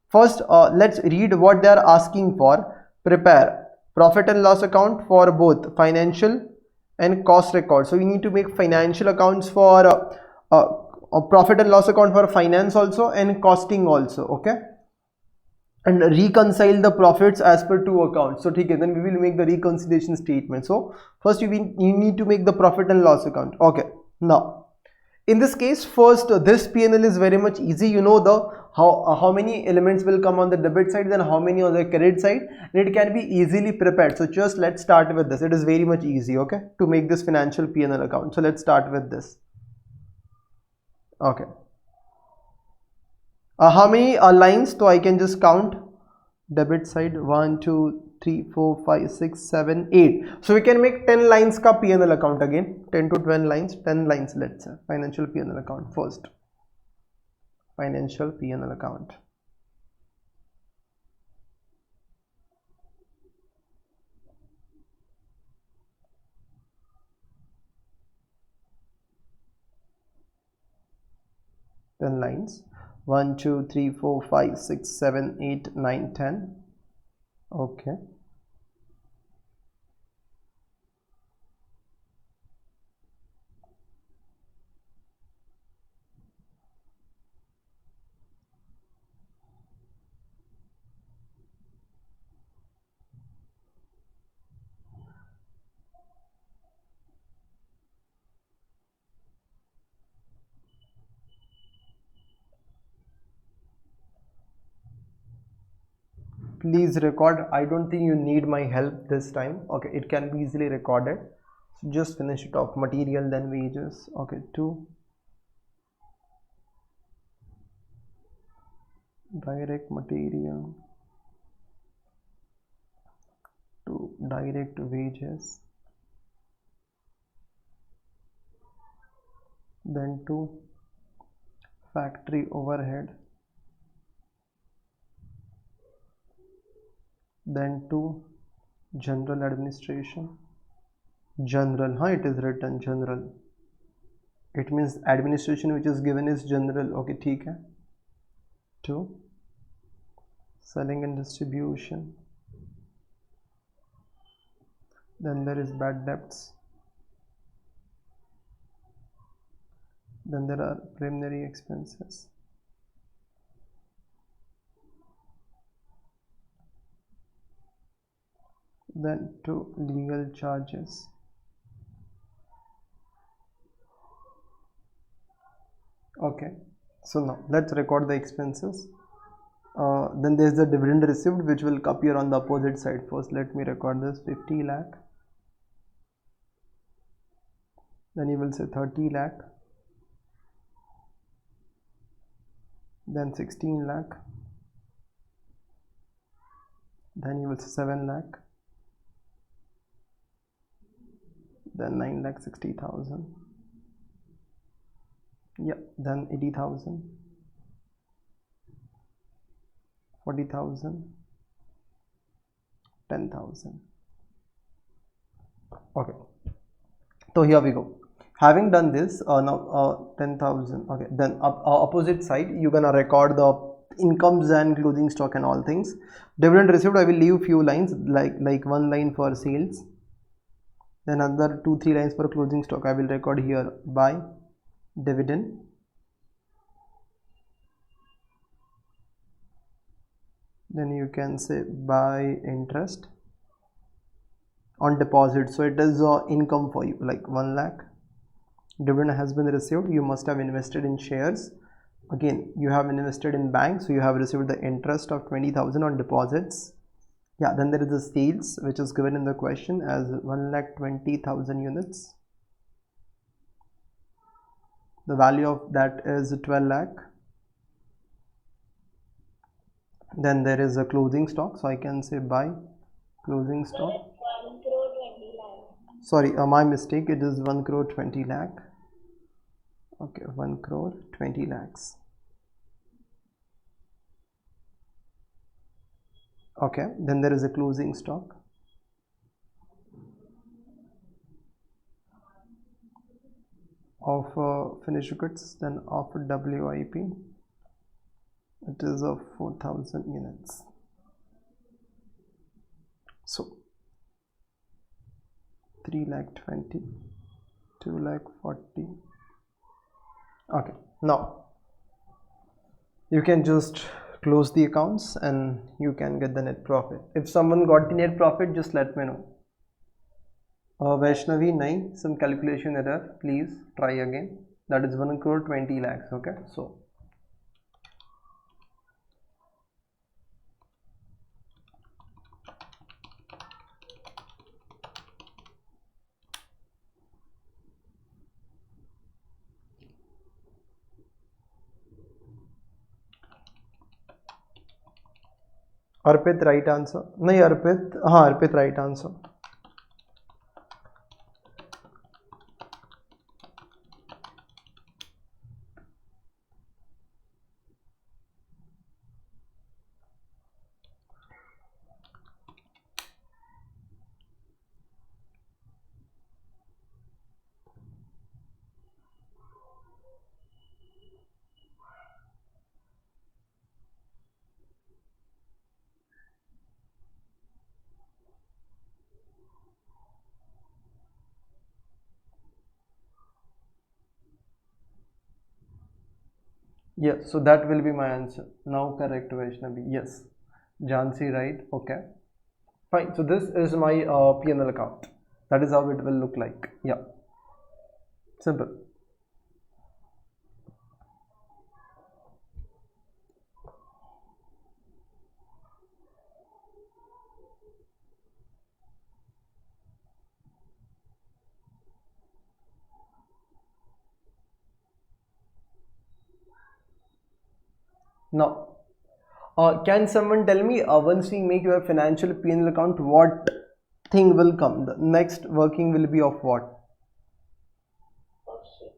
First, let's read what they are asking for. Prepare profit and loss account for both financial and cost record. So we need to make financial accounts for profit and loss account for finance also and costing also. Okay, and reconcile the profits as per 2 accounts. So okay, then we will make the reconciliation statement. So first you need to make the profit and loss account. Okay, now in this case, first this P&L is very much easy. You know the how many elements will come on the debit side, then how many on the credit side, and it can be easily prepared. So just let's start with this. It is very much easy, okay, to make this financial P&L account. So let's start with this. Okay, how many lines? So I can just count. Debit side 1 2 3 4 5 6 7 8. So we can make 10 lines ka P&L account again. 10 to 12 lines, 10 lines. Let's say financial P&L account first. Financial P&L account. Ten lines. 1 2 3 4 5 6 7 8 9 10. Okay, please record. I don't think you need my help this time. Okay, it can be easily recorded. So just finish it off. Material, then wages. Okay, 2 direct material, 2 direct wages, then 2 factory overhead, then 2 general administration. General, it is written general. It means administration which is given is general. Okay, ठीक है. 2 selling and distribution. Then there is bad debts. Then there are preliminary expenses. then to legal charges. Okay, so now let's record the expenses. Then there's the dividend received, which will appear on the opposite side. First let me record this 50 lakh, then you will say 30 lakh, then 16 lakh, then you will say 7 lakh, then 9,60,000, yeah, then 80,000, 40,000, 10,000. Okay, so here we go. Having done this, now 10,000. Okay, then opposite side you're gonna record the incomes and closing stock and all things. Dividend received, I will leave few lines, like one line for sales, then another 2-3 lines for closing stock. I will record here by dividend, then you can say by interest on deposit. So it is income for you, like 1 lakh. Dividend has been received, you must have invested in shares. Again, you have invested in bank, so you have received the interest of 20,000 on deposits. Yeah, then there is the sales, which is given in the question as 1,20,000 units. The value of that is 12 lakh. Then there is a closing stock, so I can say buy closing stock.
1 crore 20 lakh.
Sorry, my mistake, it is 1 crore 20 lakh. Okay, 1 crore 20 lakhs. Okay, then there is a closing stock. Of finished goods, then of WIP, it is of 4,000 units. So 3 lakh 20, 2 lakh 40. Okay, now you can just close the accounts and you can get the net profit. If someone got the net profit, just let me know. Vaishnavi 9, some calculation error, please try again. That is 1 crore 20 lakhs. Okay, so Arpit right answer. नहीं Arpit, हाँ Arpit right answer. Yes, so that will be my answer. Now correct, Vaishnavi. Yes, Jansi right. Okay, fine. So this is my P&L account. That is how it will look like. Yeah, simple. Now, can someone tell me once we make your financial P&L account, what thing will come? The next working will be of what?
Okay.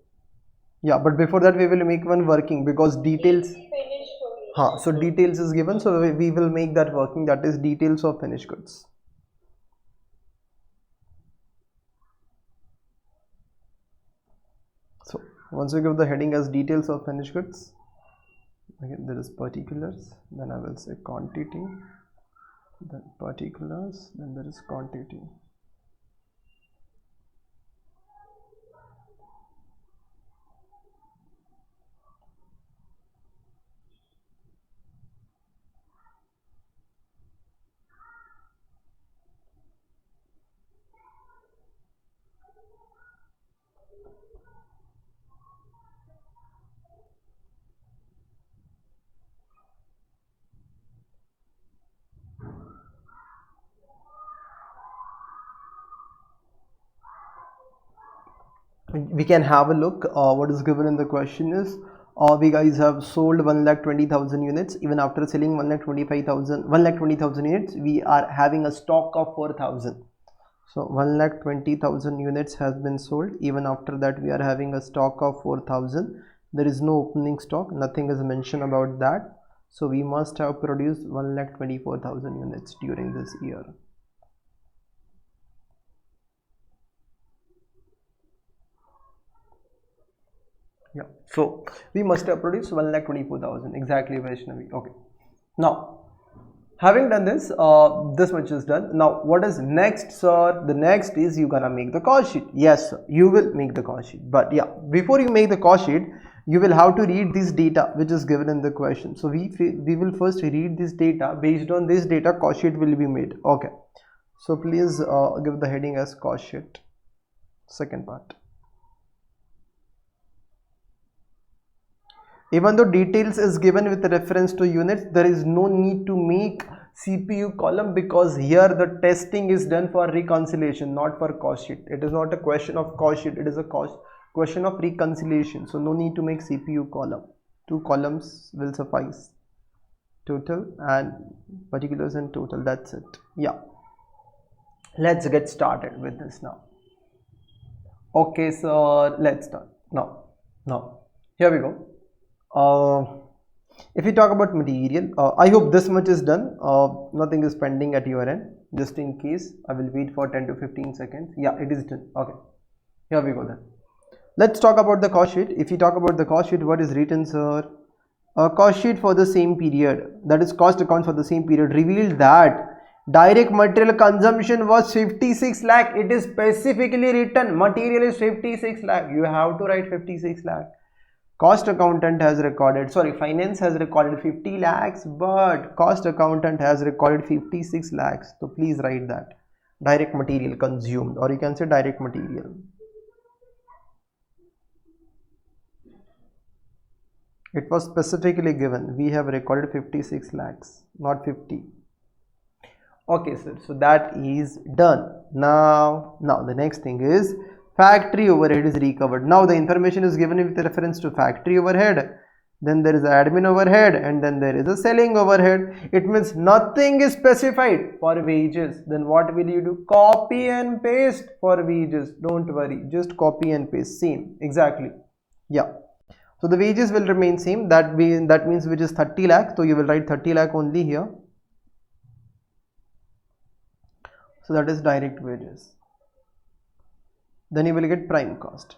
Yeah, but before that we will make one working because details.
Finished for
Huh, so details is given, so we will make that working. That is details of finished goods. So once we give the heading as details of finished goods, again there is particulars, then I will say quantity, then particulars, then there is quantity. We can have a look. What is given in the question is, we guys have sold 1,20,000 units. Even after selling 1,20,000 units, we are having a stock of 4,000. So 1,20,000 units has been sold. Even after that, we are having a stock of 4,000. There is no opening stock. Nothing is mentioned about that. So we must have produced 1,24,000 units during this year. Yeah, so we must have produced 1,24,000 exactly, Vaishnavi. Okay, now having done this, this much is done. Now what is next, sir? The next is you gonna make the cost sheet. Yes, sir, you will make the cost sheet, but yeah, before you make the cost sheet, you will have to read this data which is given in the question. So we will first read this data. Based on this data, cost sheet will be made. Okay, so please give the heading as cost sheet, second part. Even though details is given with reference to units, there is no need to make CPU column, because here the testing is done for reconciliation, not for cost sheet. It is not a question of cost sheet, it is a question of reconciliation. So no need to make CPU column. 2 columns will suffice. Total and particulars and total, that's it. Yeah, let's get started with this now. Okay, so let's start now. Here we go. If we talk about material, I hope this much is done. Nothing is pending at your end. Just in case, I will wait for 10 to 15 seconds. Yeah, it is done. Okay, here we go then. Let's talk about the cost sheet. If you talk about the cost sheet, what is written, sir? Cost sheet for the same period, that is cost account for the same period, revealed that direct material consumption was 56 lakh. It is specifically written material is 56 lakh. You have to write 56 lakh. Cost accountant has recorded, sorry, finance has recorded 50 lakhs, but cost accountant has recorded 56 lakhs. So please write that. Direct material consumed, or you can say direct material. It was specifically given. We have recorded 56 lakhs, not 50. Okay, sir. So that is done. Now the next thing is factory overhead is recovered. Now the information is given with reference to factory overhead, then there is admin overhead, and then there is a selling overhead. It means nothing is specified for wages. Then what will you do? Copy and paste for wages. Don't worry, just copy and paste, same, exactly. Yeah, so the wages will remain same. That means which is 30 lakh. So you will write 30 lakh only here. So that is direct wages. Then you will get prime cost.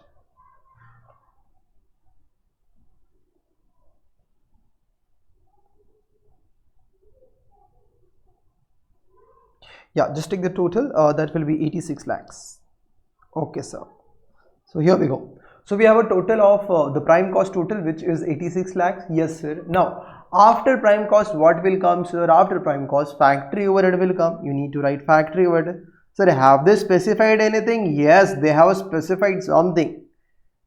Yeah, just take the total. That will be 86 lakhs. Okay, sir. So here we go. So we have a total of the prime cost total, which is 86 lakhs. Yes, sir. Now after prime cost, what will come, sir? After prime cost, factory overhead will come. You need to write factory overhead. Sir, have they specified anything? Yes, they have specified something.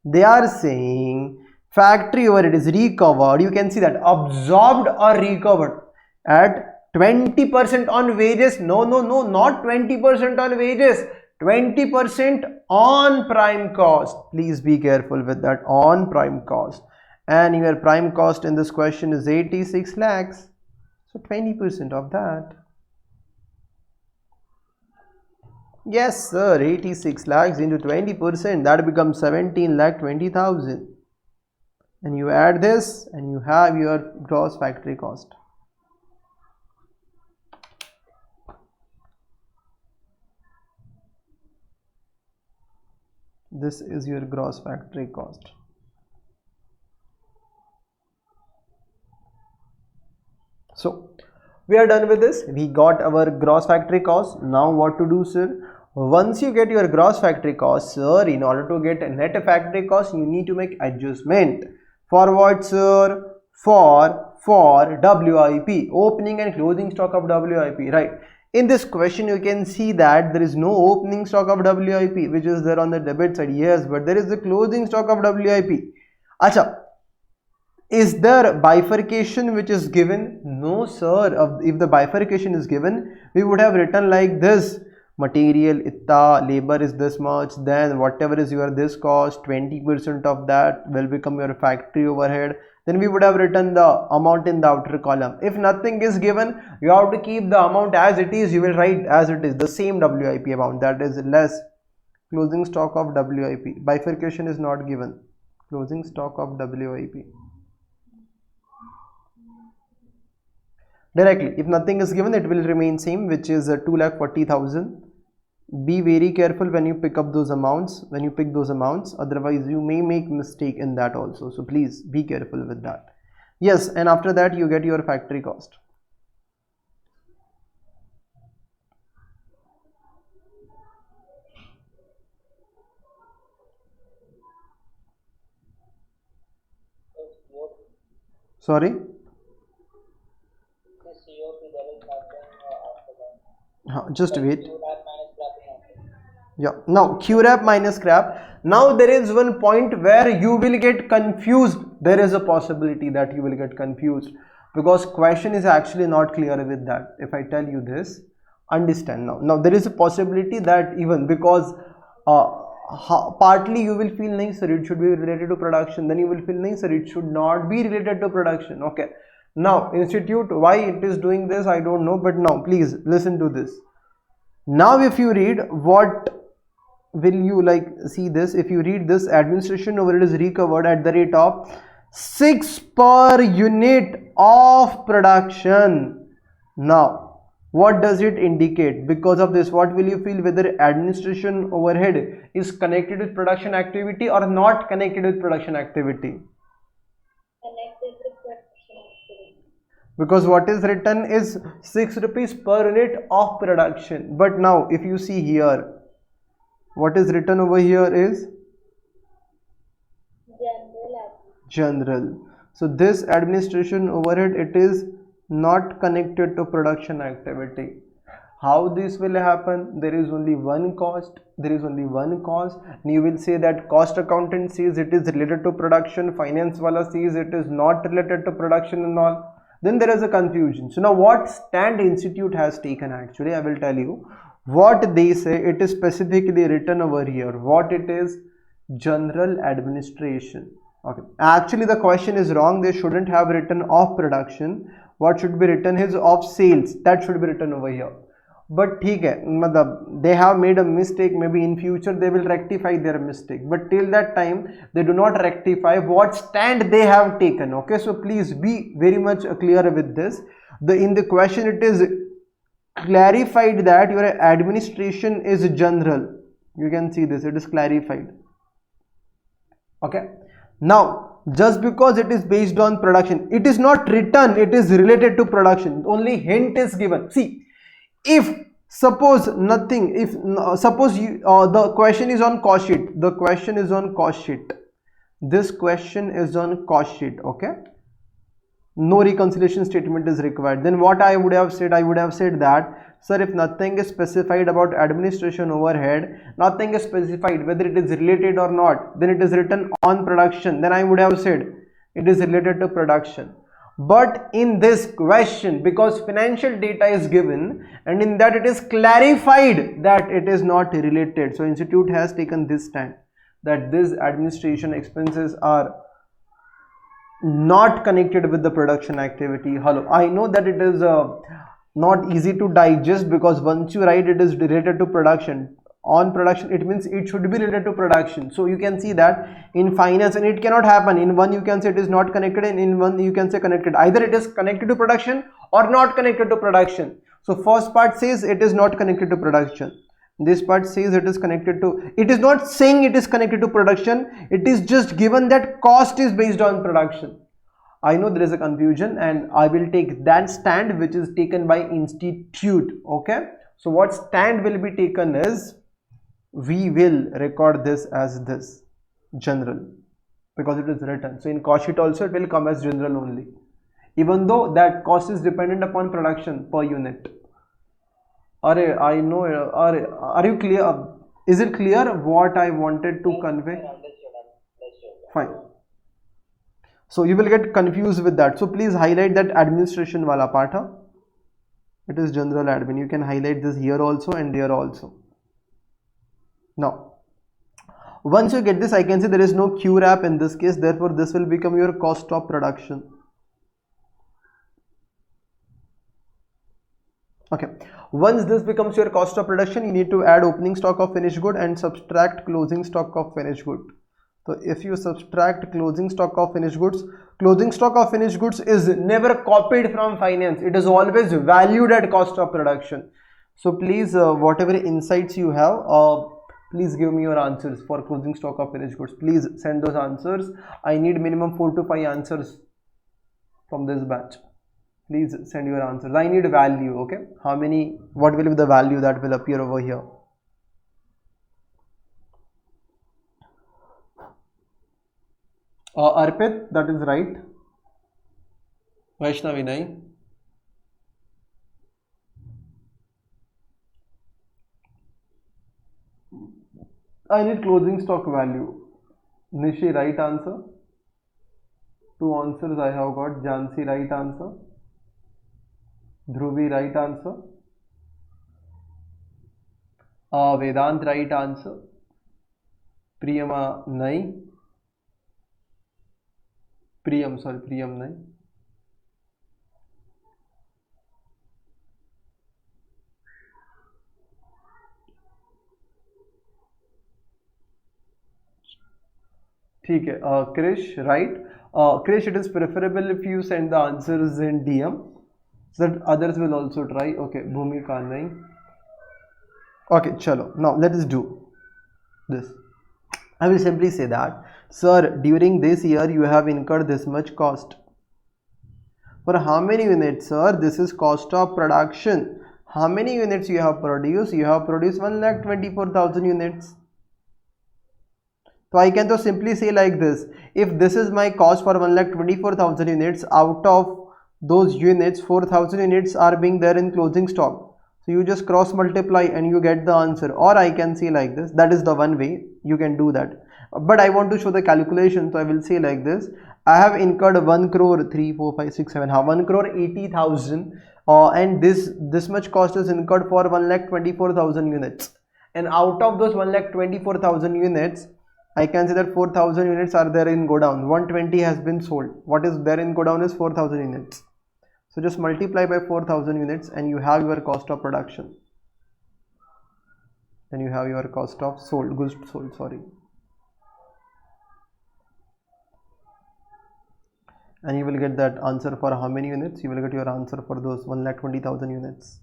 They are saying factory overhead is recovered. You can see that absorbed or recovered at 20% on wages. No, not 20% on wages. 20% on prime cost. Please be careful with that, on prime cost. And your prime cost in this question is 86 lakhs. So 20% of that. Yes, sir, 86 lakhs into 20%, that becomes 17 lakh 20,000. And you add this and you have your gross factory cost. This is your gross factory cost. So we are done with this. We got our gross factory cost. Now what to do, sir? Once you get your gross factory cost, sir, in order to get a net factory cost, you need to make adjustment. For what, sir? For WIP, opening and closing stock of WIP, right? In this question you can see that there is no opening stock of WIP which is there on the debit side. Yes, but there is the closing stock of WIP. Acha, is there bifurcation which is given? No sir. If the bifurcation is given, we would have written like this: material itta, labor is this much, then whatever is your this cost, 20% of that will become your factory overhead. Then we would have written the amount in the outer column. If nothing is given, you have to keep the amount as it is. You will write as it is, the same WIP amount, that is less closing stock of WIP. Bifurcation is not given. Closing stock of WIP. Directly, if nothing is given, it will remain same, which is 2,40,000. Be very careful when you pick up those amounts, otherwise you may make mistake in that also. So please be careful with that. Yes, and after that you get your factory cost. Sorry? Just wait. Yeah, now QRAP minus scrap. Now there is one point where you will get confused. There is a possibility that you will get confused because question is actually not clear with that. If I tell you this, understand now. Now there is a possibility that even because partly you will feel nice sir, it should be related to production, then you will feel nice sir, it should not be related to production. Okay, now institute, why it is doing this I don't know, but now please listen to this. Now if you read, what will you like see this? If you read this, administration overhead is recovered at the rate of 6 per unit of production. Now what does it indicate? Because of this, what will you feel, whether administration overhead is connected with production activity or not connected with production activity?
Connected with production activity.
Because what is written is 6 rupees per unit of production. But now if you see here, what is written over here is general. So this administration overhead, it is not connected to production activity. How this will happen? There is only one cost, and you will say that cost accountant says it is related to production, finance wala says it is not related to production and all. Then there is a confusion. So now what stand institute has taken, actually I will tell you what they say. It is specifically written over here. What it is? General administration. Okay, actually the question is wrong. They shouldn't have written of production. What should be written is of sales. That should be written over here. But theek hai, they have made a mistake. Maybe in future they will rectify their mistake, but till that time they do not rectify what stand they have taken. Okay, so please be very much clear with this. In the question it is clarified that your administration is general. You can see this, it is clarified. Okay, now just because it is based on production, it is not written it is related to production, only hint is given. See, if suppose nothing, if suppose you the question is on cost sheet, this question is on cost sheet. Okay, no reconciliation statement is required. Then what I would have said, that sir, if nothing is specified about administration overhead, nothing is specified whether it is related or not, then it is written on production, then I would have said it is related to production. But in this question, because financial data is given and in that it is clarified that it is not related, so institute has taken this stand that these administration expenses are not connected with the production activity. Hello, I know that it is not easy to digest, because once you write it is related to production, on production, it means it should be related to production. So you can see that in finance, and it cannot happen. In one you can say it is not connected, and in one you can say connected. Either it is connected to production or not connected to production. So first part says it is not connected to production, this part says it is connected to, it is not saying it is connected to production, it is just given that cost is based on production. I know there is a confusion, and I will take that stand which is taken by institute. Okay, so what stand will be taken is, we will record this as this general, because it is written. So in cost sheet also it will come as general only, even though that cost is dependent upon production per unit. I know. Are you clear? Is it clear what I wanted to convey?
Understood.
Fine. So you will get confused with that. So please highlight that administration wala part. Huh? It is general admin. You can highlight this here also and there also. Now, once you get this, I can say there is no QRAP in this case. Therefore, this will become your cost of production. Okay. Once this becomes your cost of production, you need to add opening stock of finished good and subtract closing stock of finished good. So if you subtract closing stock of finished goods is never copied from finance. It is always valued at cost of production. So please, whatever insights you have, please give me your answers for closing stock of finished goods. Please send those answers. I need minimum 4 to 5 answers from this batch. Please send your answers. I need value. Okay, what will be the value that will appear over here? Arpit, that is right. Vaishnavi, nahi. I need closing stock value. Nishi, right answer. 2 answers I have got. Jansi, right answer. Dhruvi, right answer. Vedant, right answer. Priyama, nahi. Priyam nahi. ठीक है. Krish, right? Krish, it is preferable if you send the answers in DM so that others will also try. Okay, Bhumika nahi. Okay, chalo. Now let us do this. I will simply say that, sir, during this year you have incurred this much cost. For how many units, sir? This is cost of production. How many units you have produced? You have produced 1,24,000 units. So I can just simply say like this: if this is my cost for 1,24,000 units, out of those units 4,000 units are being there in closing stock. So you just cross multiply and you get the answer. Or I can say like this. That is the one way you can do that. But I want to show the calculation, so I will say like this: I have incurred 1 crore 3 4 5 6 7 1 crore 80,000 and this much cost is incurred for 1,24,000 units, and out of those 1,24,000 units I can say that 4,000 units are there in godown. 120 has been sold. What is there in godown is 4,000 units. So just multiply by 4,000 units and you have your cost of production. Then you have your cost of goods sold, sorry. And you will get that answer for how many units? You will get your answer for those 1,20,000 units.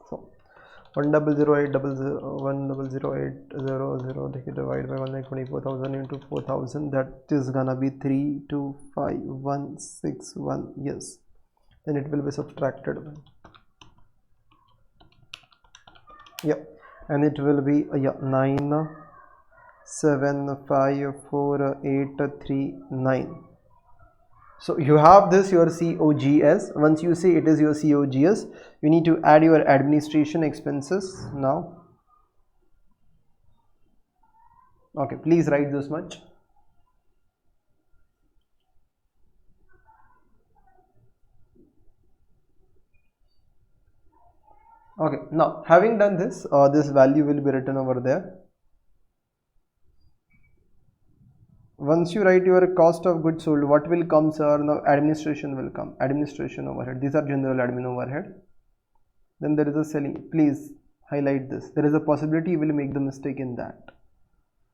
So 1,008,000 divided by 1,24,000 into 4,000, that is gonna be 325,161. Yes, then it will be subtracted. Yep, and it will be 9,754,839. So you have this your COGS. Once you say it is your COGS, you need to add your administration expenses now. Okay, please write this much. Okay, now having done this, this value will be written over there. Once you write your cost of goods sold, what will come, sir? Now administration will come. Administration overhead. These are general admin overhead. Then there is a selling. Please highlight this. There is a possibility you will make the mistake in that.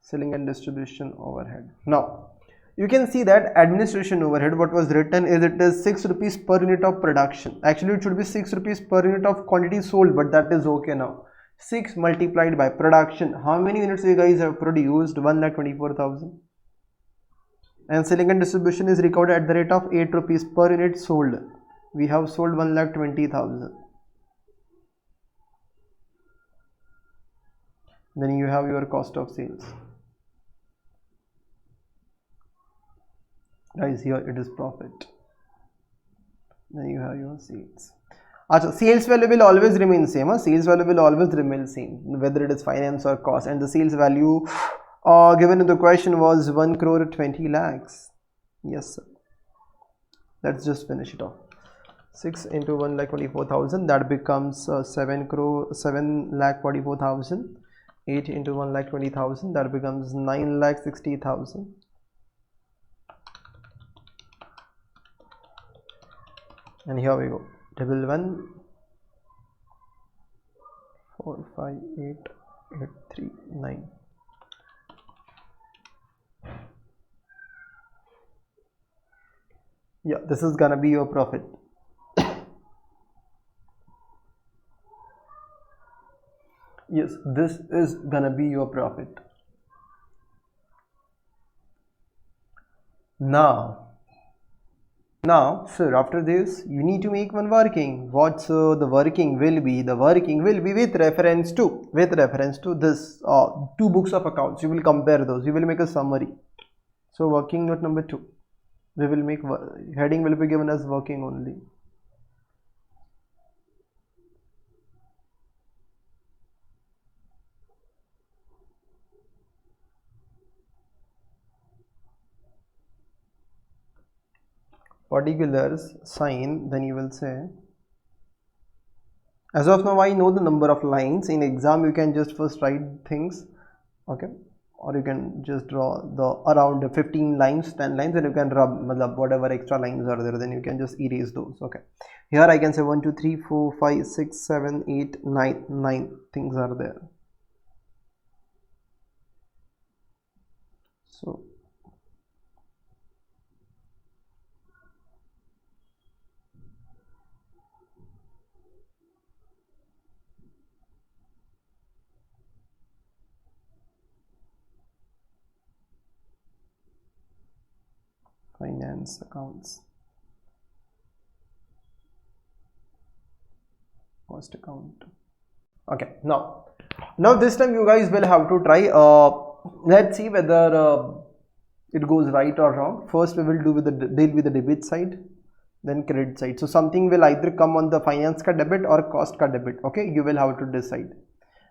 Selling and distribution overhead. Now you can see that administration overhead, what was written is it is 6 rupees per unit of production. Actually it should be 6 rupees per unit of quantity sold, but that is okay now. 6 multiplied by production. How many units you guys have produced? 1,24,000. And selling and distribution is recorded at the rate of 8 rupees per unit sold. We have sold 1,20,000. Then you have your cost of sales. Guys, here it is profit. Then you have your sales. Achha, sales value will always remain same. Sales value will always remain same, whether it is finance or cost. And the sales value given in the question was 1 crore 20 lakhs. Yes, sir. Let's just finish it off. 6 into 1,24,000, that becomes 7 crore 7,44,000. 8 into 1,20,000, that becomes 9,60,000. And here we go. 11 4 5 8 8 3 9. Yeah, this is gonna be your profit. Yes, this is gonna be your profit. Now, sir, after this, you need to make one working. What's the working will be? The working will be with reference to this 2 books of accounts. You will compare those. You will make a summary. So, working note number 2. We will make heading will be given as working only. Particulars, sign, then you will say, as of now I know the number of lines. In exam you can just first write things, okay, or you can just draw the around 15 lines, 10 lines, and you can rub whatever extra lines are there, then you can just erase those. Okay, here I can say 1 2 3 4 5 6 7 8 9 things are there. So finance accounts, cost account. Okay, now this time you guys will have to try. Let's see whether it goes right or wrong. First we will deal with the debit side, then credit side. So something will either come on the finance ka debit or cost ka debit. Okay, you will have to decide.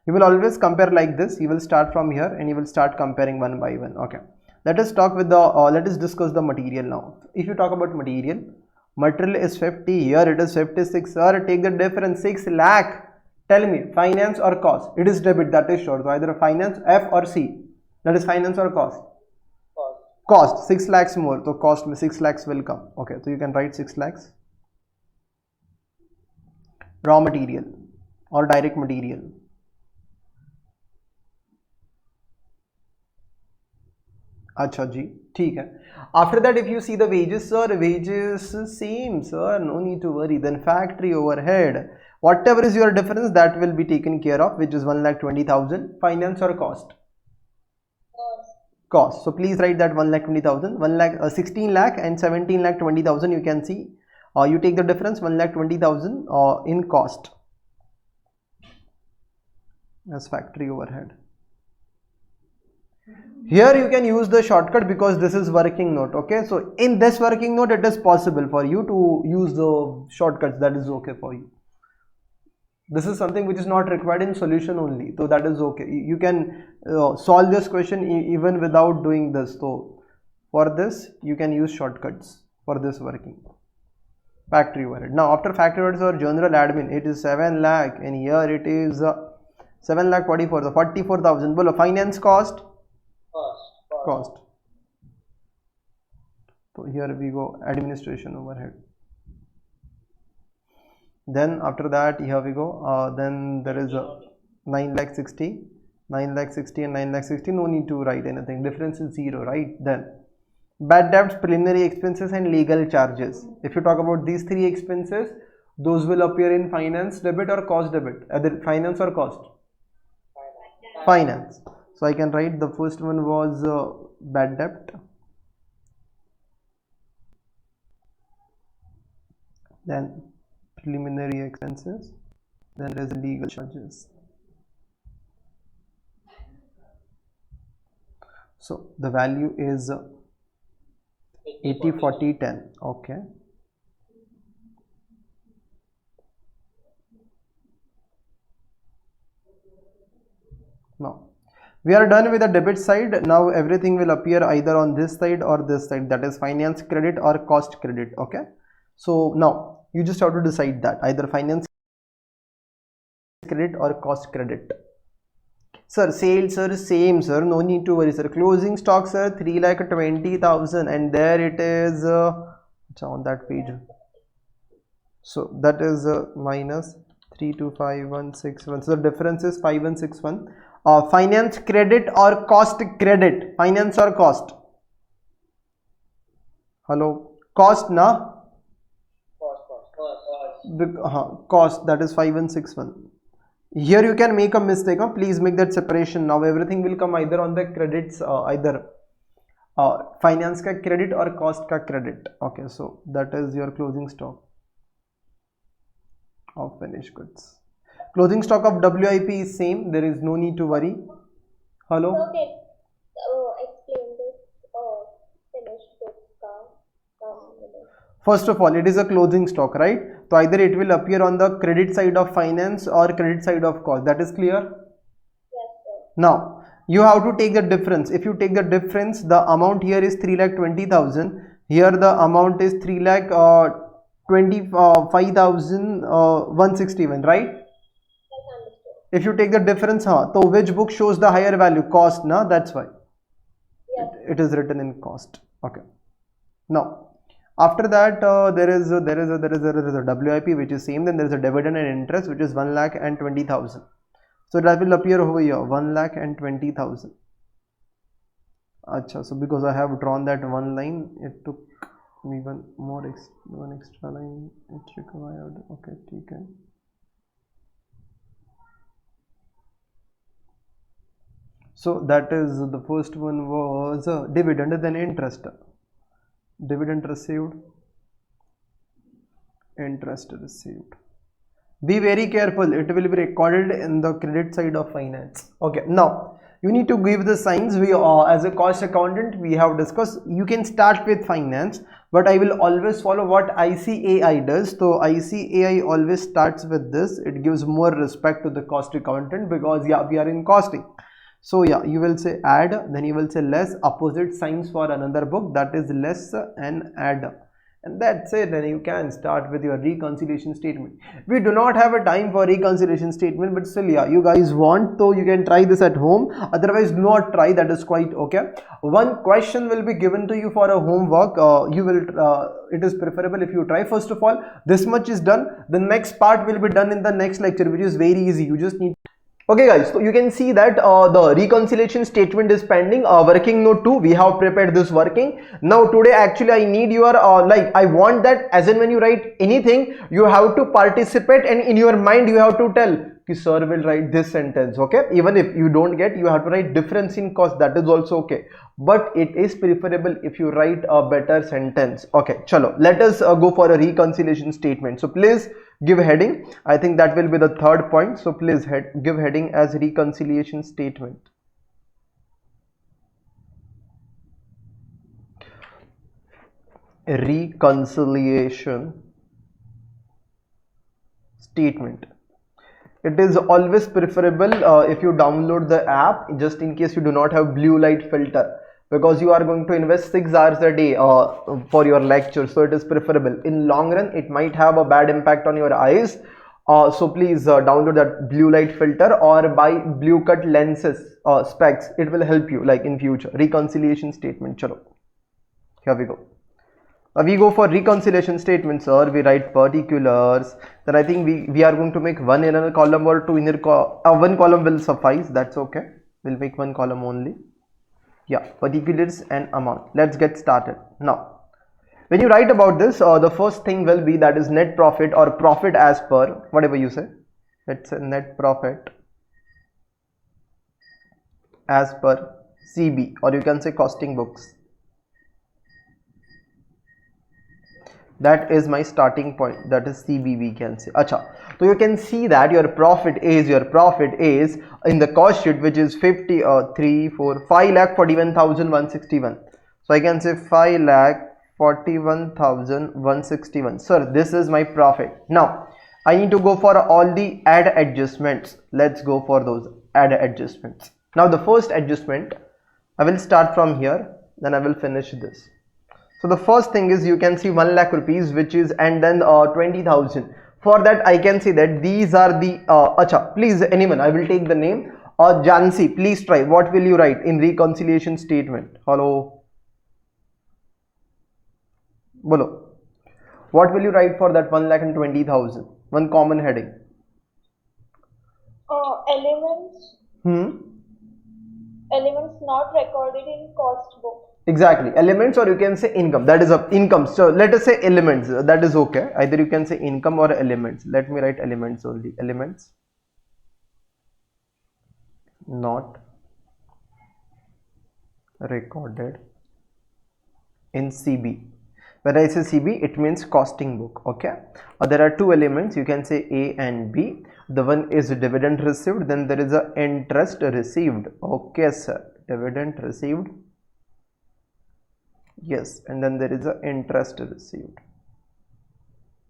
You will always compare like this. You will start from here and you will start comparing one by one. Okay, let us talk with the let us discuss the material now. If you talk about material is 50, here it is 56, sir, take the difference, 6 lakh. Tell me, finance or cost? It is debit, that is sure. So either finance, F or C, that is finance or cost? Cost. 6 lakhs more, so cost 6 lakhs will come. Okay, so you can write 6 lakhs. Raw material or direct material. अच्छा जी, ठीक है. After that, if you see the wages, sir, wages same, sir, no need to worry. Then factory overhead, whatever is your difference, that will be taken care of, which is 1,20,000. Finance or cost? Cost. So please write that 1,20,000, 16 lakh and 17 lakh 20,000. You can see, you take the difference 1,20,000 in cost as factory overhead. Here you can use the shortcut because this is working note. Okay, so in this working note it is possible for you to use the shortcuts. That is okay for you. This is something which is not required in solution only, so that is okay. You can solve this question even without doing this. So for this you can use shortcuts for this working. Factory overhead. Now after factory overhead or general admin, it is 7 lakh and here it is 7 lakh 44, so 44,000. Bolo, finance cost? Cost. So here we go, administration overhead. Then after that, here we go. Then there is a 9,60,000, 9,60,000 and 9,60,000. No need to write anything. Difference is 0, right? Then bad debts, preliminary expenses, and legal charges. If you talk about these 3 expenses, those will appear in finance debit or cost debit. Either finance or cost? Finance. So I can write the first one was bad debt, then preliminary expenses, then there is legal charges. So the value is 80, 40, 10. Okay. Now we are done with the debit side. Now everything will appear either on this side or this side, that is finance credit or cost credit. Okay, so now you just have to decide that either finance credit or cost credit. Sir, sales sir, same sir, no need to worry sir. Closing stock sir, 3,20,000, and there it is on that page. So that is minus 325,161. So the difference is 5161. Finance credit or cost credit? Finance or cost? Hello, cost na? Cost, that is 5161. Here you can make a mistake. Please make that separation. Now everything will come either on the credits, either finance ka credit or cost ka credit. Okay, so that is your closing stock of finished goods. Closing stock of WIP is same. There is no need to worry. Hello.
Okay. Explain this finished goods.
First of all, it is a closing stock, right? So either it will appear on the credit side of finance or credit side of cost. That is clear?
Yes, sir.
Now you have to take the difference. If you take the difference, the amount here is 3,20,000. Here the amount is 3,25,161, right?
Yes, understood.
If you take the difference, so which book shows the higher value? Cost, na? That's why
Yes.
it is written in cost. Okay. Now after that, there is a WIP which is same. Then there is a dividend and interest which is 1,20,000. So that will appear over here, 1,20,000. Acha, so because I have drawn that one line, it took me one extra line. It's required. Okay, okay. So that is the first one was dividend, then interest. Dividend received, interest received. Be very careful, it will be recorded in the credit side of finance. Okay, now you need to give the signs. We as a cost accountant, we have discussed you can start with finance, but I will always follow what ICAI does. So ICAI always starts with this. It gives more respect to the cost accountant because yeah, we are in costing. So yeah, you will say add, then you will say less, opposite signs for another book, that is less and add, and that's it. Then you can start with your reconciliation statement. We do not have a time for reconciliation statement, but still yeah, you guys want, so you can try this at home. Otherwise do not try, that is quite okay. One question will be given to you for a homework. You will it is preferable if you try. First of all, this much is done. The next part will be done in the next lecture, which is very easy. You just need. Okay guys, so you can see that the reconciliation statement is pending. Working note 2, we have prepared this working. Now today actually I need your I want that as in when you write anything, you have to participate and in your mind you have to tell sir will write this sentence. Okay, even if you don't get, you have to write difference in cost, that is also okay, but it is preferable if you write a better sentence. Okay, chalo, let us go for a reconciliation statement. So please give heading. I think that will be the third point. So please give heading as reconciliation statement. Reconciliation statement. It is always preferable if you download the app, just in case you do not have blue light filter, because you are going to invest 6 hours a day for your lecture. So it is preferable. In long run, it might have a bad impact on your eyes. So please download that blue light filter or buy blue cut lenses, specs. It will help you like in future. Reconciliation statement. Chalo. Here we go. We go for reconciliation statement, sir. We write particulars. Then I think we are going to make one inner column or two inner one column will suffice. That's okay. We'll make one column only. Yeah, particulars and amount. Let's get started. Now, when you write about this, the first thing will be that is net profit or profit as per, whatever you say. Let's say net profit as per CB, or you can say costing books. That is my starting point, that is CB we can say. Acha, so you can see that your profit is in the cost sheet, which is 5,41,161. So I can say 5,41,161. Sir, this is my profit. Now I need to go for all the add adjustments. Let's go for those. add adjustments. Now the first adjustment, I will start from here, then I will finish this. So the first thing is, you can see 1 lakh rupees, which is, and then 20,000. For that I can see that these are the acha, please anyone, I will take the name. Jansi, please try. What will you write in reconciliation statement? Hello, bolo. What will you write for that 1,20,000? One common heading.
Elements. Elements not recorded in cost book.
Exactly, elements, or you can say income. That is a income. So let us say elements. That is okay. Either you can say income or elements. Let me write elements only. Elements not recorded in CB. When I say CB, it means costing book. Okay. There are two elements. You can say A and B. The one is dividend received. Then there is a interest received. Okay, sir. Dividend received. Yes, and then there is a interest received.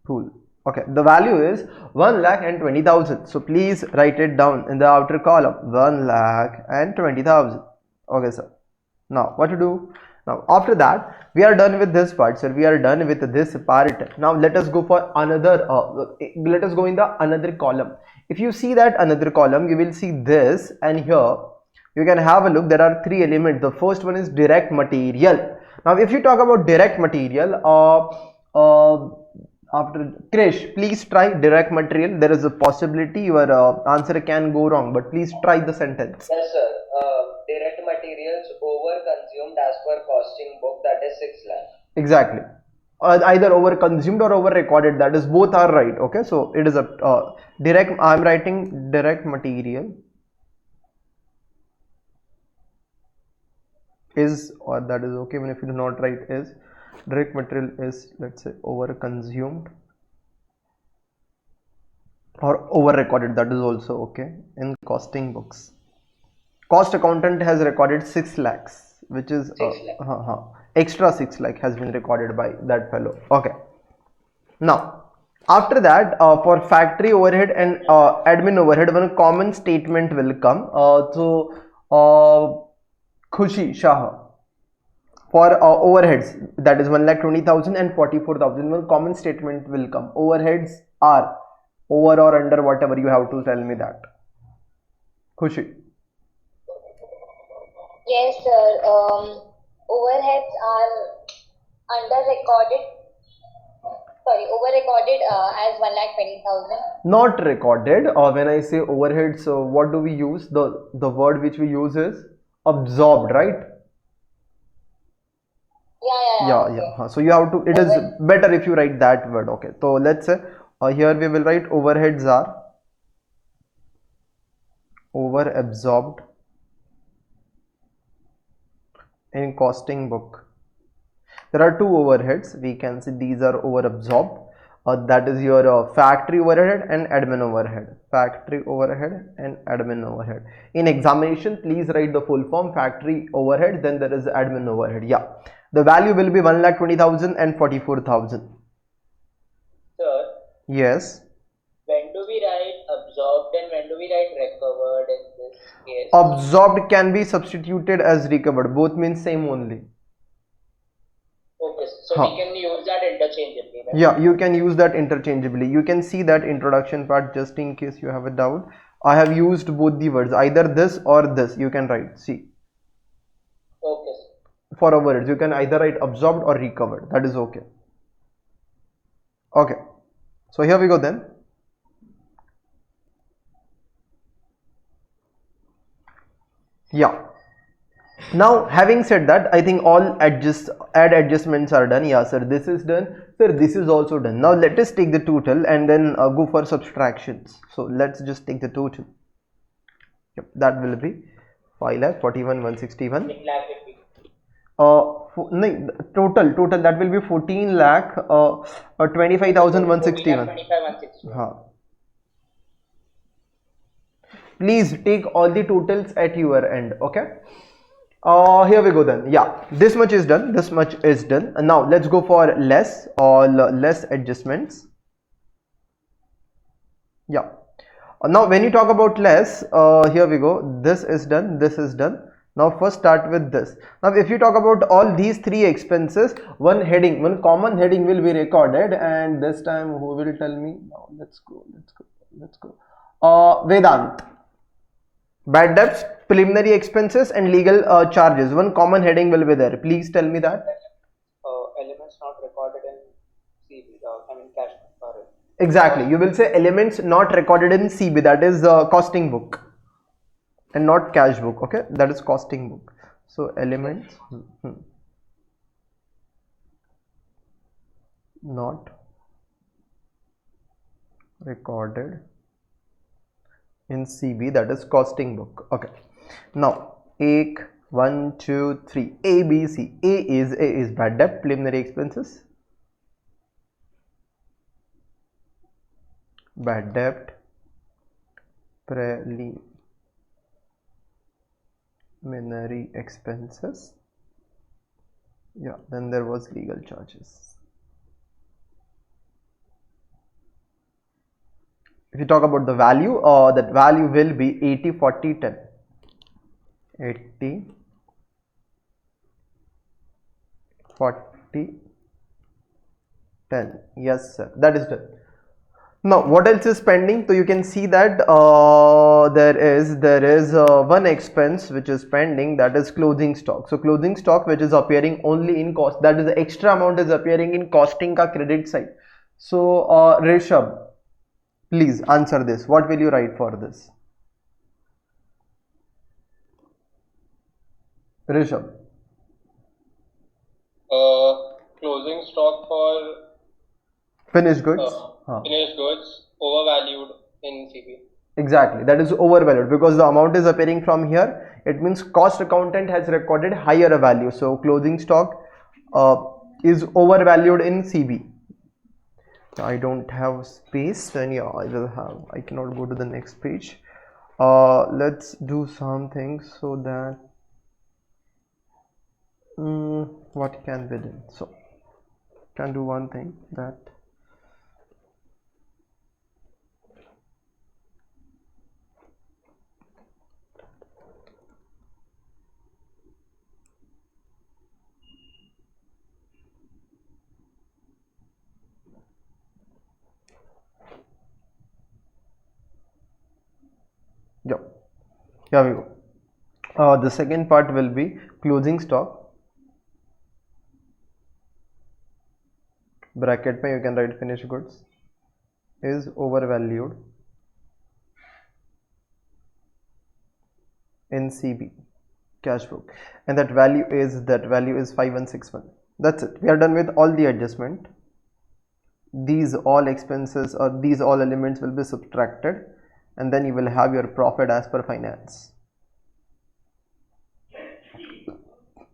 Cool. Okay, the value is 1,20,000. So please write it down in the outer column, 1,20,000. Okay, sir. Now what to do? Now after that, we are done with this part, sir. We are done with this part. Now let us go for another. Let us go in the another column. If you see that another column, you will see this, and here you can have a look. There are three elements. The first one is direct material. Now if you talk about direct material, after Krish, please try direct material. There is a possibility your answer can go wrong, but please try the sentence.
Yes, sir. Direct materials over consumed as per costing book, that is 6 lakh.
Exactly. Either over consumed or over recorded. That is, both are right. Okay, so it is a direct. I am writing direct material is, or that is okay. Even if you do not write is, direct material is, let's say, over consumed or over recorded. That is also okay in costing books. Cost accountant has recorded 6 lakhs, which is
6 lakh.
Extra 6 lakh has been recorded by that fellow. Okay. Now after that, for factory overhead and admin overhead, one common statement will come. Khushi Shah, for overheads, that is 1,20,000 and 44,000, one common statement will come. Overheads are over or under, whatever you have to tell me that. Khushi.
Yes, sir. Overheads are under recorded. Sorry, over recorded as 1,20,000.
Not recorded. When I say overheads, so what do we use? The word which we use is absorbed, right?
Yeah.
Okay. So you have to, it is better if you write that word. Okay, so let's say here we will write overheads are over absorbed in costing book. There are two overheads. We can see these are over absorbed. That is your factory overhead and admin overhead. Factory overhead and admin overhead. In examination, please write the full form: factory overhead, then there is admin overhead. Yeah, the value will be 1,20,000 and 44,000.
Sir,
Yes.
when do we write absorbed and when do we write recovered in this case?
Absorbed can be substituted as recovered. Both means same only.
Okay, so we can use that interchangeably, right?
Yeah, you can use that interchangeably. You can see that introduction part, just in case you have a doubt. I have used both the words, either this or this. You can write, see.
Okay, sir.
For overheads, you can either write absorbed or recovered. That is okay. Okay. So here we go then. Yeah. Now having said that, I think all adjustments are done. Yeah, sir, this is done. Sir, this is also done. Now let us take the total and then go for subtractions. So let's just take the total. Yep, that will be 5,41,161.
8 lakh 50.
No, total that will be 14 lakh 25,161.
25,161.
Please take all the totals at your end. Okay. Here we go then. Yeah, this much is done, this much is done. And now let's go for less adjustments. Yeah, Now when you talk about less, here we go, this is done, this is done. Now first start with this. Now if you talk about all these three expenses, one heading, one common heading will be recorded, and this time who will tell me? Now let's go. Vedant. Bad debts, preliminary expenses and legal charges. One common heading will be there. Please tell me that.
Elements not recorded in CB, cash sorry.
Exactly. You will say elements not recorded in CB, that is costing book, and not cash book. Okay, that is costing book. So elements not recorded in CB, that is costing book. Okay. Now, 1, 2, 3. A, B, C. A is bad debt, preliminary expenses. Bad debt, preliminary expenses. Yeah, then there was legal charges. If you talk about the value, that value will be 80, 40, 10. 80, 40, 10. Yes, sir. That is done. Now, what else is pending? So you can see that there is one expense which is pending, that is closing stock. So closing stock which is appearing only in cost, that is the extra amount is appearing in costing ka credit side. So Rishabh, please answer this. What will you write for this? Rishabh.
Closing stock for
Finished goods.
finished goods overvalued in CB.
Exactly, that is overvalued because the amount is appearing from here. It means cost accountant has recorded higher value. So closing stock is overvalued in CB. I don't have space, then yeah, I cannot go to the next page. Let's do something so that what can be done. So can do one thing, that yeah, here we go. The second part will be closing stock. Bracket mein you can write finished goods is overvalued in CB cash book, and that value is 5161. That's it. We are done with all the adjustment. These all expenses or these all elements will be subtracted, and then you will have your profit as per finance.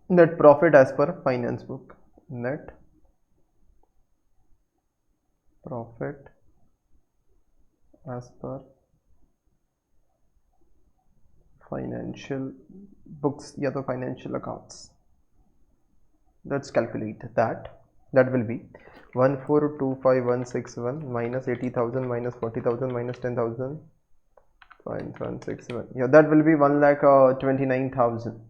Net profit as per finance book. Net profit as per financial books, yeah, the financial accounts. Let's calculate that. That will be 1425161 minus 80,000 minus 40,000 minus 10,000 0.161. Yeah, that will be 1,29,000.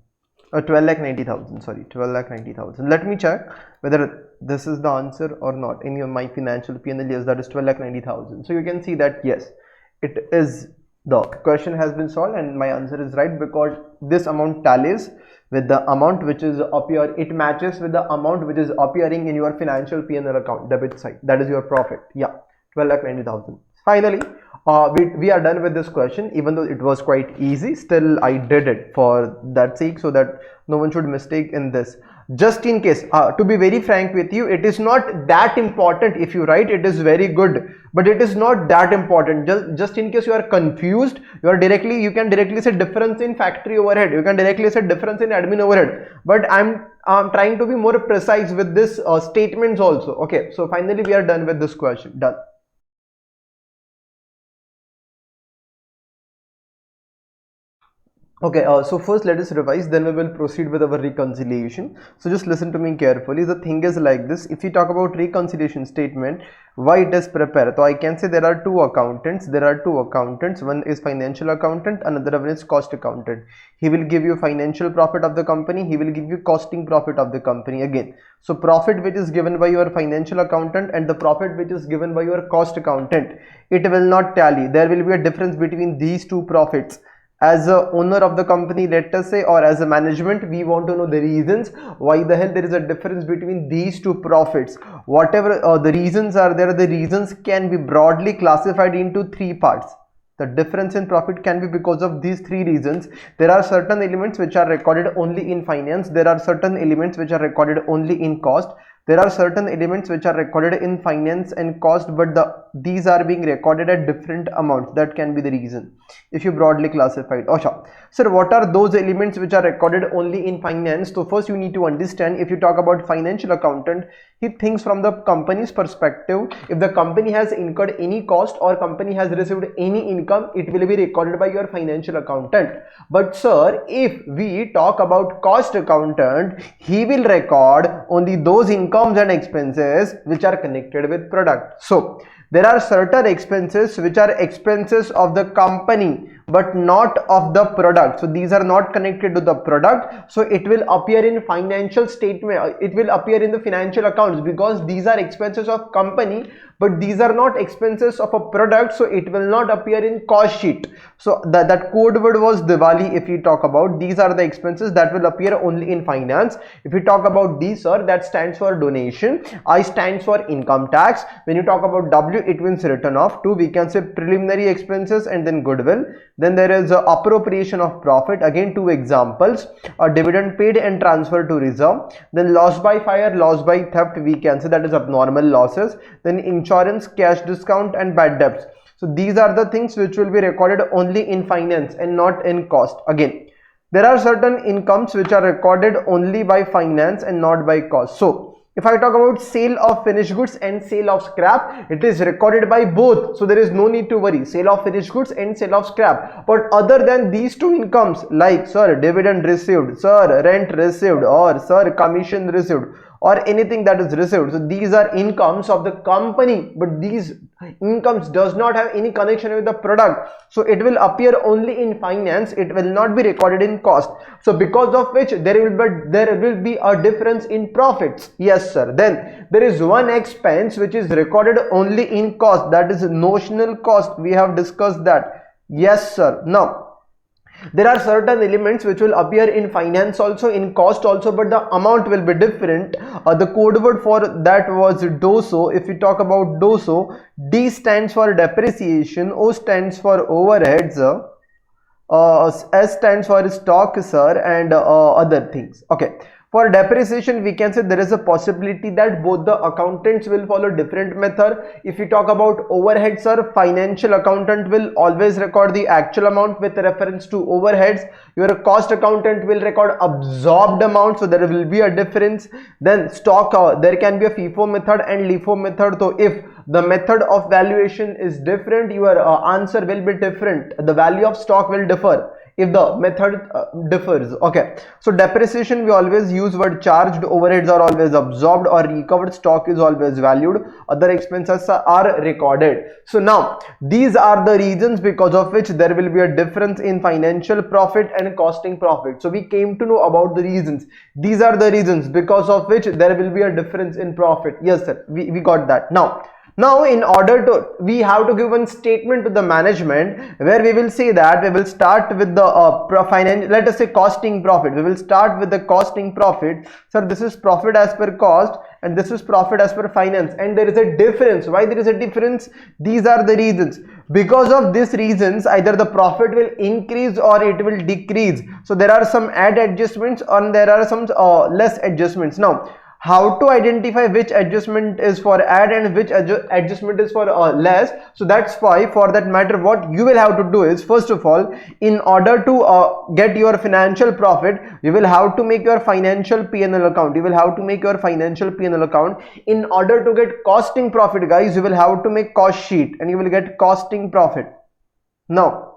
12,90,000. Sorry, 12,90,000. Let me check whether this is the answer or not. In my financial P&L, yes, that is 12,90,000. So you can see that yes, it is. The question has been solved and my answer is right, because this amount tallies with the amount which is it matches with the amount which is appearing in your financial P&L account debit side. That is your profit. Yeah, 12,90,000. Finally, we are done with this question. Even though it was quite easy, still I did it for that sake, so that no one should mistake in this. Just in case, to be very frank with you, it is not that important. If you write, it is very good, but it is not that important. Just in case you are confused, you can directly say difference in factory overhead, you can directly say difference in admin overhead, but I'm trying to be more precise with this statements also. Okay, so finally we are done with this question. Done. Okay, so first let us revise, then we will proceed with our reconciliation. So just listen to me carefully. The thing is like this: if you talk about reconciliation statement, why it is prepared, so I can say there are two accountants. One is financial accountant, another one is cost accountant. He will give you financial profit of the company, he will give you costing profit of the company again. So profit which is given by your financial accountant and the profit which is given by your cost accountant, it will not tally. There will be a difference between these two profits. As a owner of the company, let us say, or as a management, we want to know the reasons why the hell there is a difference between these two profits. Whatever the reasons are there, the reasons can be broadly classified into three parts. The difference in profit can be because of these three reasons. There are certain elements which are recorded only in finance, there are certain elements which are recorded only in cost, there are certain elements which are recorded in finance and cost, but these are being recorded at different amounts. That can be the reason if you broadly classified. Sure. Sir, what are those elements which are recorded only in finance? So first you need to understand, if you talk about financial accountant, he thinks from the company's perspective. If the company has incurred any cost or company has received any income, it will be recorded by your financial accountant. But sir, if we talk about cost accountant, he will record only those incomes and expenses which are connected with product. So there are certain expenses which are expenses of the company but not of the product. So these are not connected to the product, so it will appear in financial statement, it will appear in the financial accounts, because these are expenses of company but these are not expenses of a product, so it will not appear in cost sheet. So that code word was Diwali. If you talk about, these are the expenses that will appear only in finance. If you talk about D, sir, that stands for donation. I stands for income tax. When you talk about W, it means written off. 2, we can say preliminary expenses, and then goodwill. Then there is appropriation of profit. Again, 2 examples: a dividend paid and transfer to reserve. Then loss by fire, loss by theft, we can say that is abnormal losses. Then insurance, cash discount, and bad debts. So these are the things which will be recorded only in finance and not in cost. Again, there are certain incomes which are recorded only by finance and not by cost. So if I talk about sale of finished goods and sale of scrap, it is recorded by both, so there is no need to worry. Sale of finished goods and sale of scrap. But other than these two incomes, like sir, dividend received, sir, rent received, or sir, commission received, or anything that is received, so these are incomes of the company, but these incomes does not have any connection with the product, so it will appear only in finance, it will not be recorded in cost. So because of which there will be a difference in profits. Yes sir. Then there is one expense which is recorded only in cost, that is notional cost. We have discussed that. Yes sir. Now there are certain elements which will appear in finance also, in cost also, but the amount will be different. The code word for that was DOSO. If you talk about DOSO, D stands for depreciation, O stands for overheads, S stands for stock, sir, and other things. Okay. For depreciation, we can say there is a possibility that both the accountants will follow different method. If you talk about overheads, sir, financial accountant will always record the actual amount with reference to overheads. Your cost accountant will record absorbed amount, so there will be a difference. Then stock, there can be a FIFO method and LIFO method. So if the method of valuation is different, your answer will be different. The value of stock will differ if the method differs. Okay, so depreciation, we always use word charged, overheads are always absorbed or recovered, stock is always valued, other expenses are recorded. So now these are the reasons because of which there will be a difference in financial profit and costing profit. So we came to know about the reasons. These are the reasons because of which there will be a difference in profit. Yes sir, we got that. Now in order to, we have to give one statement to the management where we will say that we will start with the let us say costing profit. We will start with the costing profit. So this is profit as per cost and this is profit as per finance, and there is a difference. Why there is a difference? These are the reasons. Because of these reasons, either the profit will increase or it will decrease. So there are some add adjustments and there are some less adjustments. Now how to identify which adjustment is for add and which adjustment is for less? So that's why, for that matter, what you will have to do is, first of all, in order to get your financial profit, you will have to make your financial P&L account. You will have to make your financial P&L account. In order to get costing profit, guys, you will have to make cost sheet and you will get costing profit. Now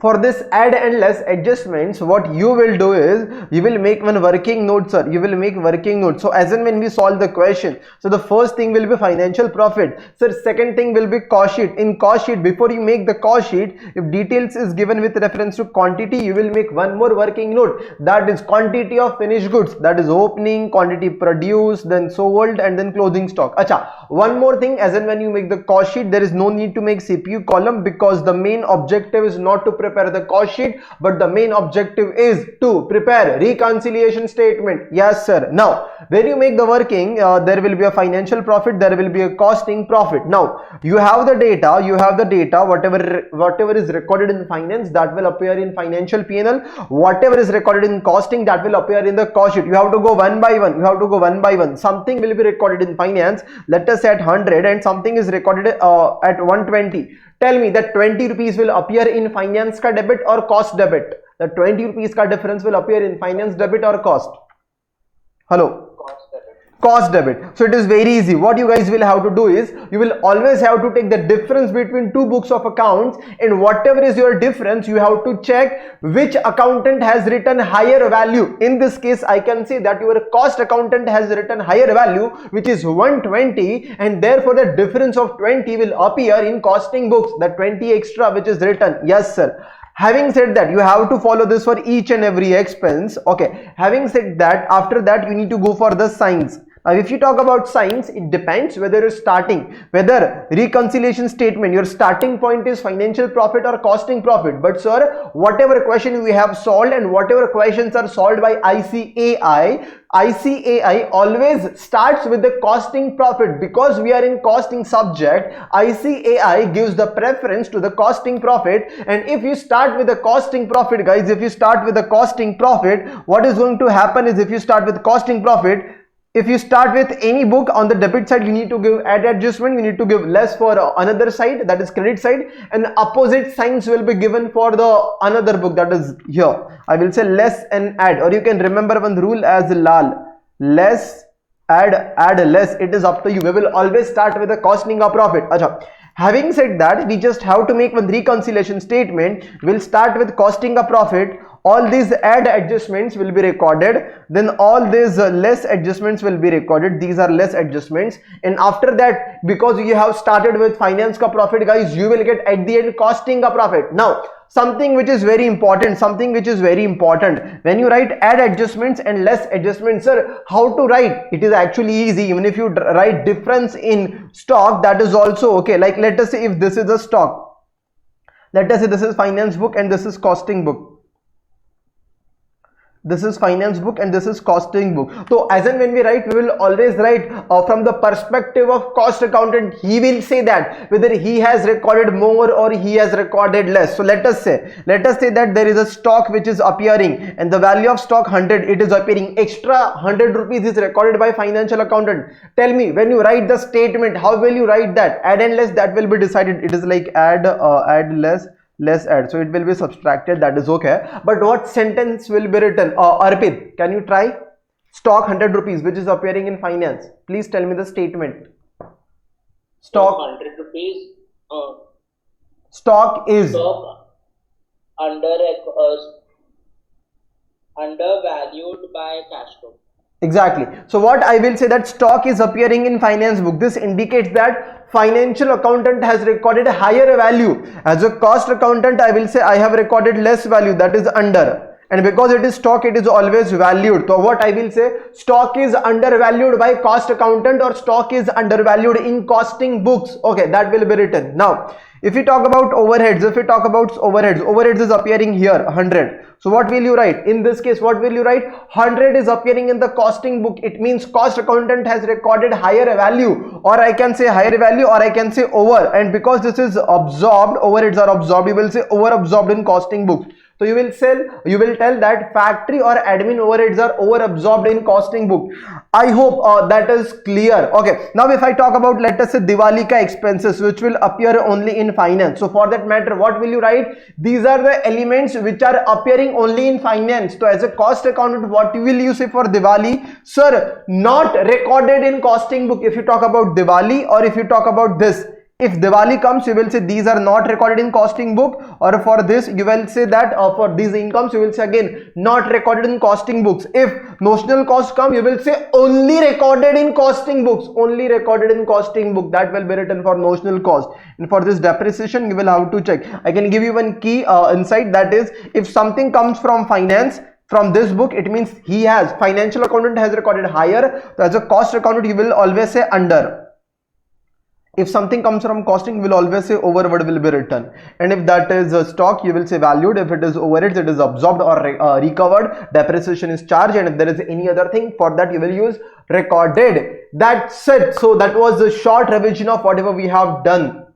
For this add and less adjustments, what you will do is you will make one working note, sir. You will make working note. So as and when we solve the question, so the first thing will be financial profit, sir. Second thing will be cost sheet. In cost sheet, before you make the cost sheet, if details is given with reference to quantity, you will make one more working note, that is quantity of finished goods, that is opening, quantity produced, then sold, and then closing stock. Acha, one more thing, as and when you make the cost sheet, there is no need to make CPU column, because the main objective is not to prepare the cost sheet, but the main objective is to prepare reconciliation statement. Yes sir. Now when you make the working, there will be a financial profit, there will be a costing profit. Now you have the data, whatever is recorded in finance, that will appear in financial P&L. Whatever is recorded in costing, that will appear in the cost sheet. You have to go one by one. Something will be recorded in finance, let us say at 100, and something is recorded at 120. Tell me that 20 rupees will appear in finance ka debit or cost debit? The 20 rupees ka difference will appear in finance debit or cost? Hello? Cost debit. So it is very easy. What you guys will have to do is, you will always have to take the difference between two books of accounts, and whatever is your difference, you have to check which accountant has written higher value. In this case, I can say that your cost accountant has written higher value, which is 120, and therefore the difference of 20 will appear in costing books, the 20 extra which is written. Yes sir. Having said that, you have to follow this for each and every expense. Okay, having said that, after that you need to go for the signs. Now if you talk about signs, it depends whether you're starting, whether reconciliation statement, your starting point is financial profit or costing profit. But sir, whatever question we have solved and whatever questions are solved by ICAI always starts with the costing profit, because we are in costing subject. ICAI gives the preference to the costing profit, and if you start with the costing profit, guys, if you start with the costing profit, what is going to happen is, if you start with costing profit, if you start with any book on the debit side, you need to give add adjustment, you need to give less for another side, that is credit side, and opposite signs will be given for the another book, that is here. I will say less and add, or you can remember one rule as lal, less, add less. It is up to you. We will always start with the costing of profit. Achha. Having said that, we just have to make one reconciliation statement. We'll start with costing a profit. All these add adjustments will be recorded, then all these less adjustments will be recorded. These are less adjustments, and after that, because you have started with finance ka profit, guys, you will get at the end costing ka profit. Now something which is very important, when you write add adjustments and less adjustments, sir, how to write? It is actually easy. Even if you write difference in stock, that is also okay. Like let us say if this is a stock, let us say this is finance book and this is costing book. This is finance book and this is costing book. So as and when we write, we will always write from the perspective of cost accountant. He will say that whether he has recorded more or he has recorded less. So let us say that there is a stock which is appearing, and the value of stock 100, it is appearing. Extra 100 rupees is recorded by financial accountant. Tell me, when you write the statement, how will you write that? Add and less, that will be decided. It is like add less add, so it will be subtracted, that is okay. But what sentence will be written? Arpit, can you try? Stock 100 rupees which is appearing in finance. Please tell me the statement. Stock
100 rupees.
Stock is
Stock undervalued by cash flow.
Exactly. So what I will say, that stock is appearing in finance book. This indicates that financial accountant has recorded a higher value. As a cost accountant, I will say I have recorded less value, that is under. And because it is stock, it is always valued. So what I will say, stock is undervalued by cost accountant or stock is undervalued in costing books. Okay, that will be written. Now, if you talk about overheads, overheads is appearing here 100. So what will you write? In this case, what will you write? 100 is appearing in the costing book. It means cost accountant has recorded higher value, or I can say higher value, or I can say over. And because this is absorbed, overheads are absorbed, you will say over absorbed in costing book. So you will tell that factory or admin overheads are over absorbed in costing book. I hope that is clear. Okay, now if I talk about, let us say, Diwali ka expenses, which will appear only in finance. So for that matter, what will you write? These are the elements which are appearing only in finance. So as a cost accountant, what will you say for Diwali? Sir, not recorded in costing book. If you talk about Diwali, or if you talk about this If Diwali comes, you will say these are not recorded in costing book, or for this you will say that for these incomes you will say again not recorded in costing books. If notional cost come, you will say only recorded in costing books, only recorded in costing book, that will be written for notional cost. And for this depreciation you will have to check. I can give you one key insight, that is, if something comes from finance from this book, it means he has, financial accountant has recorded higher, so as a cost accountant you will always say under. If something comes from costing, you will always say overward will be written. And if that is a stock, you will say valued. If it is overheads, it is absorbed or recovered. Depreciation is charged. And if there is any other thing, for that you will use recorded. That's it. So that was a short revision of whatever we have done.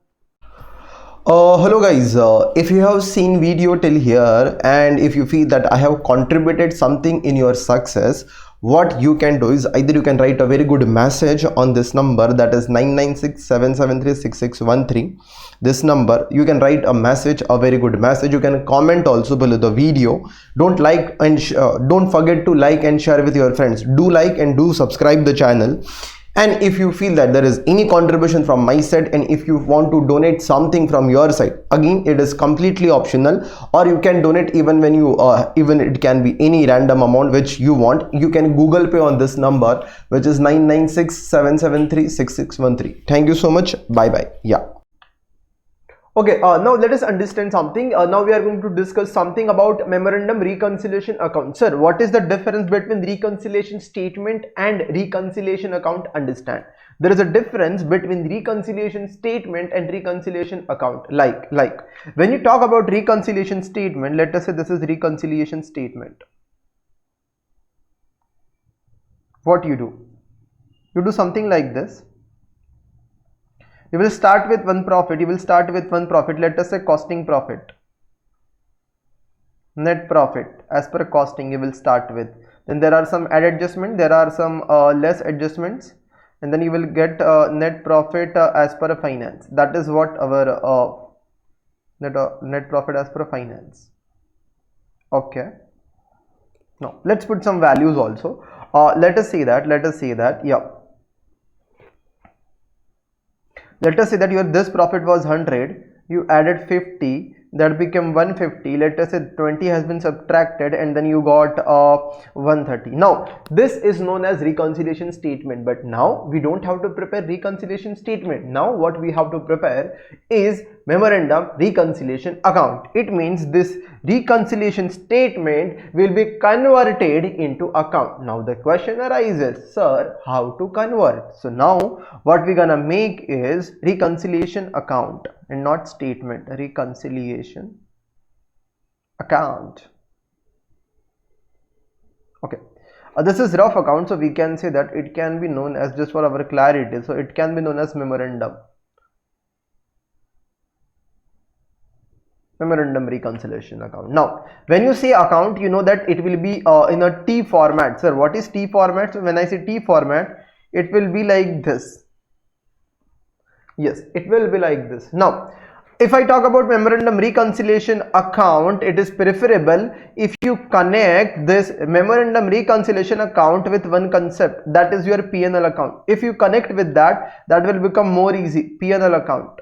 Hello guys, if you have seen video till here and if you feel that I have contributed something in your success, what you can do is either you can write a very good message on this number, that is 996-773-6613. This number you can write a message, a very good message. You can comment also below the video. Don't forget to like and share with your friends. Do like and do subscribe the channel. And if you feel that there is any contribution from my side, and if you want to donate something from your side, again it is completely optional, or you can donate even when you even it can be any random amount which you want. You can Google Pay on this number, which is 996-773-6613. Thank you so much. Bye bye. Yeah. Okay, now let us understand something. Now we are going to discuss something about memorandum reconciliation account. Sir, what is the difference between reconciliation statement and reconciliation account? Understand, there is a difference between reconciliation statement and reconciliation account. Like when you talk about reconciliation statement, let us say this is reconciliation statement. What you do something like this. You will start with one profit. Let us say costing profit, net profit as per costing you will start with. Then there are some add adjustment, there are some less adjustments, and then you will get net profit as per finance. That is what our net profit as per finance. Okay. Now let's put some values also. Let us say that yeah. Let us say that your this profit was 100, you added 50, that became 150. Let us say 20 has been subtracted and then you got 130. Now this is known as reconciliation statement, but now we don't have to prepare reconciliation statement. Now what we have to prepare is memorandum reconciliation account. It means this reconciliation statement will be converted into account. Now the question arises, sir, how to convert? So now what we're gonna make is reconciliation account and not statement, reconciliation account. Okay, this is rough account, so we can say that it can be known as, just for our clarity, so it can be known as memorandum reconciliation account. Now when you say account, you know that it will be in a T format. Sir, what is T format? So when I say T format, it will be like this. Yes, it will be like this. Now if I talk about memorandum reconciliation account, it is preferable if you connect this memorandum reconciliation account with one concept, that is your P&L account. If you connect with that, that will become more easy. P&L account.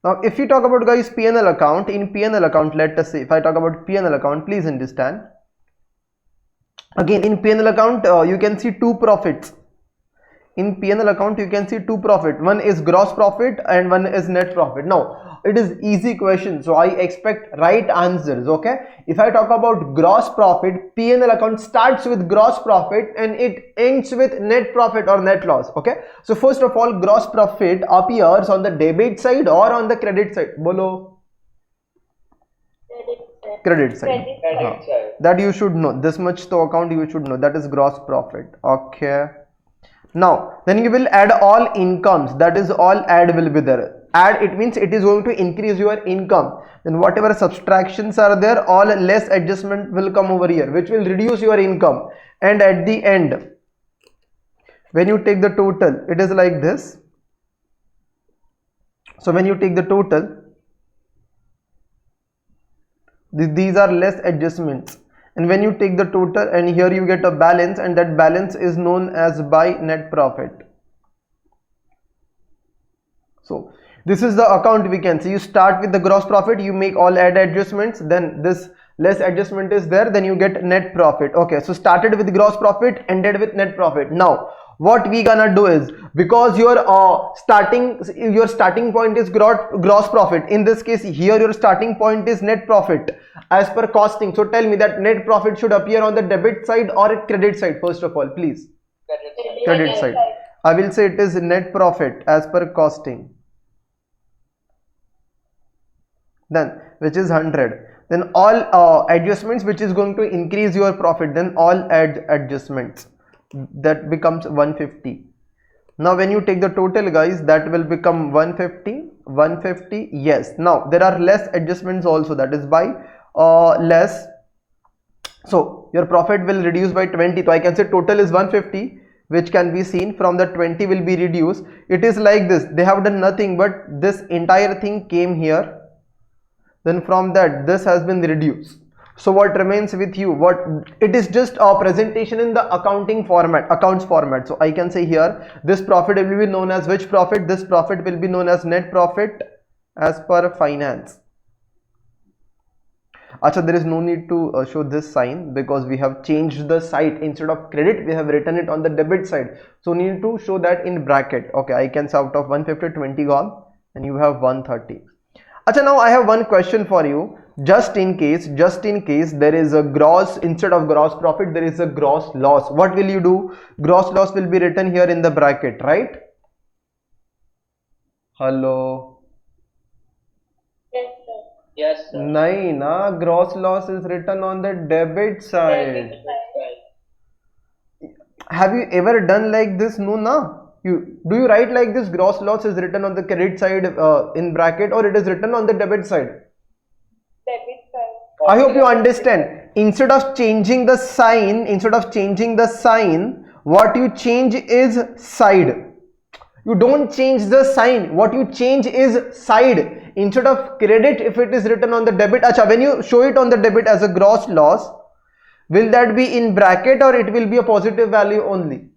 Now if you talk about, guys, P&L account, in P&L account, let us say if I talk about P&L account, please understand, again in P&L account you can see two profits. In P&L account you can see two profit, one is gross profit and one is net profit. Now it is easy question, so I expect right answers. Okay, if I talk about gross profit, P&L account starts with gross profit and it ends with net profit or net loss. Okay, so first of all, gross profit appears on the debit side or on the credit side? Bolo. Credit side. That you should know, this much to account you should know, that is gross profit. Okay, now then you will add all incomes, that is all add will be there. Add, it means it is going to increase your income. Then whatever subtractions are there, all less adjustment will come over here, which will reduce your income. And at the end, when you take the total, it is like this. So when you take the total, these are less adjustments, and when you take the total and here you get a balance, and that balance is known as by net profit. So This is the account we can see. You start with the gross profit, you make all add adjustments, then this less adjustment is there, then you get net profit. Okay, so started with gross profit, ended with net profit. Now what we gonna do is, because your starting point is gross profit, in this case here your starting point is net profit as per costing. So tell me that net profit should appear on the debit side or credit side? First of all, please. Credit side. I will say it is net profit as per costing, then which is 100, then all adjustments which is going to increase your profit, then all adjustments, that becomes 150. Now when you take the total, guys, that will become 150. Yes, now there are less adjustments also, that is by less, so your profit will reduce by 20. So I can say total is 150, which can be seen from the 20 will be reduced. It is like this, they have done nothing but this entire thing came here, then from that this has been reduced. So what remains with you? What it is just a presentation in the accounting format, accounts format. So I can say here this profit will be known as which profit? This profit will be known as net profit as per finance. Acha, there is no need to show this sign because we have changed the side. Instead of credit, we have written it on the debit side. So need to show that in bracket. Okay, I can say out of 150, 20 gone, and you have 130. Acha, now I have one question for you. Just in case there is a gross, instead of gross profit, there is a gross loss. What will you do? Gross loss will be written here in the bracket, right? Hello.
Yes, sir.
Nahi na, gross loss is written on the debit side. Have you ever done like this? No, na. Do you write like this? Gross loss is written on the credit side in bracket, or it is written on the debit side?
Debit side.
I hope you understand. Instead of changing the sign, what you change is side. You don't change the sign. What you change is side. Instead of credit, if it is written on the debit, acha, when you show it on the debit as a gross loss, will that be in bracket or it will be a positive value only?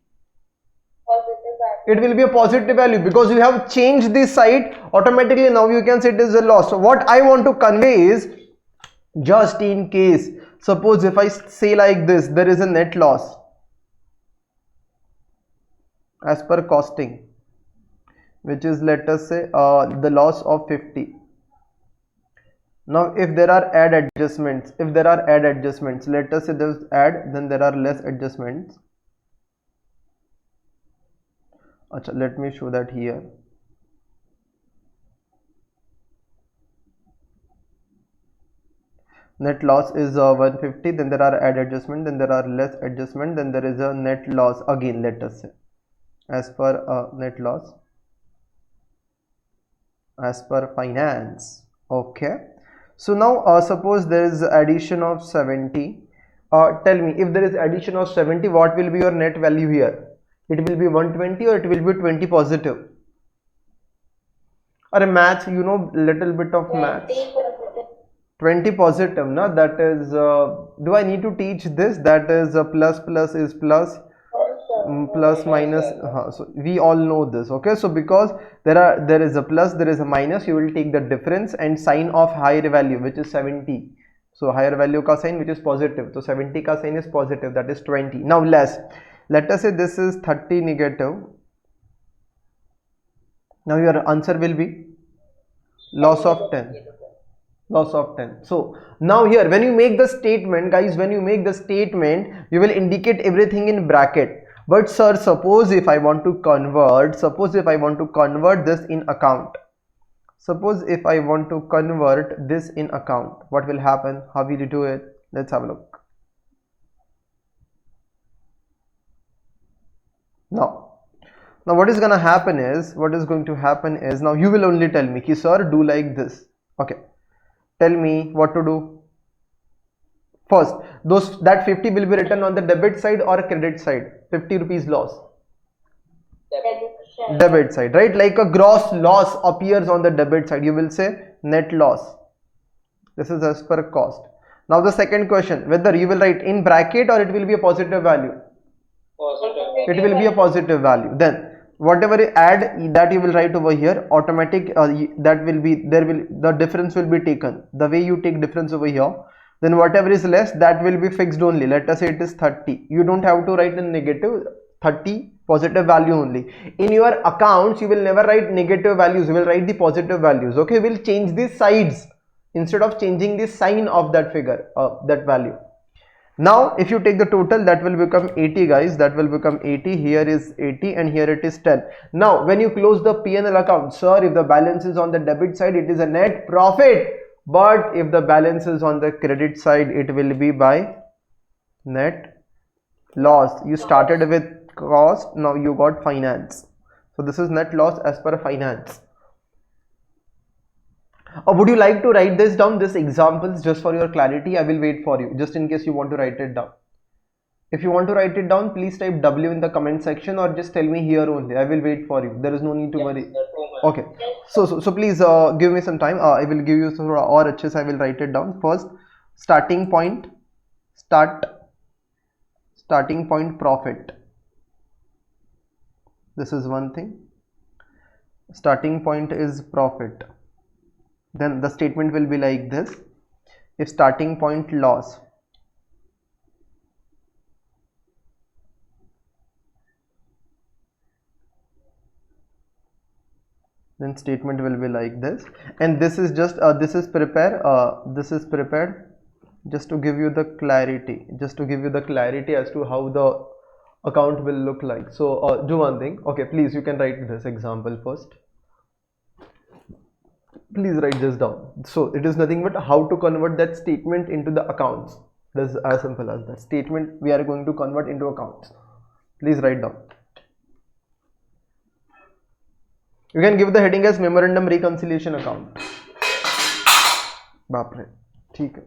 Positive value.
It will be a positive value because you have changed this side. Automatically now you can say it is a loss. So what I want to convey is, just in case, suppose if I say like this, there is a net loss as per costing, which is, let us say, the loss of 50. Now if there are add adjustments, let us say there's add, then there are less adjustments. Achha, let me show that here. Net loss is 150, then there are add adjustment, then there are less adjustment, then there is a net loss again, let us say, as per net loss as per finance. Okay, so now suppose there is addition of 70. Tell me, if there is addition of 70, what will be your net value here? It will be 120 or it will be 20 positive? Or maths, you know, little bit of maths. 20 positive, na? That is, do I need to teach this? That is plus is plus, plus minus. So we all know this. Okay, so because there is a plus, there is a minus, you will take the difference and sign of higher value, which is 70. So higher value ka sign, which is positive. So 70 ka sign is positive, that is 20. Now less. Let us say this is 30 negative. Now your answer will be loss of 10. Loss of 10. So now here, when you make the statement, guys, when you make the statement, you will indicate everything in bracket. But sir, suppose if I want to convert this in account. Suppose if I want to convert this in account, what will happen? How will you do it? Let's have a look. Now what is going to happen is, now you will only tell me, ki sir, do like this. Okay, tell me what to do. First, that 50 will be written on the debit side or credit side? 50 rupees loss. Debit side, right? Like a gross loss appears on the debit side, you will say net loss. This is as per cost. Now the second question, whether you will write in bracket or it will be a positive value.
Positive.
It will be a positive value. Then whatever you add, that you will write over here. Automatic, that will be, there will, the difference will be taken the way you take difference over here. Then whatever is less, that will be fixed only. Let us say it is 30. You don't have to write in negative, 30 positive value only. In your accounts, you will never write negative values, you will write the positive values. Okay, we'll change the sides instead of changing the sign of that figure, that value. Now if you take the total, that will become 80 guys, that will become 80. Here is 80 and here it is 10. Now when you close the P&L account, sir, if the balance is on the debit side, it is a net profit, but if the balance is on the credit side, it will be by net loss. You started with cost, now you got finance, so this is net loss as per finance. Or would you like to write this down, this examples, just for your clarity? I will wait for you, just in case you want to write it down. If you want to write it down, please type W in the comment section, or just tell me here only. I will wait for you. There is no need to worry. Okay. So please give me some time. I will give you some, or अच्छे से I will write it down. First, starting point profit. This is one thing. Starting point is profit. Then the statement will be like this: if starting point loss, then statement will be like this. And this is just this is prepared just to give you the clarity, as to how the account will look like. So do one thing. Okay, please, you can write this example first. Please write this down. So it is nothing but how to convert that statement into the accounts. That's as simple as that. Statement we are going to convert into accounts. Please write down. You can give the heading as memorandum reconciliation account. बाप रे, ठीक है.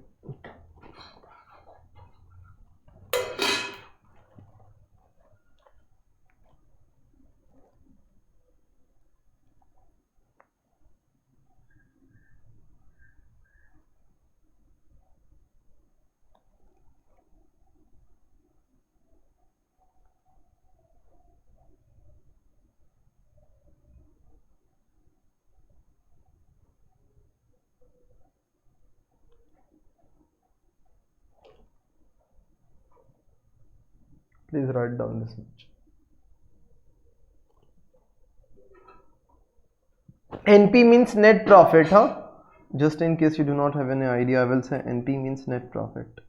Please write down this much. NP means net profit, huh? Just in case you do not have any idea, I will say NP means net profit.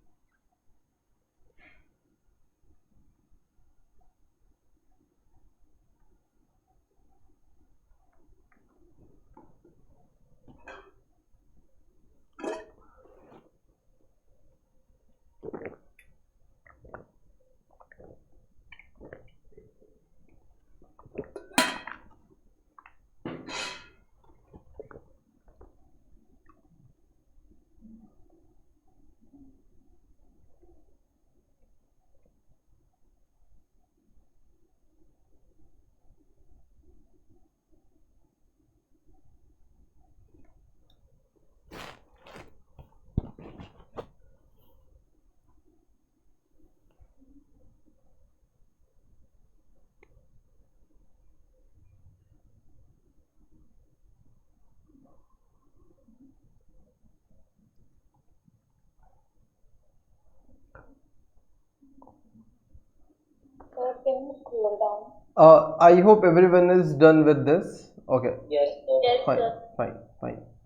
I hope everyone is done with this. Okay.
Yes, sir.
Yes,
Fine,
sir.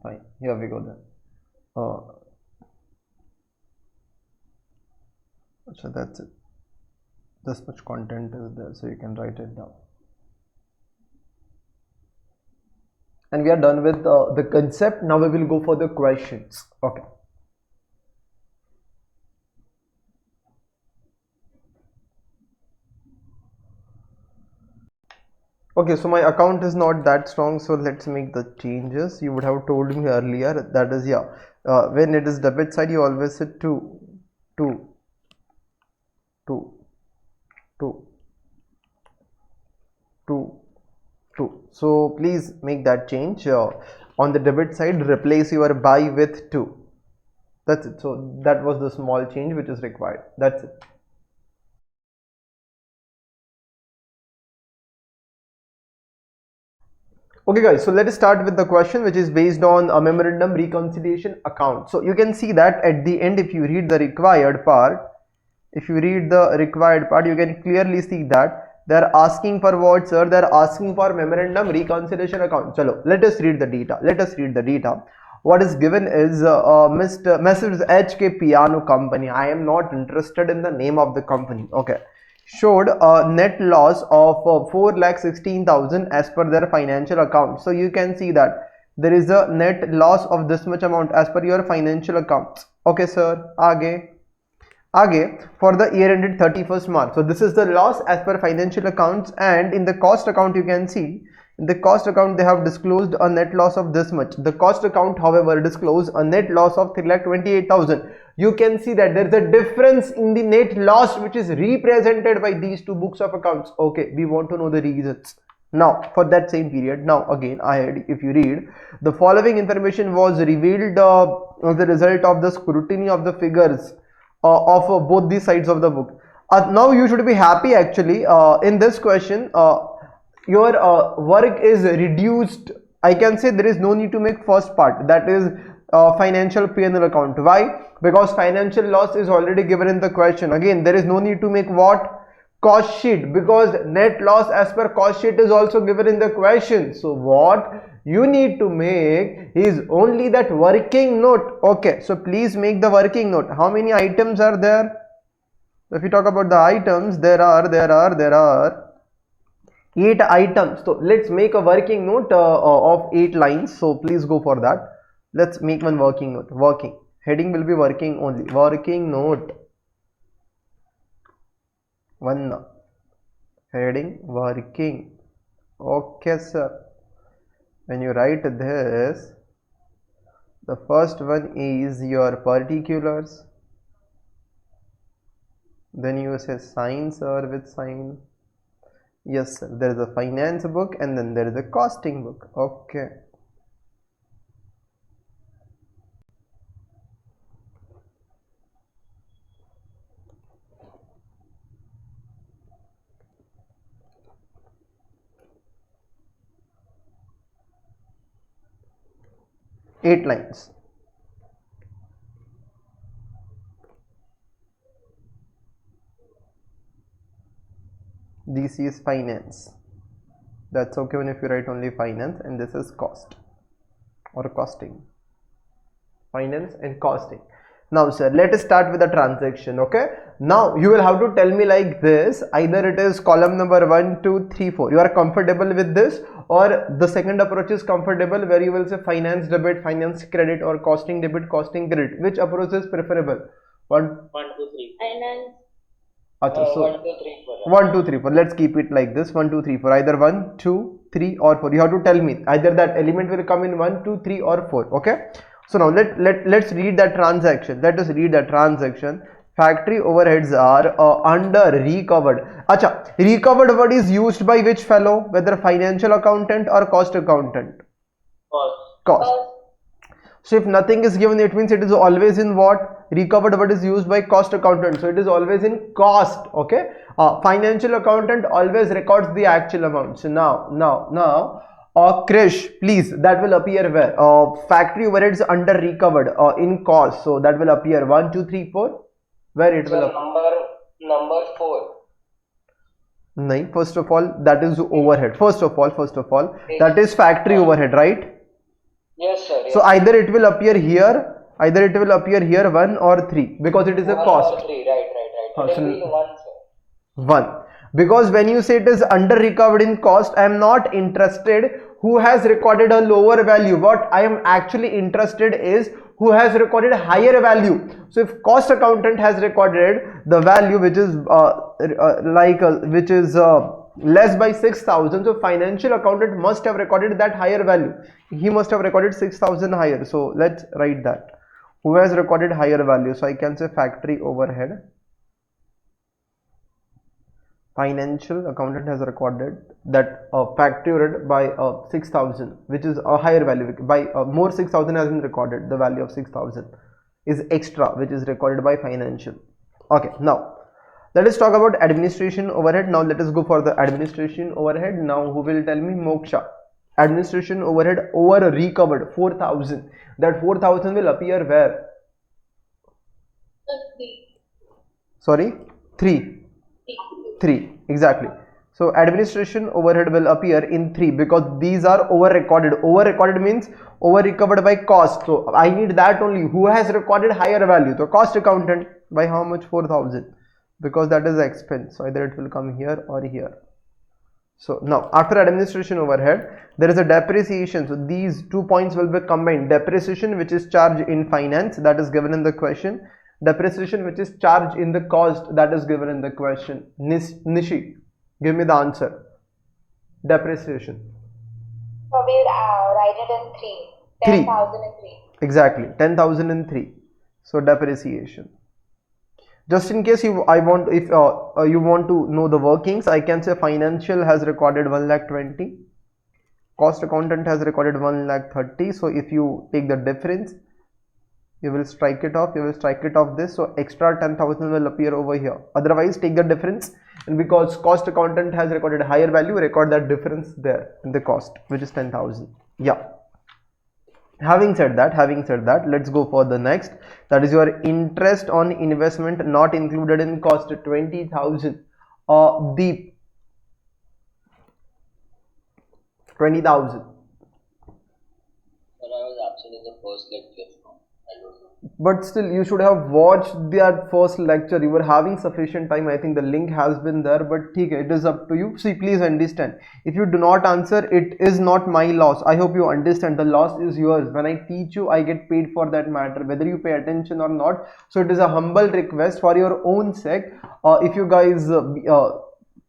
fine. Here we go then. So that's it. This much content is there, so you can write it down. And we are done with the concept. Now we will go for the questions. Okay. Okay, so my account is not that strong, so let's make the changes. You would have told me earlier, that is, yeah, when it is debit side, you always say 2. So please make that change. On the debit side, replace your by with 2. That's it. So that was the small change which is required. That's it. Okay guys, so let us start with the question which is based on a memorandum reconciliation account. So you can see that at the end, if you read the required part, you can clearly see that they are asking for what, sir? They are asking for memorandum reconciliation account. Chalo, let us read the data. What is given is Messrs. HK Piano Company. I am not interested in the name of the company. Okay. Showed a net loss of 4,16,000 as per their financial account. So you can see that there is a net loss of this much amount as per your financial accounts. Okay sir, Aage for the year ended 31st March. So this is the loss as per financial accounts, and in the cost account you can see, in the cost account they have disclosed a net loss of this much. The cost account however disclosed a net loss of 3,28,000. You can see that there is a difference in the net loss which is represented by these two books of accounts. Okay, we want to know the reasons. Now for that same period, now again ahead, if you read, the following information was revealed as a result of the scrutiny of the figures of both the sides of the book. Now you should be happy actually. In this question your work is reduced. I can say there is no need to make first part, that is financial P&L account. Why? Because financial loss is already given in the question. Again, there is no need to make what? Cost sheet, because net loss as per cost sheet is also given in the question. So what you need to make is only that working note. Okay, so please make the working note. How many items are there? If you talk about the items, there are 8 items. So let's make a working note of 8 lines. So please go for that. Let's make one working note. Working heading will be working only. Working note. One heading working. Okay sir, when you write this, the first one is your particulars, then you say sign, sir, with sign. Yes sir, there is a finance book and then there is a costing book. Okay, eight lines. This is finance. That's okay when if you write only finance, and this is cost or costing. Finance and costing. Now sir, let us start with the transaction. Okay, now you will have to tell me like this, either it is column number 1, 2, 3, 4. You are comfortable with this, or the second approach is comfortable where you will say finance debit, finance credit, or costing debit, costing credit. Which approach is preferable? 1,
2, 3.
Finance.
so
1, 2, 3, 4.
1, 2, 3, 4. Let's keep it like this. 1, 2, 3, 4. Either 1, 2, 3 or 4. You have to tell me either that element will come in 1, 2, 3 or 4. Okay. So now let's read that transaction. Let us read that transaction. Factory overheads are under recovered. Acha, recovered word is used by which fellow? Whether financial accountant or cost accountant? Cost. So if nothing is given, it means it is always in what? Recovered word is used by cost accountant. So it is always in cost. Okay. Financial accountant always records the actual amount. So now. Krish, please, that will appear where? Factory overheads under recovered in cost. So that will appear 1, 2, 3, 4. Where it will appear?
Number 4.
No, first of all, that is overhead. First of all, that is factory overhead, right?
Yes sir. Yes.
So either it will appear here, 1 or 3, because it is a
1
cost.
or 3, right. It will be 1 sir.
1. Because when you say it is under recovered in cost, I am not interested who has recorded a lower value. What I am actually interested is who has recorded higher value. So if cost accountant has recorded the value which is less by 6,000, so financial accountant must have recorded that higher value. He must have recorded 6,000 higher. So let's write that. Who has recorded higher value? So I can say factory overhead. Financial accountant has recorded that factory overhead by 6,000, which is a higher value. By more 6,000 has been recorded. The value of 6,000 is extra, which is recorded by financial. Okay, now let us talk about administration overhead. Now let us go for the administration overhead. Now who will tell me? Moksha. Administration overhead over recovered 4,000. That 4,000 will appear where? Sorry, 3 exactly. So administration overhead will appear in 3 because these are over recorded. Over recorded means over recovered by cost. So I need that only. Who has recorded higher value? So cost accountant. By how much? 4,000, because that is expense. So either it will come here or here. So now after administration overhead there is a depreciation. So these 2 points will be combined. Depreciation, which is charged in finance, that is given in the question. Depreciation, which is charged in the cost, that is given in the question. Nishi, give me the answer. Depreciation.
So we'll write it in 3. 10,003.
Exactly, 10,003. So depreciation. Just in case you want to know the workings, I can say financial has recorded 1,20,000, cost accountant has recorded 1,30,000. So if you take the difference, you will strike it off. This, so extra 10,000 will appear over here. Otherwise, take the difference, and because cost accountant has recorded higher value, record that difference there in the cost, which is 10,000. Yeah. Having said that, let's go for the next. That is your interest on investment not included in cost, 20,000. Deep, 20,000.
But I was absent in the first lecture, so I don't know.
But still, you should have watched that first lecture. You were having sufficient time. I think the link has been there, but it is up to you. See, please understand, if you do not answer, it is not my loss. I hope you understand. The loss is yours. When I teach you, I get paid for that matter, whether you pay attention or not. So it is a humble request for your own sake. If you guys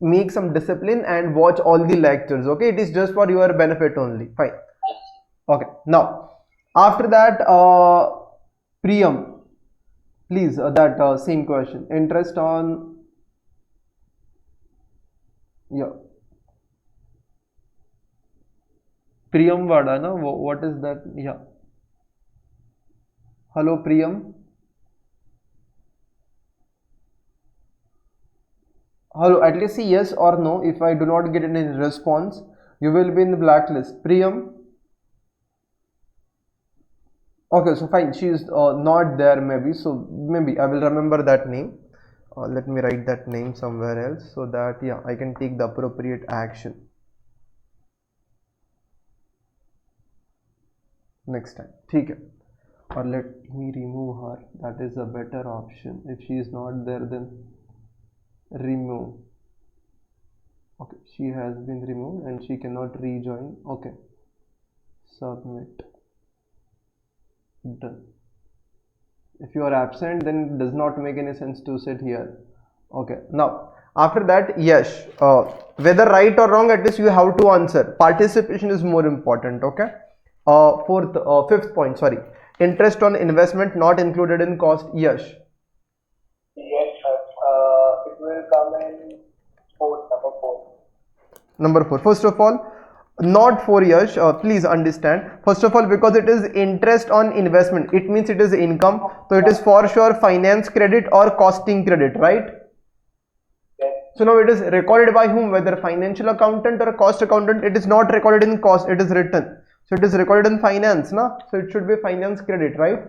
make some discipline and watch all the lectures, okay? It is just for your benefit only. Fine. Okay. Now, after that, Priyam, please, that same question. Interest on, yeah. Priyam Vada, na? What is that? Yeah. Hello, Priyam. Hello, at least say yes or no. If I do not get any response, you will be in the blacklist. Priyam. Okay, so fine, she is not there maybe, so maybe I will remember that name. Let me write that name somewhere else so that, yeah, I can take the appropriate action next time. Okay. Or let me remove her. That is a better option. If she is not there, then remove. Okay, she has been removed and she cannot rejoin. Okay, submit. Done. If you are absent, then it does not make any sense to sit here. Okay, now after that, yes, whether right or wrong, at least you have to answer. Participation is more important. Okay. Fifth point, sorry, interest on investment not included in cost. Yes.
Yes, sir. It will come in
Number 4. First of all, not 4 years, please understand. First of all, because it is interest on investment, it means it is income, so it is for sure finance credit or costing credit, right?
Yes.
So now it is recorded by whom? Whether financial accountant or cost accountant. It is not recorded in cost, it is written, so it is recorded in finance, na? So it should be finance credit, right?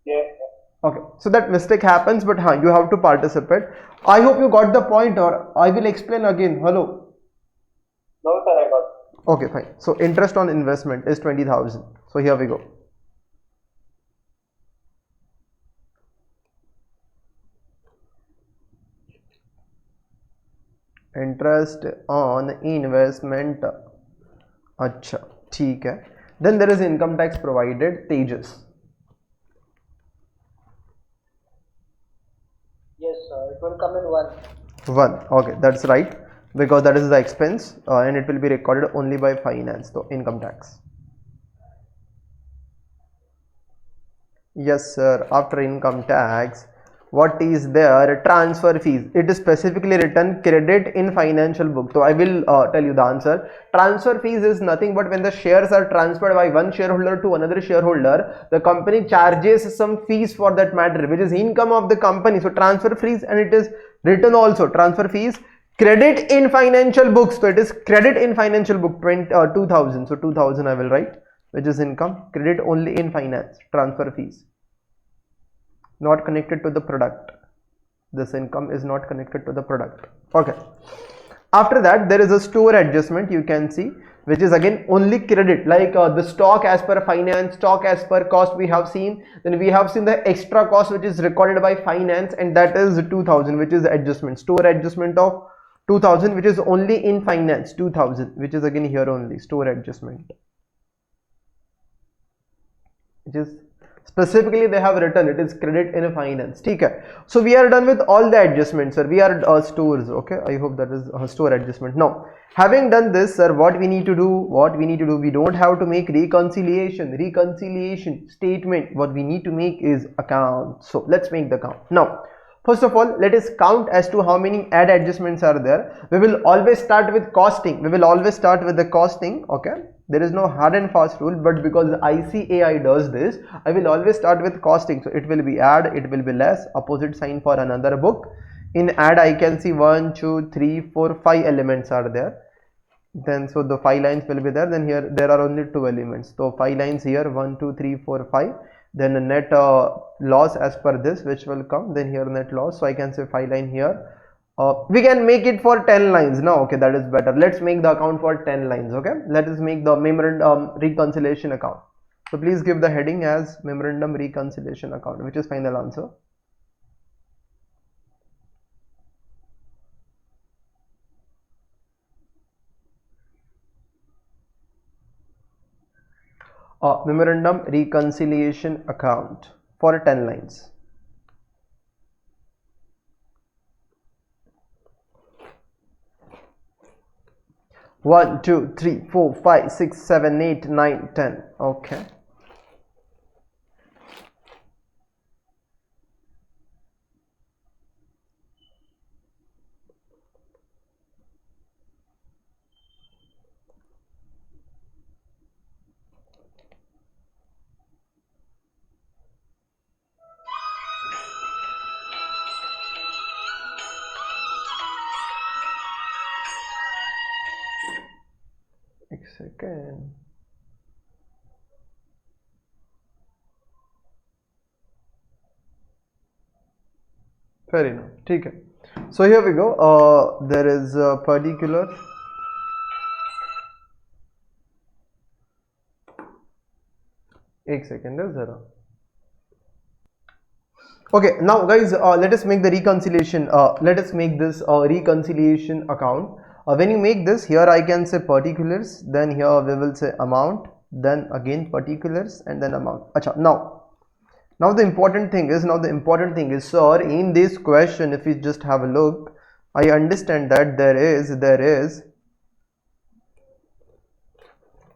Yes.
Okay, so that mistake happens, but you have to participate. I hope you got the point, or I will explain again. Hello.
No, sir, I got it.
Okay, fine. So interest on investment is 20,000. So here we go. Interest on investment. Acha, ठीक है. Then there is income tax provided. Tejas.
Yes, sir. It will come in 1.
1. Okay, that's right. Because that is the expense and it will be recorded only by finance, so income tax. Yes, sir. After income tax, what is there? Transfer fees. It is specifically written credit in financial book. So I will tell you the answer. Transfer fees is nothing but when the shares are transferred by one shareholder to another shareholder, the company charges some fees for that matter, which is income of the company. So transfer fees, and it is written also transfer fees Credit in financial books, so it is credit in financial book 2000, so 2000 I will write, which is income. Credit only in finance, transfer fees, not connected to the product. This income is not connected to the product. Okay, after that there is a store adjustment, you can see, which is again only credit, like the stock as per finance, stock as per cost we have seen. Then we have seen the extra cost which is recorded by finance, and that is 2000, which is adjustment, store adjustment of 2000, which is only in finance. 2000, which is again here only store adjustment, which is specifically they have written it is credit in finance. Okay, so we are done with all the adjustments, sir. We are stores. Okay, I hope that is store adjustment. Now, having done this, sir, what we need to do, we don't have to make reconciliation statement. What we need to make is account. So let's make the count. Now, first of all, let us count as to how many add adjustments are there. We will always start with costing. We will always start with the costing. Okay, there is no hard and fast rule, but because ICAI does this, I will always start with costing. So it will be add, it will be less, opposite sign for another book. In add, I can see 1, 2, 3, 4, 5 elements are there. Then so the 5 lines will be there. Then here there are only 2 elements. So 5 lines here, 1, 2, 3, 4, 5. Then the net loss as per this, which will come. Then here net loss. So I can say 5 line here. We can make it for 10 lines now. Okay, that is better. Let's make the account for 10 lines. Okay, let us make the memorandum reconciliation account. So please give the heading as memorandum reconciliation account, which is final answer. Memorandum reconciliation account for 10 lines. One, 2, 3, 4, 5, 6, 7, 8, 9, 10. Okay. Second. Fair enough. Okay. So here we go. There is a particular. Ek second is there. Okay, now guys, let us make the reconciliation. Let us make this reconciliation account. When you make this, here I can say particulars, then here we will say amount, then again particulars, and then amount. Achha, now the important thing is, sir, in this question, if you just have a look, I understand that there is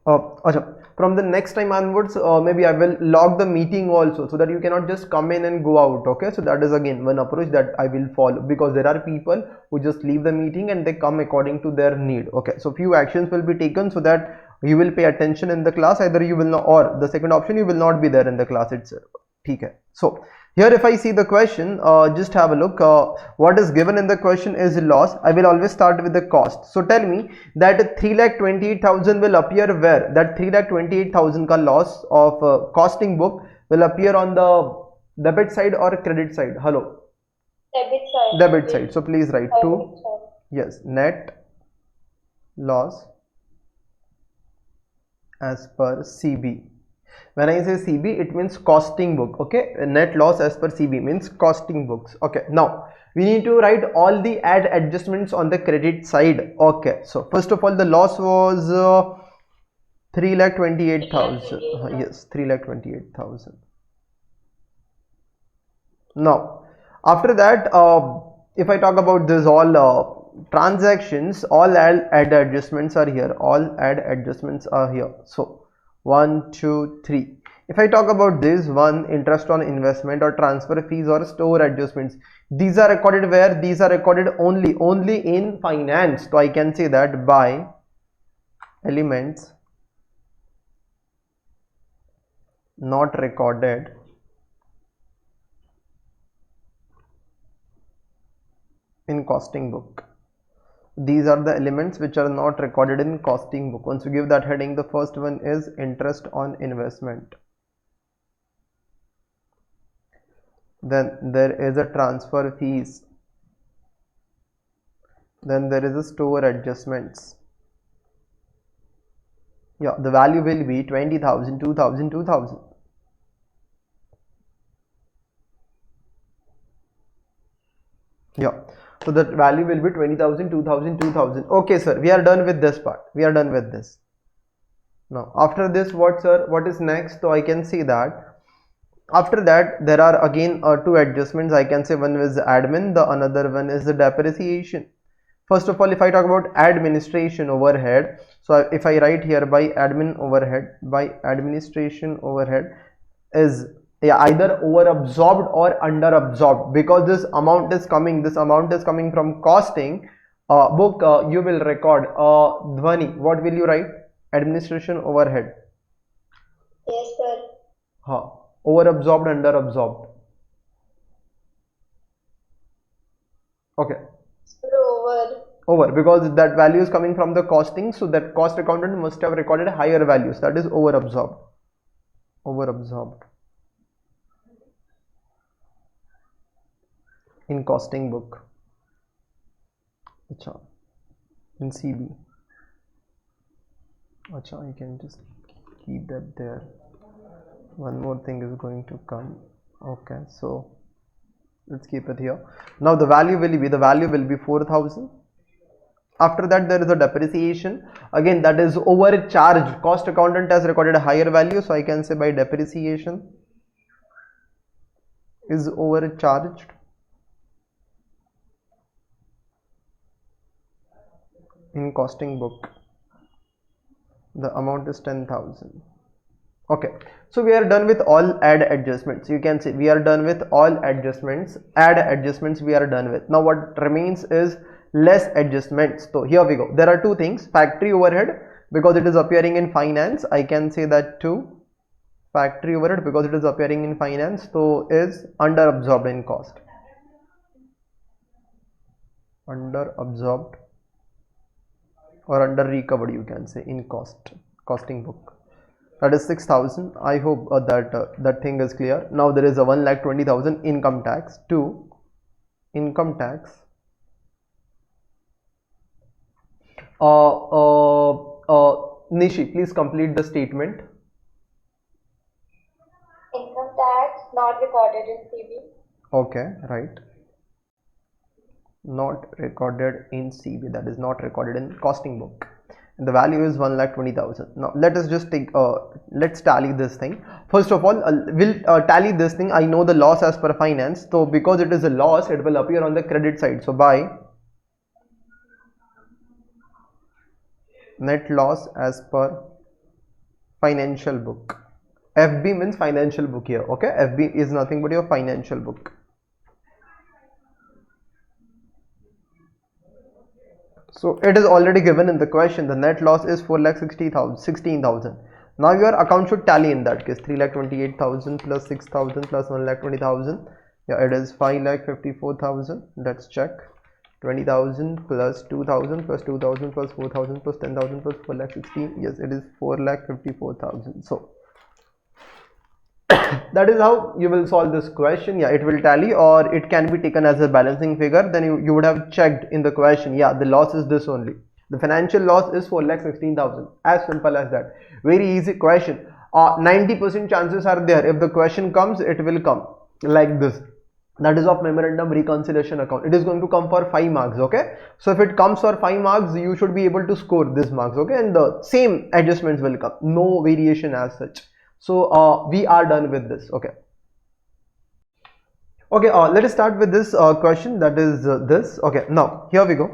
achha, from the next time onwards, maybe I will log the meeting also, so that you cannot just come in and go out. Okay, so that is again one approach that I will follow, because there are people who just leave the meeting and they come according to their need. Okay, so few actions will be taken so that you will pay attention in the class. Either you will not, or the second option, you will not be there in the class itself. Okay, so here if I see the question, just have a look. What is given in the question is loss. I will always start with the cost. So tell me that 3,28,000 will appear where? That 3,28,000 ka loss of costing book will appear on the debit side or credit side? Hello?
Debit side.
Debit side. So please write 2. Yes, net loss as per CB. When I say CB, it means costing book. Okay, net loss as per CB means costing books. Okay, now we need to write all the add adjustments on the credit side. Okay, so first of all, the loss was 3,28,000. Yes, 3,28,000. Now after that, if I talk about this all transactions, all add adjustments are here. All add adjustments are here. So 1, 2, 3. If I talk about this one, interest on investment or transfer fees or store adjustments, these are recorded where? These are recorded only in finance. So I can say that by elements not recorded in costing book. these are the elements which are not recorded in costing book. Once you give that heading, the first one is interest on investment. Then there is a transfer fees. Then there is a store adjustments. Yeah, the value will be 20,000, 2,000, 2,000. Yeah, so that value will be 20,000, 2,000, 2,000. Okay, sir, we are done with this part. We are done with this. Now, after this, what, sir? What is next? So I can see that after that there are again two adjustments. I can say one is admin, the another one is the depreciation. First of all, if I talk about administration overhead, so if I write here by admin overhead, by administration overhead is, yeah, either over absorbed or under absorbed, because this amount is coming from costing book. You will record Dhvani, what will you write? Administration overhead.
Yes, sir.
Over absorbed, under absorbed. Okay. Over, because that value is coming from the costing, so that cost accountant must have recorded higher values, that is over absorbed. Over absorbed in costing book. Achha. In CB. Achha, I can just keep that there. One more thing is going to come. Okay, so let's keep it here. Now the value will be 4,000. After that there is a depreciation. Again, that is overcharged. Cost accountant has recorded a higher value, so I can say by depreciation is overcharged. In costing book, the amount is 10,000. Okay, so we are done with all add adjustments. You can say we are done with all adjustments. Add adjustments we are done with. Now what remains is less adjustments. So here we go. There are two things. Factory overhead, because it is appearing in finance, I can say that too. Factory overhead, because it is appearing in finance, so is under absorbed in cost. Under absorbed or under recovered, you can say, in costing book. That is 6,000. I hope that thing is clear. Now there is a 1,20,000 income tax. 2 income tax. Nishi, please complete the statement.
Income tax not recorded in CB.
Okay, right. Not recorded in CB, that is not recorded in costing book. And the value is 1,20,000. Now let us just take let's tally this thing. First of all, we'll tally this thing. I know the loss as per finance, so because it is a loss, it will appear on the credit side. So by net loss as per financial book. FB means financial book here. Okay, FB is nothing but your financial book. So it is already given in the question. The net loss is 4,16,000. Now your account should tally in that case. 3,28,000 plus 6,000 plus 1,20,000. Yeah, it is 5,54,000. Let's check. 20,000 plus 2,000 plus 2,000 plus 4,000 plus 10,000 plus 4,16,000. Yes, it is 4,54,000. So that is how you will solve this question. Yeah, it will tally, or it can be taken as a balancing figure. Then you would have checked in the question. Yeah, the loss is this only. The financial loss is 4,16,000. As simple as that. Very easy question. 90% chances are there. If the question comes, it will come like this. That is of memorandum reconciliation account. It is going to come for 5 marks. Okay, so if it comes for 5 marks, you should be able to score this marks. Okay, and the same adjustments will come. No variation as such. So we are done with this. Okay, let us start with this question, that is this. Okay, now here we go.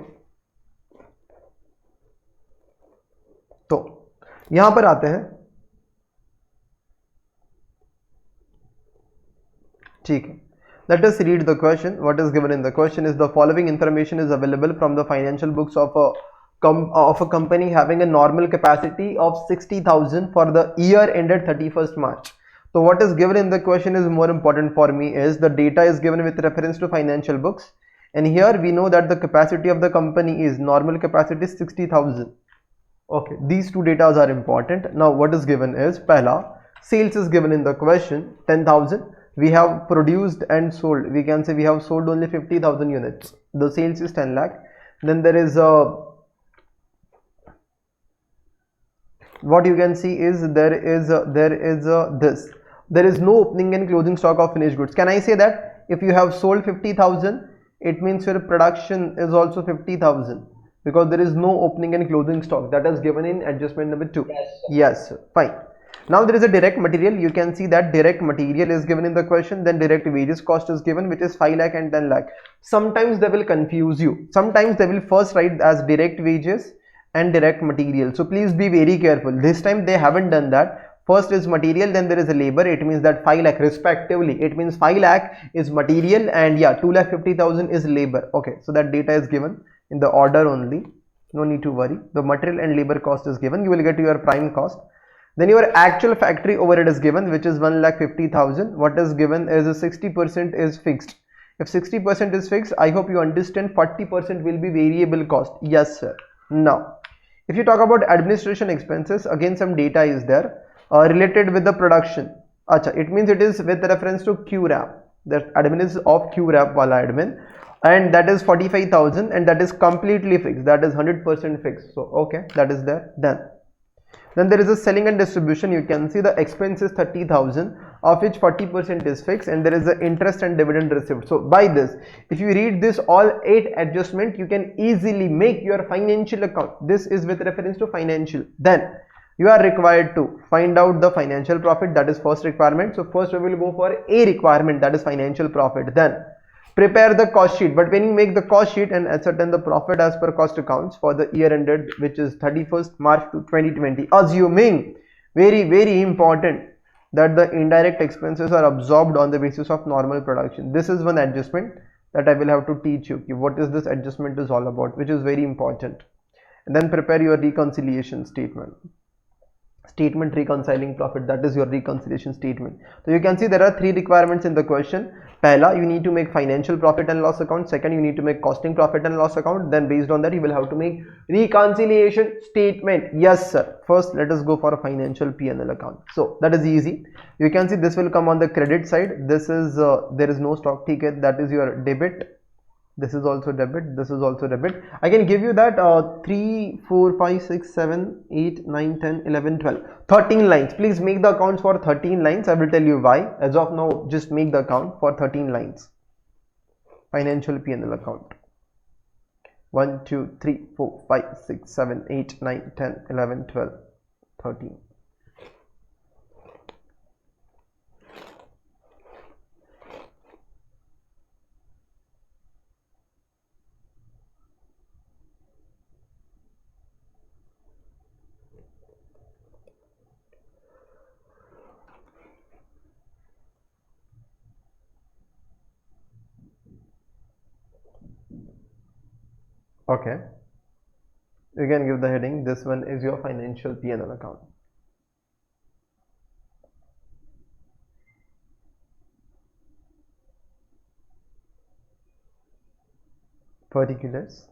तो यहां पर आते हैं. ठीक है, let us read the question. What is given in the question is the following information is available from the financial books of a company having a normal capacity of 60,000 for the year ended 31st March. So what is given in the question is more important for me is the data is given with reference to financial books, and here we know that the capacity of the company is, normal capacity is 60,000. Okay, these two data are important. Now what is given is, pehla, sales is given in the question 10,000. We have produced and sold, we can say we have sold only 50,000 units, the sales is 10 lakh. Then there is a, what you can see is there is no opening and closing stock of finished goods. Can I say that if you have sold 50,000, it means your production is also 50,000, because there is no opening and closing stock. That is given in adjustment number 2.
Yes, sir.
Yes, fine. Now there is a direct material. You can see that direct material is given in the question, then direct wages cost is given, which is 5 lakh and 10 lakh. Sometimes they will confuse you. Sometimes they will first write as direct wages and direct material. So please be very careful. This time they haven't done that. First is material, then there is a labor. It means that 5 lakh respectively. It means 5 lakh is material and yeah, 2,50,000 is labor. Okay, so that data is given in the order only. No need to worry. The material and labor cost is given. You will get your prime cost. Then your actual factory overhead is given, which is 1,50,000. What is given is 60% is fixed. If 60% is fixed, I hope you understand 40% will be variable cost. Yes, sir. Now, if you talk about administration expenses, again some data is there related with the production. Acha, it means it is with reference to QRAP. The admin is of QRAP wala admin, and that is 45,000, and that is completely fixed. That is 100% fixed. So okay, that is there. Then there is a selling and distribution. You can see the expense is 30,000, of which 40% is fixed, and there is the interest and dividend received. So by this, if you read this all 8 adjustment, you can easily make your financial account. This is with reference to financial. Then you are required to find out the financial profit. That is first requirement. So first we will go for a requirement, that is financial profit. Then prepare the cost sheet. But when you make the cost sheet and ascertain the profit as per cost accounts for the year ended, which is 31st March 2020, assuming, very important, that the indirect expenses are absorbed on the basis of normal production. This is one adjustment that I will have to teach you. What is this adjustment is all about, which is very important. And then prepare your reconciliation statement. Reconciling profit, that is your reconciliation statement. So you can see there are 3 requirements in the question. Pehla, you need to make financial profit and loss account. Second, you need to make costing profit and loss account. Then based on that, you will have to make reconciliation statement. Yes, sir. First, let us go for a financial P&L account. So that is easy. You can see this will come on the credit side. This is there is no stock ticket. That is your debit. This is also debit. This is also debit. I can give you that 3, 4, 5, 6, 7, 8, 9, 10, 11, 12, 13 lines. Please make the accounts for 13 lines. I will tell you why. As of now, just make the account for 13 lines. Financial P&L account. 1, 2, 3, 4, 5, 6, 7, 8, 9, 10, 11, 12, 13. Okay, you can give the heading. This one is your financial P&L account. Particulars,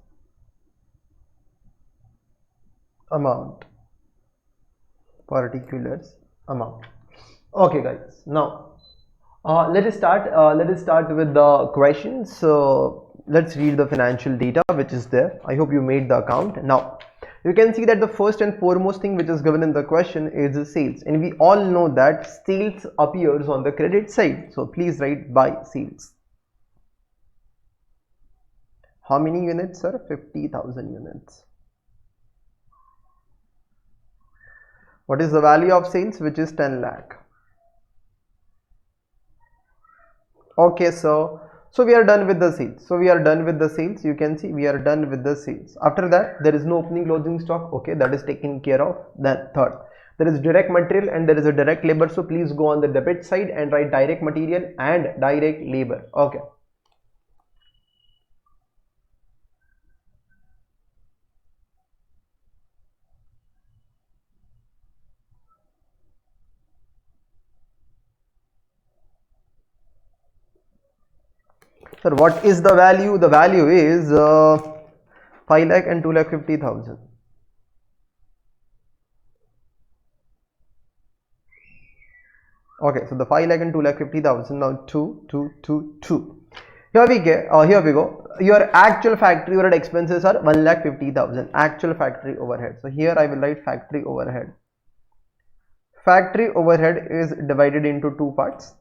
amount, particulars, amount. Okay, guys. Now let us start. Let us start with the questions. So let's read the financial data which is there. I hope you made the account. Now you can see that the first and foremost thing which is given in the question is the sales, and we all know that sales appears on the credit side. So please write by sales. How many units, sir? 50,000 units. What is the value of sales, which is 10 lakh? Okay, so we are done with the sales. You can see we are done with the sales. After that, there is no opening closing stock. Okay, that is taken care of. Then third, there is direct material and there is a direct labor. So please go on the debit side and write direct material and direct labor. Okay. Sir, what is the value? The value is 5 lakh and 2,50,000. Okay, so the 5 lakh and 2,50,000. Now 2. Here we go. Your actual factory overhead expenses are 1,50,000. Actual factory overhead. So here I will write factory overhead. Factory overhead is divided into two parts.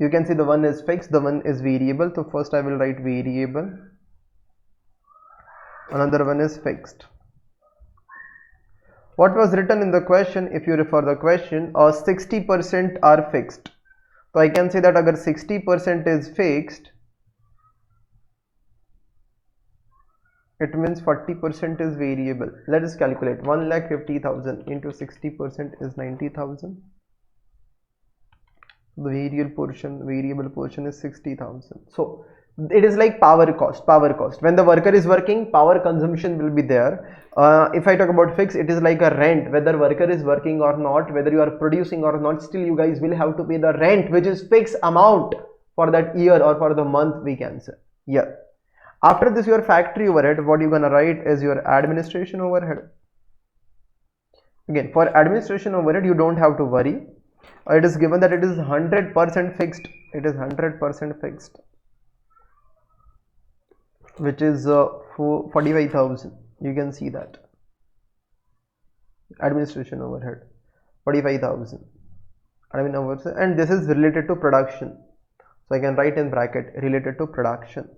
You can see the one is fixed, the one is variable. So first I will write variable. Another one is fixed. What was written in the question, if you refer the question, 60% are fixed. So I can say that agar 60% is fixed, it means 40% is variable. Let us calculate. 1,50,000 into 60% is 90,000. The variable portion is 60,000. So it is like power cost. When the worker is working, power consumption will be there. If I talk about fixed, it is like a rent. Whether worker is working or not, whether you are producing or not, still you guys will have to pay the rent, which is fixed amount for that year or for the month, we can say. Yeah. After this, your factory overhead, what you're gonna write is your administration overhead. Again, for administration overhead, you don't have to worry. It is given that it is 100% fixed. It is 100% fixed, which is 45,000. You can see that administration overhead 45,000. And this is related to production. So I can write in bracket related to production.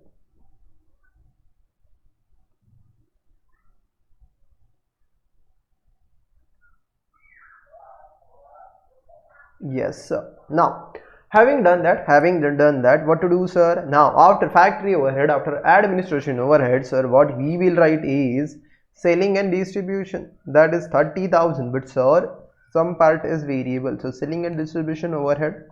Yes, sir. Now, having done that, what to do, sir? Now, after factory overhead, after administration overhead, sir, what we will write is selling and distribution. That is 30,000. But sir, some part is variable. So selling and distribution overhead,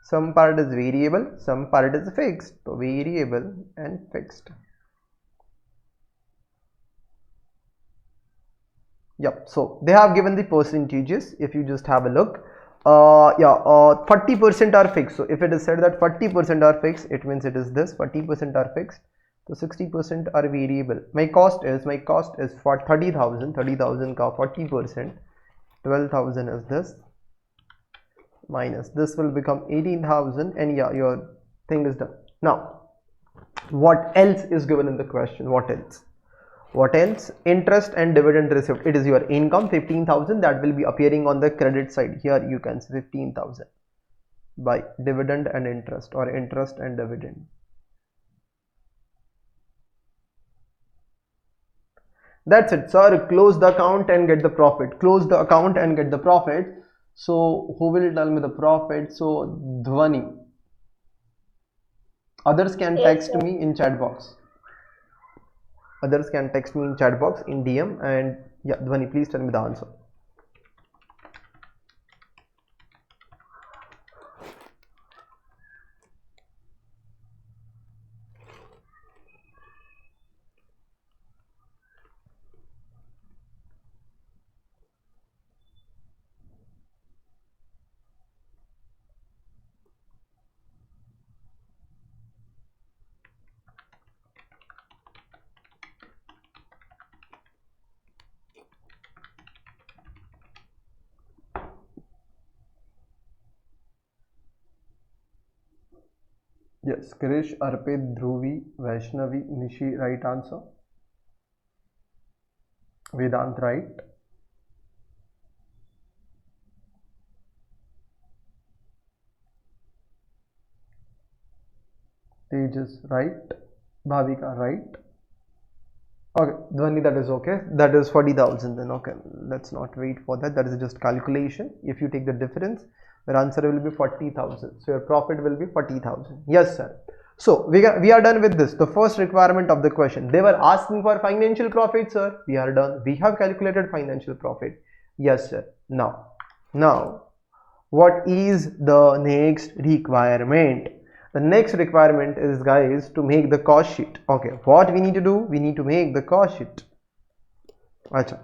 some part is variable, some part is fixed. So variable and fixed. Yep. So they have given the percentages. If you just have a look. 40% are fixed. So if it is said that 40% are fixed, it means it is this 40% are fixed. So 60% are variable. My cost is for 30,000 ka 40%, 12,000 is this, minus this will become 18,000, and yeah, your thing is done. Now, what else is given in the question? What else? Interest and dividend received. It is your income, 15,000, that will be appearing on the credit side. Here you can see 15,000 by dividend and interest, or interest and dividend. That's it, sir. Close the account and get the profit. Close the account and get the profit. So who will tell me the profit? So Dhwani. Others can text me in chat box. Others can text me in chat box in DM, and yeah, Dhwani, please tell me the answer. Yes, Krish, Arpit, Dhruvi, Vaishnavi, Nishi, right answer. Vedant, right. Tejas, right. Bhavika, right. Okay, Dhwani, that is okay. That is 40,000 then. Okay, let's not wait for that. That is just calculation. If you take the difference, your answer will be 40,000. So your profit will be 40,000. Yes, sir. So we are done with this. The first requirement of the question. They were asking for financial profit, sir. We are done. We have calculated financial profit. Yes, sir. Now, what is the next requirement? The next requirement is, guys, to make the cost sheet. Okay, what we need to do? We need to make the cost sheet. Achha.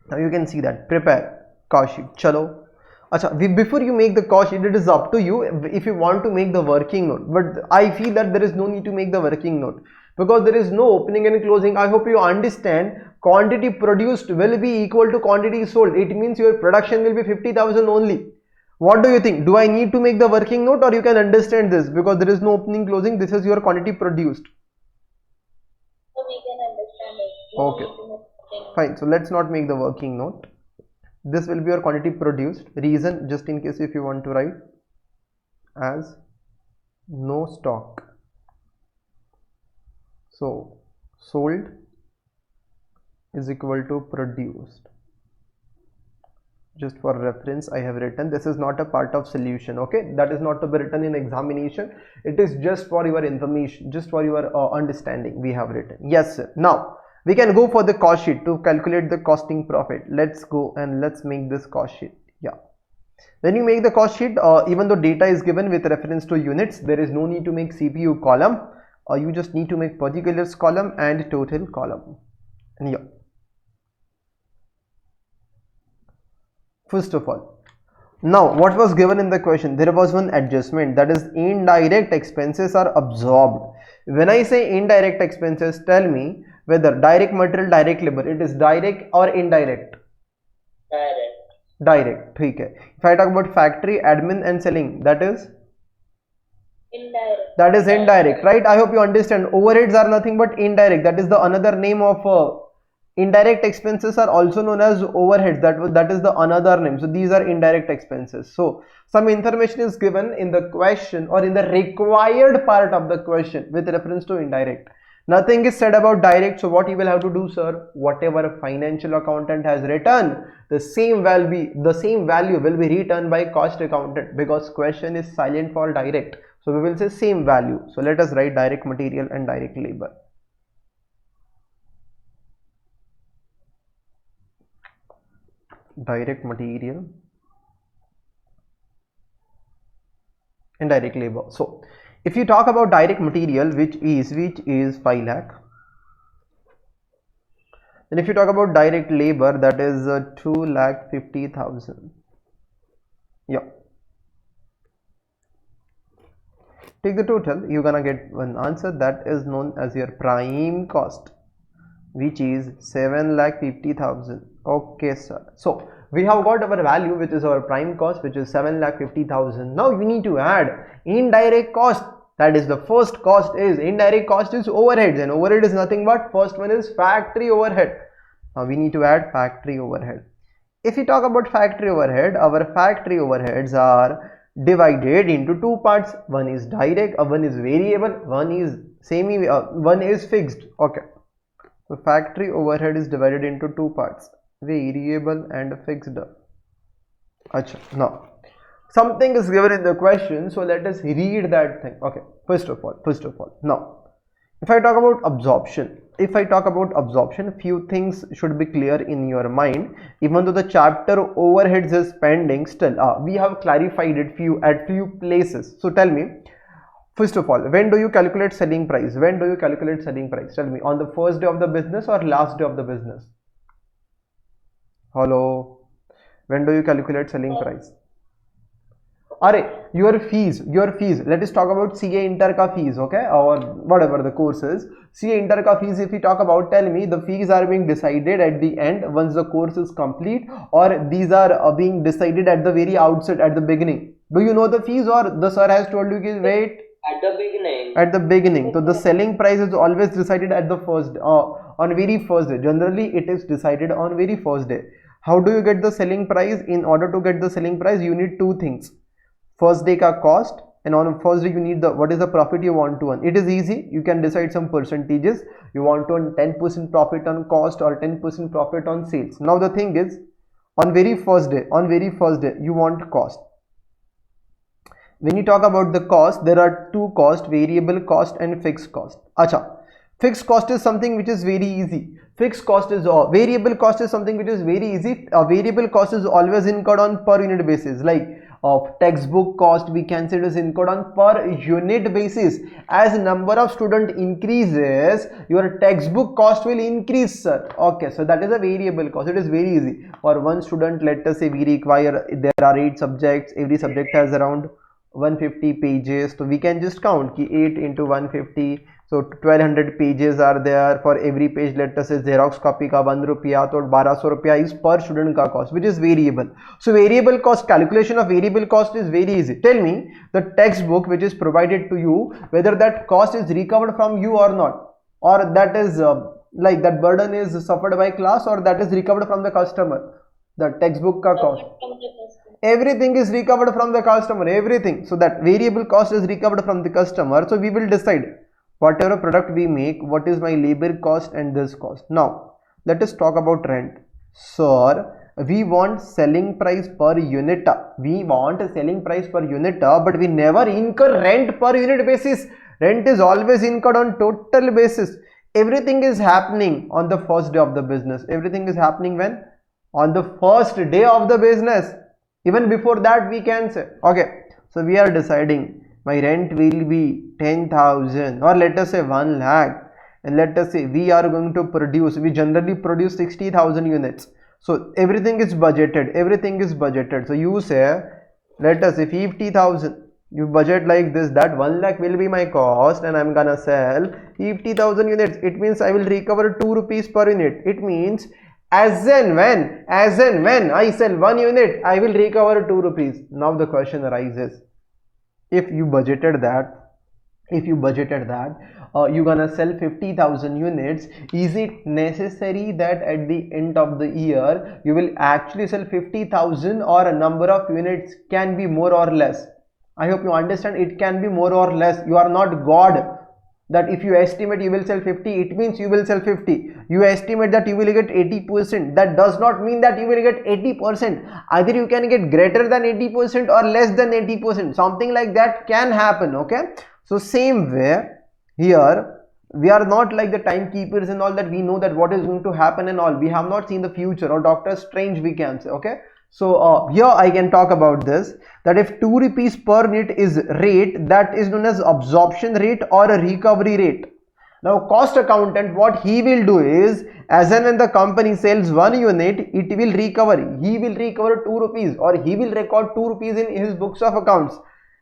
Now you can see that. Prepare cost sheet. Chalo. Before you make the cost sheet, it is up to you if you want to make the working note, but I feel that there is no need to make the working note because there is no opening and closing. I hope you understand. Quantity produced will be equal to quantity sold. It means your production will be 50,000 only. What do you think? Do I need to make the working note, or you can understand this because there is no opening closing? This is your quantity produced.
So we can understand it.
Okay, fine. So let's not make the working note. This will be your quantity produced. Reason, just in case if you want to write, as no stock. So sold is equal to produced. Just for reference, I have written, this is not a part of solution. Okay, that is not to be written in examination. It is just for your information, just for your understanding. We have written. Yes, sir. Now we can go for the cost sheet to calculate the costing profit. Let's go and let's make this cost sheet. Yeah. When you make the cost sheet, even though data is given with reference to units, there is no need to make CPU column. You just need to make particulars column and total column. And yeah. First of all, now what was given in the question? There was one adjustment, that is indirect expenses are absorbed. When I say indirect expenses, tell me whether direct material, direct labor, it is direct or indirect? Direct. Okay. If I talk about factory, admin and selling, that is?
Indirect.
That is indirect, right? I hope you understand. Overheads are nothing but indirect. That is the another name of indirect expenses are also known as overheads. That is the another name. So these are indirect expenses. So some information is given in the question or in the required part of the question with reference to indirect. Nothing is said about direct. So what you will have to do, sir, whatever a financial accountant has written, the same value will be written by cost accountant because question is silent for direct. So we will say same value. So let us write direct material and direct labor. Direct material and direct labor. So if you talk about direct material, which is 5 lakh, then if you talk about direct labor, that is 2,50,000. Yeah, take the total, you're gonna get one answer that is known as your prime cost, which is 7,50,000. Okay, sir. So we have got our value, which is our prime cost, which is 7,50,000. Now you need to add indirect cost. That is the first cost is indirect cost is overheads, and overhead is nothing but first one is factory overhead. Now we need to add factory overhead. If we talk about factory overhead, our factory overheads are divided into two parts. One is direct, one is variable, one is one is fixed. Okay. So factory overhead is divided into two parts, variable and fixed. Achha. Now something is given in the question, so let us read that thing. Okay, first of all, now if I talk about absorption, few things should be clear in your mind. Even though the chapter overheads is pending, still we have clarified it at few places. So tell me, first of all, when do you calculate selling price? Tell me, on the first day of the business or last day of the business? Hello, when do you calculate selling price? Your fees, let us talk about CA Inter ka fees, okay, or whatever the course is. CA Inter ka fees, if we talk about, tell me, the fees are being decided at the end once the course is complete, or these are being decided at the very outset, at the beginning? Do you know the fees, or the sir has told you, wait?
At the beginning.
At the beginning. So the selling price is always decided at the first on very first day. Generally it is decided on very first day. How do you get the selling price? In order to get the selling price, you need two things: first day ka cost, and on first day you need what is the profit you want to earn. It is easy, you can decide some percentages. You want to earn 10% profit on cost or 10% profit on sales. Now the thing is, on very first day you want cost. When you talk about the cost, there are two costs: variable cost and fixed cost. Fixed cost is something which is very easy. Variable cost is something which is very easy. Variable cost is always incurred on per unit basis. Like of textbook cost, we can say it is incurred on per unit basis. As number of student increases, your textbook cost will increase, sir. Okay, so that is a variable cost. It is very easy. For one student, let us say we require, there are 8 subjects, every subject has around 150 pages, so we can just count ki 8 into 150, so 1200 pages are there. For every page, let us say xerox copy ka 1 rupiya, so 1200 rupiya is per student ka cost, which is variable. So variable cost, calculation of variable cost is very easy. Tell me the textbook which is provided to you, whether that cost is recovered from you or not, or that is like that burden is suffered by class, or that is recovered from the customer. The textbook ka cost, everything is recovered from the customer, everything. So that variable cost is recovered from the customer. So we will decide whatever product we make, what is my labor cost and this cost. Now let us talk about rent. Sir, we want selling price per unit, we want selling price per unit, but we never incur rent per unit basis. Rent is always incurred on total basis. Everything is happening on the first day of the business. Everything is happening when? On the first day of the business. Even before that we can say, okay, so we are deciding my rent will be 10,000, or let us say 1 lakh, and let us say we are going to produce, we generally produce 60,000 units. So everything is budgeted, everything is budgeted. So you say, let us say 50,000, you budget like this, that 1 lakh will be my cost and I'm gonna sell 50,000 units. It means I will recover 2 rupees per unit. It means as and when I sell 1 unit, I will recover 2 rupees. Now the question arises, if you budgeted that, you're gonna sell 50,000 units, is it necessary that at the end of the year you will actually sell 50,000, or a number of units can be more or less? I hope you understand, it can be more or less. You are not God that if you estimate you will sell 50, it means you will sell 50. You estimate that you will get 80%, that does not mean that you will get 80%. Either you can get greater than 80% or less than 80%, something like that can happen. Okay, so same way here, we are not like the timekeepers and all that we know that what is going to happen and all. We have not seen the future, or Doctor Strange we can say. Okay, so here I can talk about this, that if 2 rupees per unit is rate, that is known as absorption rate or a recovery rate. Now cost accountant, what he will do is, as and when the company sells 1 unit, it will recover, he will recover 2 rupees, or he will record 2 rupees in his books of accounts.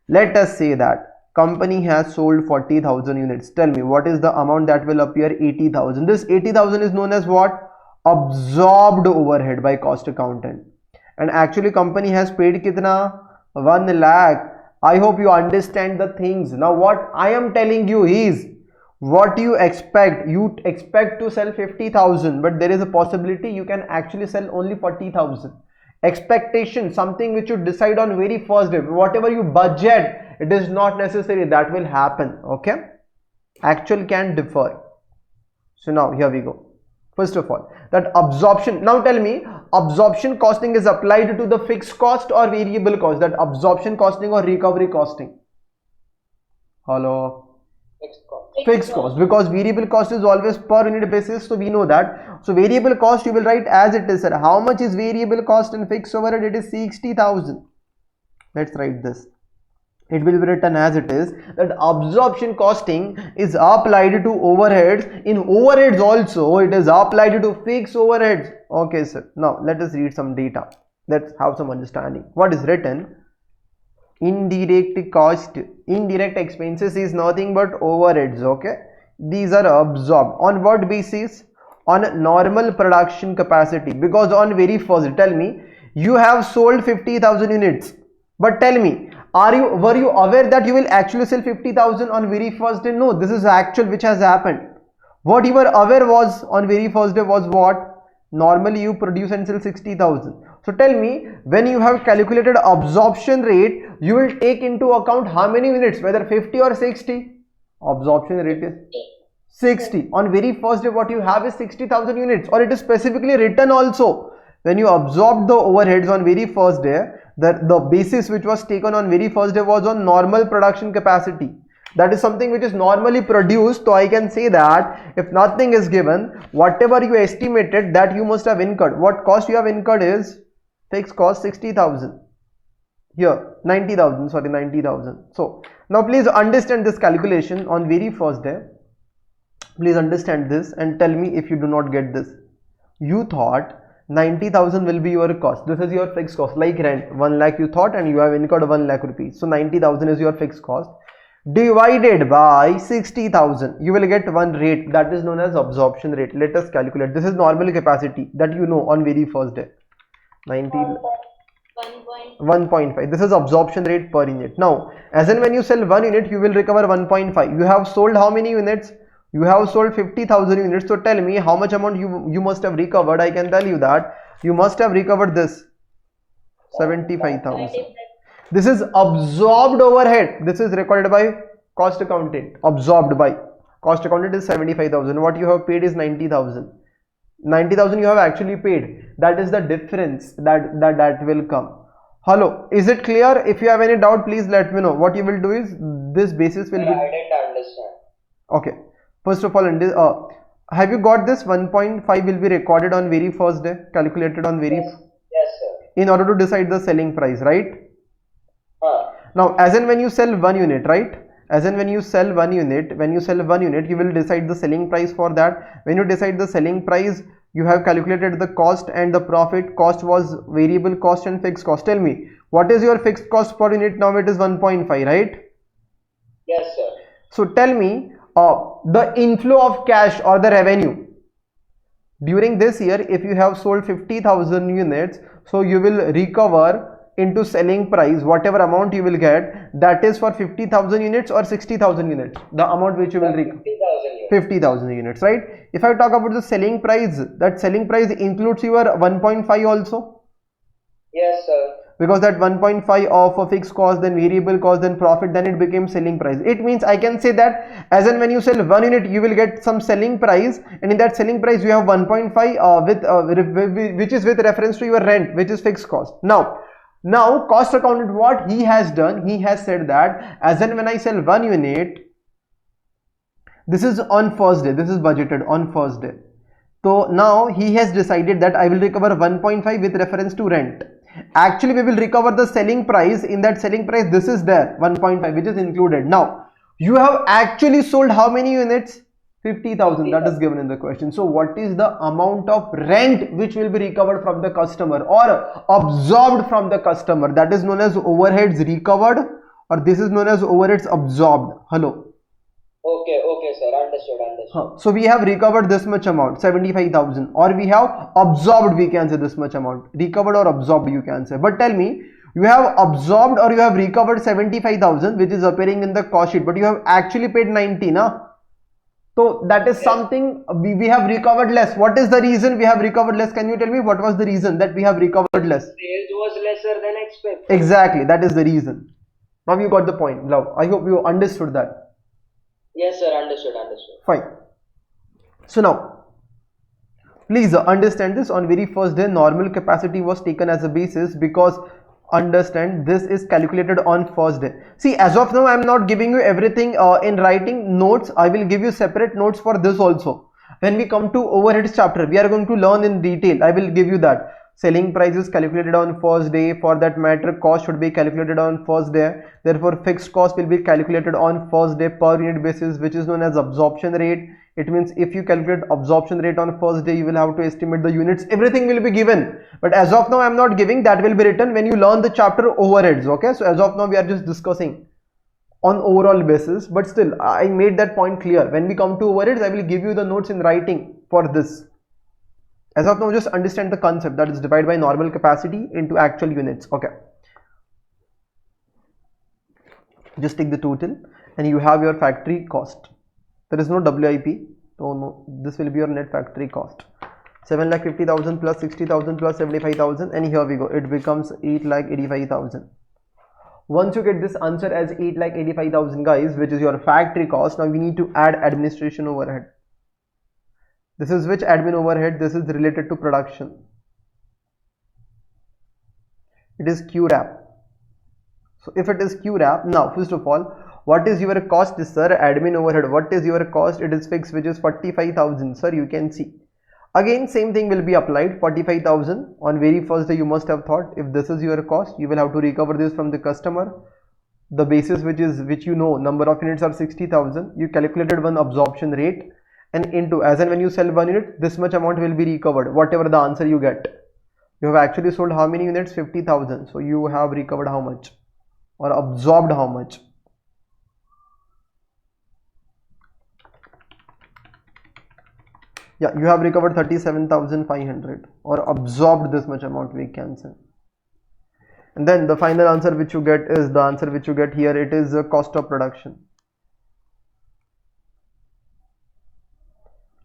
Let us say that company has sold 40,000 units. Tell me what is the amount that will appear? 80,000. This 80,000 is known as what? Absorbed overhead by cost accountant. And actually company has paid kitna? 1 lakh. I hope you understand the things. Now what I am telling you is, what you expect to sell 50,000, but there is a possibility you can actually sell only 40,000. Expectation, something which you decide on very first day. Whatever you budget, it is not necessary that will happen. Okay, actual can differ. So now here we go. First of all, that absorption. Now tell me, absorption costing is applied to the fixed cost or variable cost? That absorption costing or recovery costing? Hello? Fixed cost, because variable cost is always per unit basis, so we know that. So variable cost you will write as it is, sir. How much is variable cost and fixed overhead? It is 60,000. Let's write this. It will be written as it is, that absorption costing is applied to overheads. In overheads also it is applied to fixed overheads. Okay, sir. Now let us read some data. Let's have some understanding. What is written? Indirect cost, indirect expenses is nothing but overheads. Okay, these are absorbed on what basis? On normal production capacity. Because on very first, tell me, you have sold 50,000 units, but tell me, were you aware that you will actually sell 50,000 on very first day? No, this is actual which has happened. What you were aware was on very first day was what? Normally you produce and sell 60,000. So tell me, when you have calculated absorption rate, you will take into account how many units, whether 50 or 60? Absorption rate is 60. On very first day what you have is 60,000 units, or it is specifically written also. When you absorb the overheads on very first day, the basis which was taken on very first day was on normal production capacity. That is something which is normally produced. So I can say that if nothing is given, whatever you estimated that you must have incurred. What cost you have incurred is fixed cost 60,000. here 90,000, sorry, 90,000. So now please understand this calculation on very first day. Please understand this and tell me if you do not get this. You thought 90,000 will be your cost. This is your fixed cost, like rent 1 lakh you thought, and you have incurred 1 lakh rupees. So 90,000 is your fixed cost. Divided by 60,000, you will get one rate that is known as absorption rate. Let us calculate. This is normal capacity that you know on very first day. 1.5. This is absorption rate per unit. Now, as in when you sell 1 unit, you will recover 1.5. You have sold how many units? You have sold 50,000 units. So tell me how much amount you must have recovered. I can tell you that you must have recovered this 75,000. This is absorbed overhead. This is recorded by cost accountant. Absorbed by cost accountant is 75,000. What you have paid is 90,000. 90,000 you have actually paid. That is the difference that will come. Hello, is it clear? If you have any doubt, please let me know. What you will do is this basis will be.
I didn't understand.
Okay. First of all, have you got this? 1.5 will be recorded on very first day, calculated on very.
Yes, sir.
In order to decide the selling price, right? Now, as in when you sell 1 unit, right? As in when you sell 1 unit, you will decide the selling price for that. When you decide the selling price, you have calculated the cost and the profit. Cost was variable cost and fixed cost. Tell me, what is your fixed cost per unit? Now it is 1.5, right?
Yes, sir.
So tell me, the inflow of cash or the revenue during this year, if you have sold 50,000 units, so you will recover into selling price whatever amount you will get, that is for 50,000 units or 60,000 units, the amount which you will recover. 50,000 units, right? If I talk about the selling price, that selling price includes your 1.5 also.
Yes, sir.
Because that 1.5 of a fixed cost, then variable cost, then profit, then it became selling price. It means I can say that as and when you sell 1 unit, you will get some selling price, and in that selling price you have 1.5 which is with reference to your rent, which is fixed cost. Now cost accountant, what he has done, he has said that as and when I sell 1 unit, this is on first day, this is budgeted on first day. So now he has decided that I will recover 1.5 with reference to rent. Actually, we will recover the selling price. In that selling price, this is there 1.5, which is included. Now you have actually sold how many units? 50,000. That is given in the question. So what is the amount of rent which will be recovered from the customer or absorbed from the customer? That is known as overheads recovered, or this is known as overheads absorbed. Hello.
Okay, sir. Understood.
So we have recovered this much amount, 75,000, or we have absorbed, we can say this much amount. Recovered or absorbed, you can say. But tell me, you have absorbed or you have recovered 75,000, which is appearing in the cost sheet, but you have actually paid 90, na? So that is something we have recovered less. What is the reason we have recovered less? Can you tell me what was the reason that we have recovered less?
Sales was lesser than expected.
Exactly, that is the reason. Now you got the point, love. I hope you understood that.
Yes, sir. Understood.
Fine. So now, please understand this. On very first day, normal capacity was taken as a basis, because understand this is calculated on first day. See, as of now I am not giving you everything in writing notes. I will give you separate notes for this also. When we come to overheads chapter, we are going to learn in detail. I will give you that. Selling price is calculated on first day. For that matter, cost should be calculated on first day. Therefore, fixed cost will be calculated on first day per unit basis, which is known as absorption rate. It means if you calculate absorption rate on first day, you will have to estimate the units. Everything will be given. But as of now, I am not giving. That will be written when you learn the chapter overheads. Okay. So as of now, we are just discussing on overall basis. But still, I made that point clear. When we come to overheads, I will give you the notes in writing for this. As of now, just understand the concept, that is divide by normal capacity into actual units. Okay. Just take the total and you have your factory cost. There is no WIP. So no, this will be your net factory cost. 7,50,000 plus 60,000 plus 75,000, and here we go. It becomes 8,85,000. Once you get this answer as 8,85,000, guys, which is your factory cost, now we need to add administration overhead. This is which admin overhead? This is related to production. It is QRAP. So if it is QRAP, now first of all, what is your cost, sir? Admin overhead. What is your cost? It is fixed, which is 45,000. Sir, you can see Again, same thing will be applied. 45,000 on very first day. You must have thought, if this is your cost, you will have to recover this from the customer. The basis which you know, number of units are 60,000. You calculated one absorption rate, and into as and when you sell 1 unit, this much amount will be recovered. Whatever the answer you get, you have actually sold how many units? 50,000. So you have recovered how much, or absorbed how much? Yeah, you have recovered 37,500, or absorbed this much amount, we can say. And then the final answer which you get is the answer which you get here. It is the cost of production.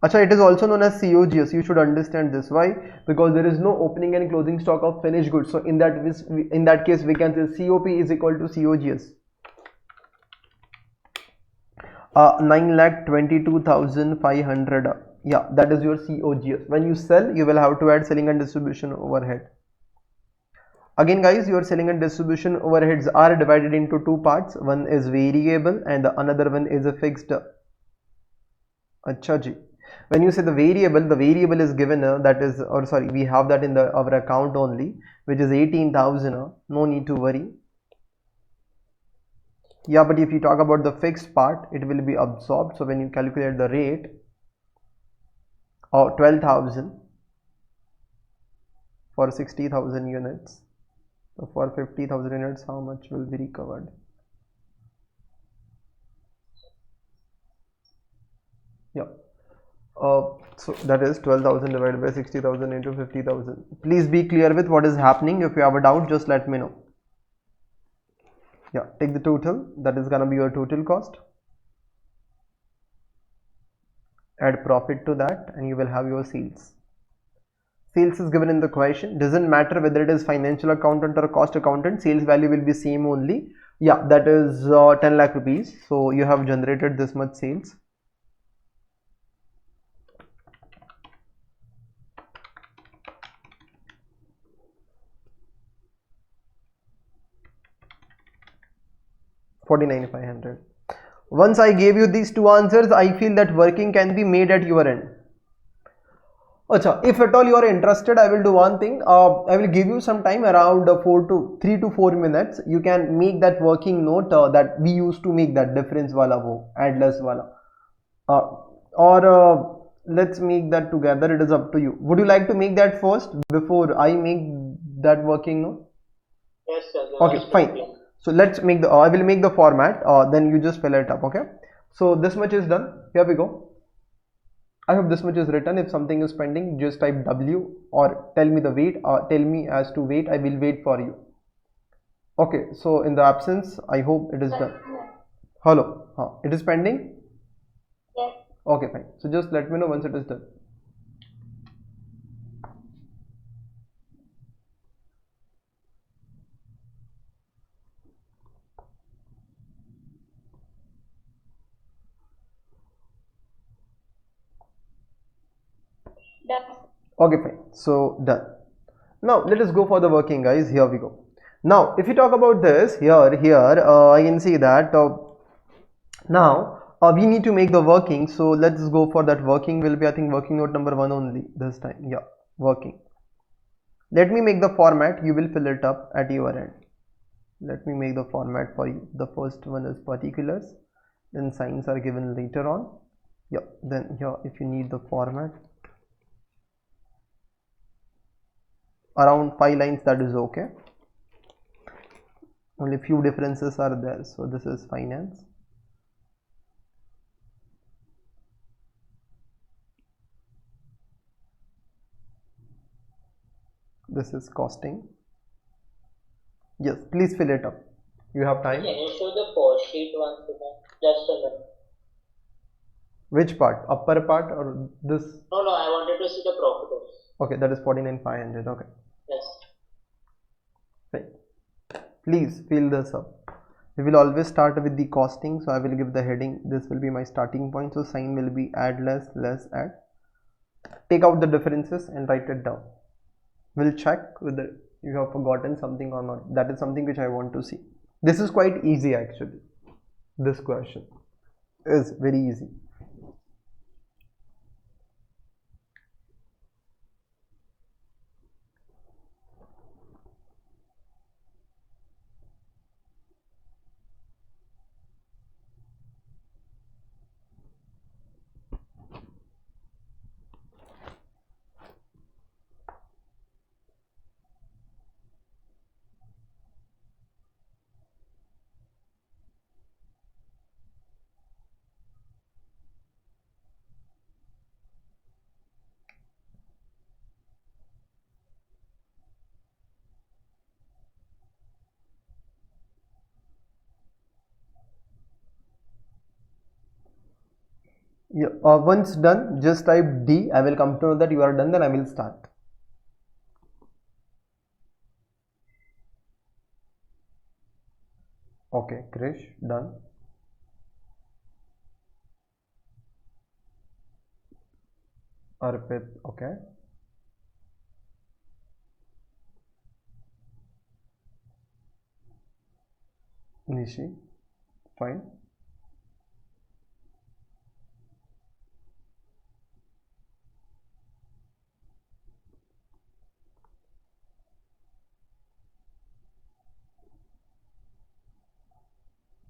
Acha, it is also known as COGS. You should understand this. Why? Because there is no opening and closing stock of finished goods. So in that case, we can say COP is equal to COGS. 9,22,500. Yeah, that is your COGS. When you sell, you will have to add selling and distribution overhead. Again guys, your selling and distribution overheads are divided into two parts. One is variable and the another one is a fixed. Acha ji. When you say the variable is given, that is, or sorry, we have that in our account only, which is 18,000. No need to worry. Yeah, but if you talk about the fixed part, it will be absorbed. So when you calculate the rate of 12,000 for 60,000 units, so for 50,000 units, how much will be recovered? Yeah. So that is 12,000 divided by 60,000 into 50,000. Please be clear with what is happening. If you have a doubt, just let me know. Yeah, take the total. That is gonna be your total cost. Add profit to that, and you will have your sales. Sales is given in the question. Doesn't matter whether it is financial accountant or cost accountant, sales value will be same only. Yeah, that is 10 lakh rupees. So you have generated this much sales. $49,500. Once I gave you these two answers, I feel that working can be made at your end. Achha, if at all you are interested, I will do one thing. I will give you some time, around 3 to 4 minutes. You can make that working note that we used to make that difference wala wo, add less wala. Or let's make that together. It is up to you. Would you like to make that first before I make that working note?
Yes, sir.
Okay, fine. So let's make the, I will make the format, then you just fill it up. Okay. So this much is done. Here we go. I hope this much is written. If something is pending, just type W or tell me the wait, or tell me as to wait. I will wait for you. Okay. So in the absence, I hope it is done. Hello. It is pending?
Yes.
Okay, fine. So just let me know once it is done.
Done.
Okay, fine. So done. Now let us go for the working, guys. Here we go. Now if you talk about this here, I can see that now we need to make the working. So let's go for that. Working will be, I think, working note number 1 only this time. Yeah, working. Let me make the format. You will fill it up at your end. Let me make the format for you. The first one is particulars, then signs are given later on. Yeah, then here if you need the format, around 5 lines, that is okay. Only few differences are there. So this is finance, this is costing. Yes, please fill it up. You have time.
Can you show the cost sheet once again? Just a minute.
Which part? Upper part or this?
No, I wanted to see the profit.
Okay, that is 49,500. Okay.
Yes.
Right. Please fill this up. We will always start with the costing. So I will give the heading. This will be my starting point. So sign will be add less, add. Take out the differences and write it down. We'll check whether you have forgotten something or not. That is something which I want to see. This is quite easy actually. This question is very easy. Yeah, once done, just type D. I will come to know that you are done, then I will start. Okay, Krish, done. Arpit, okay. Nishi, fine.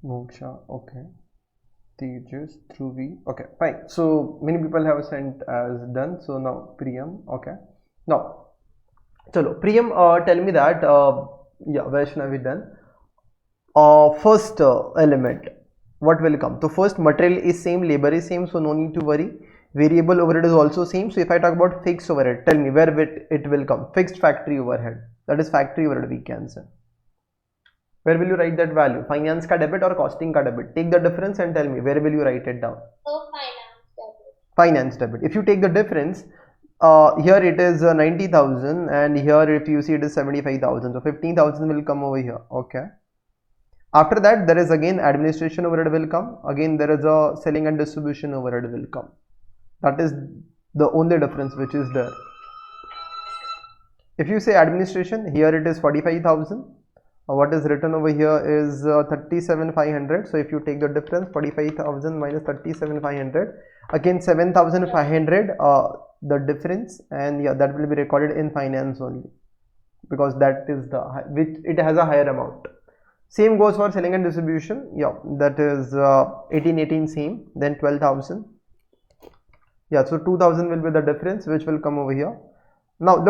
Moksha, okay. Tejas, Dhruvi, okay, fine. So many people have sent as done. So now Priyam, okay. Now, chalo, Priyam, tell me that, yeah, Vaishnavi done. First element, what will come? So first material is same, labor is same, so no need to worry. Variable overhead is also same. So if I talk about fixed overhead, tell me where it will come. Fixed factory overhead, that is factory overhead we can say. Where will you write that value? Finance ka debit or costing ka debit? Take the difference and tell me where will you write it down.
Finance debit.
Finance debit. If you take the difference, here it is 90,000 and here if you see it is 75,000. So 15,000 will come over here. Okay. After that, there is again administration overhead will come. Again, there is a selling and distribution overhead will come. That is the only difference which is there. If you say administration, here it is 45,000. What is written over here is 37,500. So if you take the difference, 45,000 minus 37,500, again 7,500, the difference, and yeah, that will be recorded in finance only, because that is the which it has a higher amount. Same goes for selling and distribution. Yeah, that is 1818 same. Then 12,000. Yeah, so 2,000 will be the difference which will come over here. Now,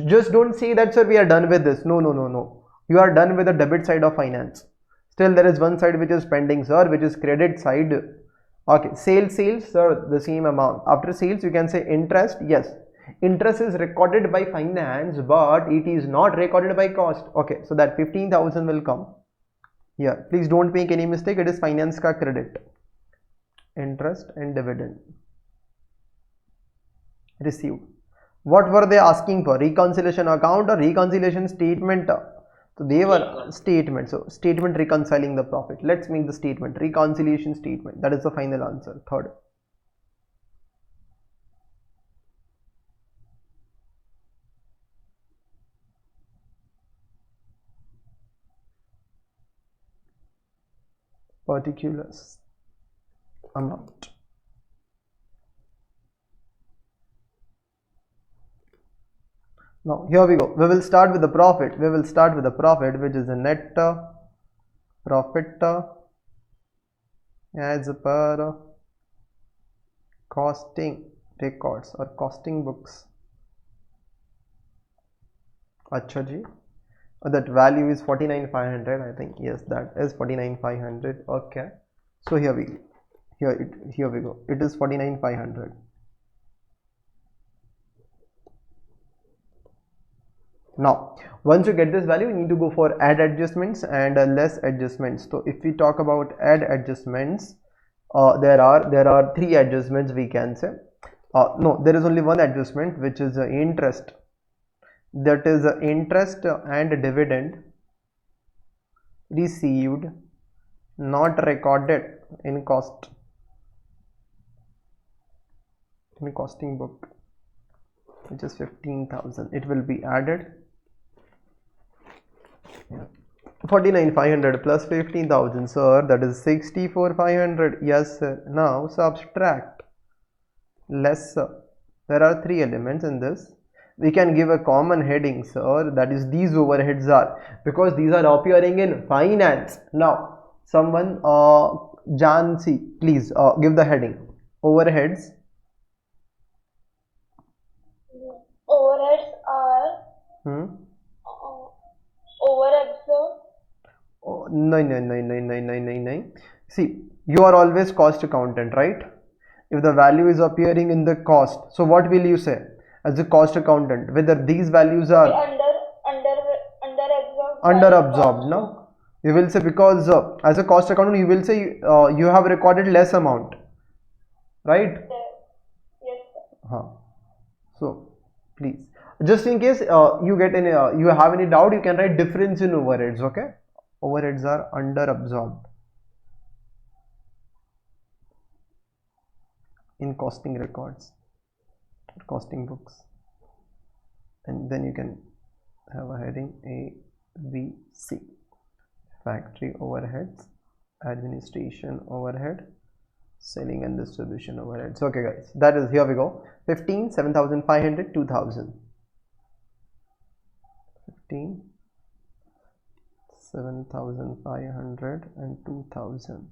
just don't say that, sir, we are done with this. No, no, no, no. You are done with the debit side of finance. Still, there is one side which is pending, sir, which is credit side. Okay, sales, sir, the same amount. After sales, you can say interest. Yes, interest is recorded by finance, but it is not recorded by cost. Okay, so that 15,000 will come. Yeah, please don't make any mistake. It is finance ka credit. Interest and dividend received. What were they asking for? Reconciliation account or reconciliation statement? So they were statement. So statement reconciling the profit. Let's make the statement reconciliation statement. That is the final answer. Third. Particulars amount. Now here we go. We will start with the profit. We will start with the profit, which is the net profit as per costing records or costing books. Acha ji. That value is 49,500. I think yes, that is 49,500. Okay. So here we go. It is 49,500. Now, once you get this value, you need to go for add adjustments and less adjustments. So if we talk about add adjustments, there are three adjustments we can say. No, there is only one adjustment, which is interest. That is interest and dividend received, not recorded in cost, in costing book, which is 15,000. It will be added. 49,500 plus 15,000, sir, that is 64,500. Yes, sir. Now subtract lesser. There are three elements in this. We can give a common heading, sir, that is these overheads are, because these are appearing in finance. Now someone Jansi, please give the heading overheads.
Overheads are overheads.
Oh, no. See, you are always cost accountant, right? If the value is appearing in the cost, so what will you say as a cost accountant? Whether these values are under absorbed, no? You will say, because as a cost accountant, you will say you have recorded less amount. right?
Yes, sir.
So please, just in case you get any you have any doubt, you can write difference in overheads. Okay, overheads are under absorbed in costing records, costing books, and then you can have a heading A, B, C. Factory overheads, administration overhead, selling and distribution overheads. Okay guys, that is, here we go. 15, 7,500, 2,000. 15, 7,500 and 2,000.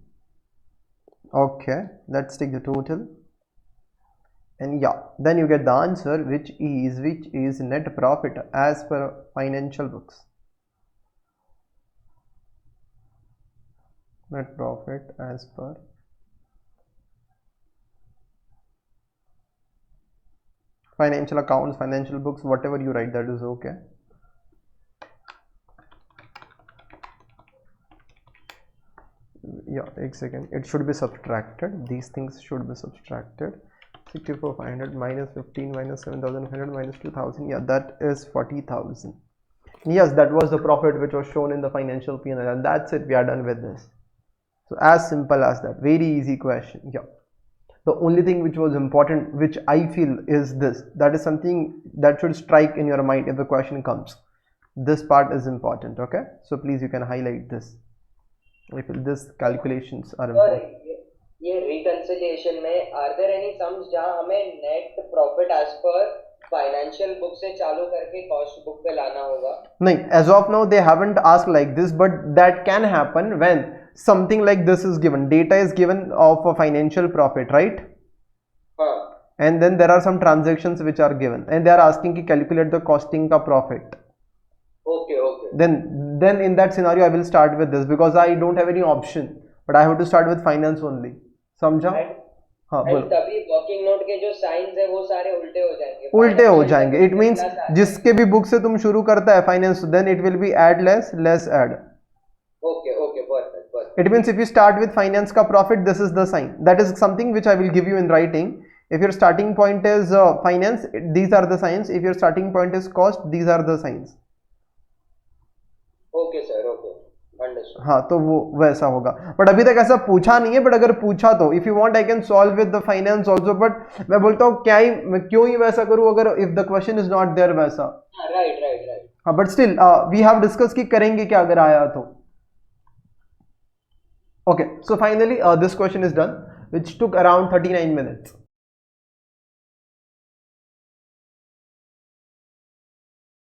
Okay, let's take the total. And yeah, then you get the answer, which is net profit as per financial books. Net profit as per financial accounts, financial books, whatever you write, that is okay. Yeah, एक second, it should be subtracted, these things should be subtracted. 64,500 minus 15 minus 7,500 minus 2,000, yeah, that is 40,000. Yes, that was the profit which was shown in the financial P&L, and that's it, we are done with this. So as simple as that, very easy question. Yeah, the only thing which was important, which I feel, is this, that is something that should strike in your mind if the question comes. This part is important. Okay, so please you can highlight this if this calculations are important.
ये reconciliation में are there any sums जहाँ हमें net profit as per financial book से चालू करके cost book पे लाना होगा?
नहीं, as of now they haven't asked like this, but that can happen when something like this is given. Data is given of a financial profit, right? And then there are some transactions which are given, and they are asking to calculate the costing ka profit.
Okay.
Then in that scenario I will start with this, because I don't have any option, but I have to start with finance only. समझा? हाँ बोलो.
तभी working note के जो science है वो सारे
उल्टे हो जाएंगे. It means जिसके भी बुक से तुम शुरू करता है finance, then it will be add less add.
Okay, perfect.
It means if you start with finance ka profit, this is the sign. That is something which I will give you in writing. If your starting point is finance, these are the signs. If your starting point is cost, these are the signs.
Okay sir, okay. Understood.
हाँ, तो वो वैसा होगा, but अभी तक ऐसा पूछा नहीं है, बट अगर पूछा तो if you want I can solve with the finance also, but मैं बोलता हूँ क्यों ही वैसा करूँ अगर if the question is not there वैसा.
राइट.
हाँ, but still we have discuss कि करेंगे क्या अगर आया तो. Okay, so finally this question is done, which took around 39 minutes.